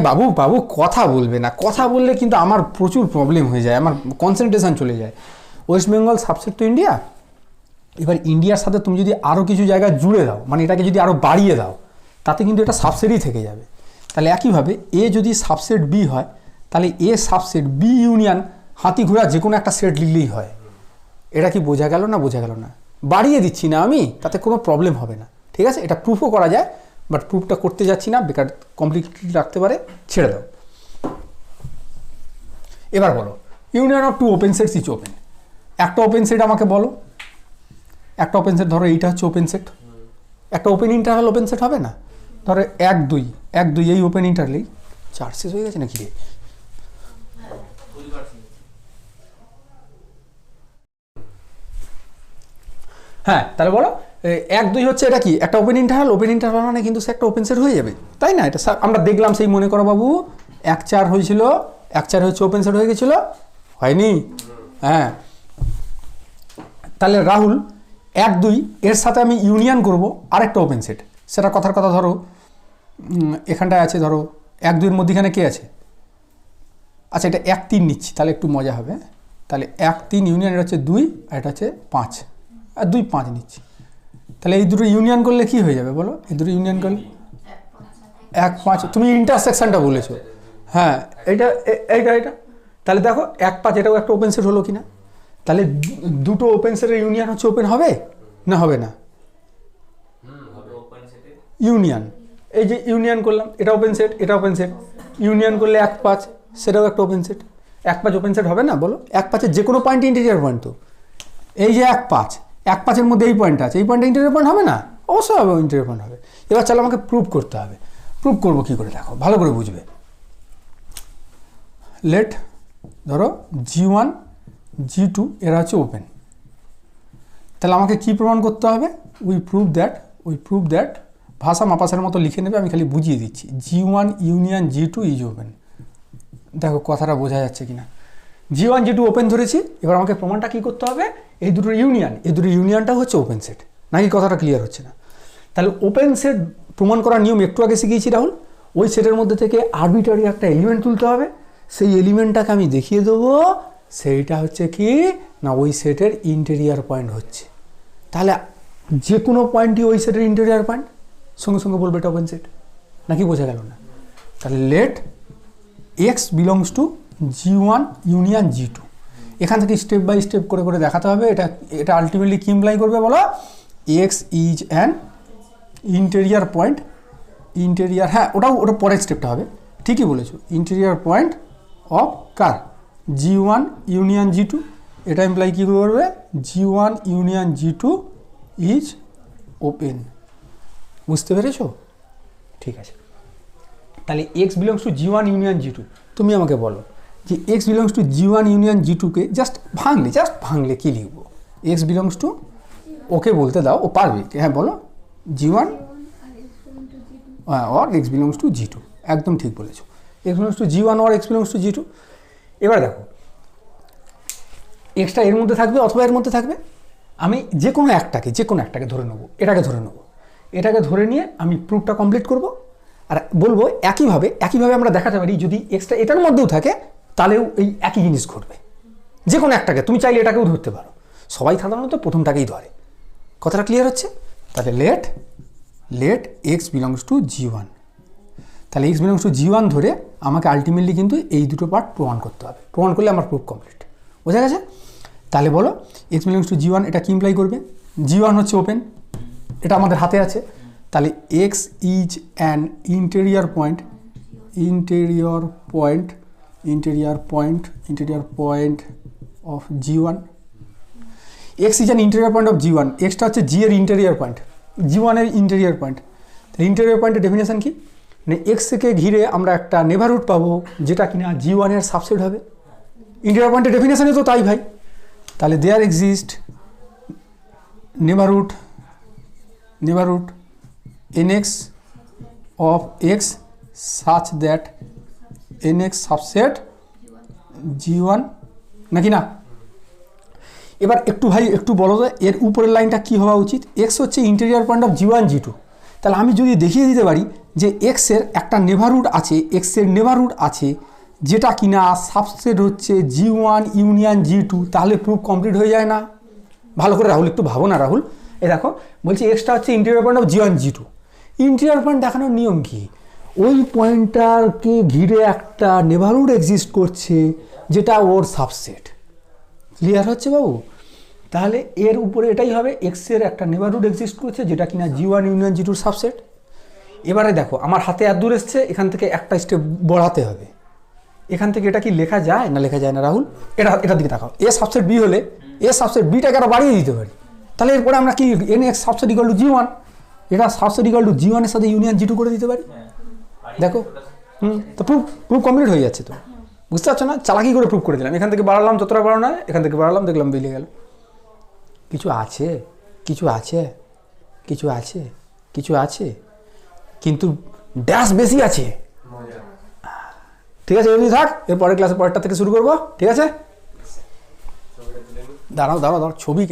বাবু কথা বলবে না, কথা বললে কিন্তু আমার প্রচুর প্রবলেম হয়ে যায়, আমার কনসেন্ট্রেশন চলে যায়। ওয়েস্ট বেঙ্গল সাবসেট তো ইন্ডিয়া, এবার ইন্ডিয়ার সাথে তুমি যদি আরও কিছু জায়গা জুড়ে দাও, মানে এটাকে যদি আরও বাড়িয়ে দাও, তাতে কিন্তু এটা সাবসেটই থেকে যাবে। তাহলে একইভাবে এ যদি সাবসেট বি হয়, তাহলে এ সাবসেট বি ইউনিয়ন হাতি ঘোড়া যে কোনো একটা সেট লিখলেই হয়। এটা কি বোঝা গেল না? বোঝা গেল না? বাড়িয়ে দিচ্ছি না আমি, তাতে কোনো প্রবলেম হবে না, ঠিক আছে? এটা প্রুফও করা যায়, বাট প্রুফটা করতে যাচ্ছি না, বেকার কমপ্লিকেটেড রাখতে পারে, ছেড়ে দাও। এবার বলো union of two open sets each open. একটা ওপেন সেট আমাকে বলো, একটা ওপেন সেট, ধরো এইটা হচ্ছে ওপেন সেট, একটা ওপেন ইন্টারভাল ওপেন সেট হবে না? ধরো 1 2 1 2 এই ওপেন ইন্টারভেলেই 4 শেষ হয়ে গেছে নাকি রে? হ্যাঁ, তাহলে বলো 1 2 হচ্ছে এটা কি একটা ওপেন ইন্টারভাল। ওপেন ইন্টারভাল মানে কিন্তু সে একটা ওপেন সেট হয়ে যাবে, তাই না? এটা আমরা দেখলাম, সেই মনে করো বাবু 1 4 হয়েছিল, 1 4 হচ্ছে ওপেন সেট হয়ে গেছিল, হয়নি? হ্যাঁ, তাহলে রাহুল 1 2 এর সাথে আমি ইউনিয়ন করব আরেকটা ওপেন সেট। সেটা কথার কথা, ধরো এখানটায় আছে, ধরো 1 2 এর মধ্যেখানে কে আছে? আচ্ছা, এটা 1 3 নিচ্ছি, তাহলে একটু মজা হবে। তাহলে 1 3 ইউনিয়ন, এটা হচ্ছে 2 আর এটা হচ্ছে 5, আর 2 5 নিচ্ছি। তাহলে এই দুটো ইউনিয়ন করলে কি হয়ে যাবে বলো? এই দুটো ইউনিয়ন করলে 1 5, তুমি ইন্টারসেকশনটা বলেছো। হ্যাঁ, এইটা এইটা এটা, তাহলে দেখো 1 5 এটাও একটা ওপেন সেট হলো কিনা? তাহলে দুটো ওপেন সেটের ইউনিয়ন হচ্ছে ওপেন হবে না হবে না? ইউনিয়ন, এই যে ইউনিয়ন করলাম, এটা ওপেন সেট, এটা ওপেন সেট, ইউনিয়ন করলে 1 5 সেটাও একটা ওপেন সেট। 1 5 ওপেন সেট হবে না বলো? 1 5 এর যে কোনো পয়েন্ট ইন্টিরিয়র পয়েন্ট তো। এই যে 1 5 এর মধ্যে এই পয়েন্টটা আছে, এই পয়েন্টটা ইন্টিরিয়র পয়েন্ট হবে না? অবশ্যই হবে, ইন্টিরিয়র পয়েন্ট হবে। এবার চলো আমাকে প্রুভ করতে হবে। প্রুভ করবো কী করে দেখো, ভালো করে বুঝবে। লেট ধরো G1 G2 এরা হচ্ছে ওপেন। তাহলে আমাকে কি প্রমাণ করতে হবে? উই প্রুভ দ্যাট ভাষা মাপাসের মতো লিখে নেবে, আমি খালি বুঝিয়ে দিচ্ছি। G1 union G2 is open. দেখো কথাটা বোঝা যাচ্ছে কিনা? G1 G2 ওপেন ধরেছি, এবার আমাকে প্রমাণটা কি করতে হবে? এই দুটোর ইউনিয়ন, এই দুটোর ইউনিয়নটা হচ্ছে ওপেন সেট, নাকি কথাটা ক্লিয়ার হচ্ছে না? তাহলে ওপেন সেট প্রমাণ করার নিয়ম একটু আগে শিখিয়েছি রাহুল। ওই সেটের মধ্যে থেকে আরবিটারি একটা এলিমেন্ট তুলতে হবে, সেই এলিমেন্টটাকে আমি দেখিয়ে দেবো সেইটা হচ্ছে কি না ওই সেটের ইন্টেরিয়র পয়েন্ট হচ্ছে। তাহলে যে কোনো পয়েন্টই ওই সেটের ইন্টেরিয়র পয়েন্ট, সঙ্গে সঙ্গে বলবে এটা ওপেন সেট, নাকি বোঝা গেল না? তাহলে let x belongs to G1 union G2। এখান থেকে স্টেপ বাই স্টেপ করে করে দেখাতে হবে। এটা আলটিমেটলি কি ইমপ্লাই করবে বলো? x is an interior point, interior, হ্যাঁ ওটা পরের স্টেপটা হবে, ঠিকই বলেছো। Interior point of car? G1 union G2। এটা ইমপ্লাই কী করবে? G1 union G2 is open. বুঝতে পেরেছো? ঠিক আছে, তাহলে x belongs to G1 union G2। তুমি আমাকে বলো যে x belongs to G1 union G2কে জাস্ট ভাঙলে কী লিখবো? x বিলংস টু, ওকে বলতে দাও, ও পারবে। হ্যাঁ বলো, G1 or x belongs two G2। একদম ঠিক বলেছো, x belongs to G1 or x belongs two G2। এবার দেখো এক্সটা এর মধ্যে থাকবে অথবা এর মধ্যে থাকবে। আমি যে কোনো একটাকে ধরে নেবো, এটাকে ধরে নিয়ে আমি প্রুফটা কমপ্লিট করব। আর বলবো একইভাবে আমরা দেখাতে পারি যদি এক্সটা এটার মধ্যেও থাকে তাহলেও এই একই জিনিস ঘটবে। যে কোনো একটাকে, তুমি চাইলে এটাকেও ধরতে পারো, সবাই সাধারণত প্রথমটাকেই ধরে। কথাটা ক্লিয়ার হচ্ছে? তাহলে let x belongs to G1। তাহলে এক্স বিলংস টু G1 ধরে আমাকে আলটিমেটলি কিন্তু এই দুটো পার্ট প্রমাণ করতে হবে। প্রমাণ করলে আমার প্রুফ কমপ্লিট। বোঝা গেছে? তাহলে বলো এক্স বিলংস টু G1 এটা কি ইমপ্লাই করবে? G1 হচ্ছে ওপেন, এটা আমাদের হাতে আছে। তাহলে x is an interior point of G1। X is an interior point of G1। Extra হচ্ছে জি এর ইন্টেরিয়র পয়েন্ট, G1 এর ইন্টেরিয়র পয়েন্ট। তাহলে ইন্টেরিয়র পয়েন্টের ডেফিনেশন কি? মানে এক্সকে ঘিরে আমরা একটা নেভারহুড পাবো যেটা কিনা G1 এর সাবসেট হবে। ইন্টেরিয়র পয়েন্টের ডেফিনেশনে তো তাই ভাই। তাহলে there exist neighbourhood nx of x such that nx subset G1, নাকি না? এবার একটু বলো তো এর উপরের লাইনটা কি হওয়া উচিত? x হচ্ছে interior point of G1 G2। তাহলে আমি যদি দেখিয়ে দিতে পারি যে x এর একটা নেভারহুড আছে, যেটা কিনা সাবসেট হচ্ছে G1 ইউনিয়ন G2, তাহলে প্রুফ কমপ্লিট হয়ে যায় না? ভালো করে রাহুল একটু ভাবো না রাহুল। এই দেখো বলছি এক্সটা হচ্ছে interior point of G1 G2। Interior point দেখানোর নিয়ম কি, ওই পয়েন্টটাকে ঘিরে একটা নেবারহুড এক্সিস্ট করছে যেটা ওর সাবসেট। ক্লিয়ার হচ্ছে বাবু? তাহলে এর উপরে এটাই হবে, এক্সের একটা নেবারহুড এক্সিস্ট করছে যেটা কিনা G1 ইউনিয়ন G2 সাবসেট। এবারে দেখো আমার হাতে এত দূর এসছে, এখান থেকে একটা স্টেপ বাড়াতে হবে। এখান থেকে এটা কি লেখা যায় না, লেখা যায় না রাহুল? এটার দিকে তাকাও। এ সাবসেট বি হলে এ সাবসেট বিটাকে আরো বাড়িয়ে দিতে পারি। তাহলে এরপরে আমরা কি N x subset equal two G1, এটা সাবসেট ইকুয়াল টু G1 এর সাথে ইউনিয়ন G2 করে দিতে পারি। দেখো তো প্রুফ কমপ্লিট হয়ে যাচ্ছে। তো বুঝতে পারছো না? চালাকি করে প্রুফ করে দিলাম। এখান থেকে বাড়ালাম যতটা বাড়ানো হয়, এখান থেকে বাড়ালাম, দেখলাম বেরিয়ে গেল। কিছু আছে, কিছু আছে, কিছু আছে, কিছু আছে, কিন্তু ড্যাশ বেশি আছে। মজা। ঠিক আছে, এমনি থাক, এর পরের ক্লাসে পরেরটা থেকে শুরু করবো। ঠিক আছে, ছবিটা তুলে নিই। দাঁড়াও ছবি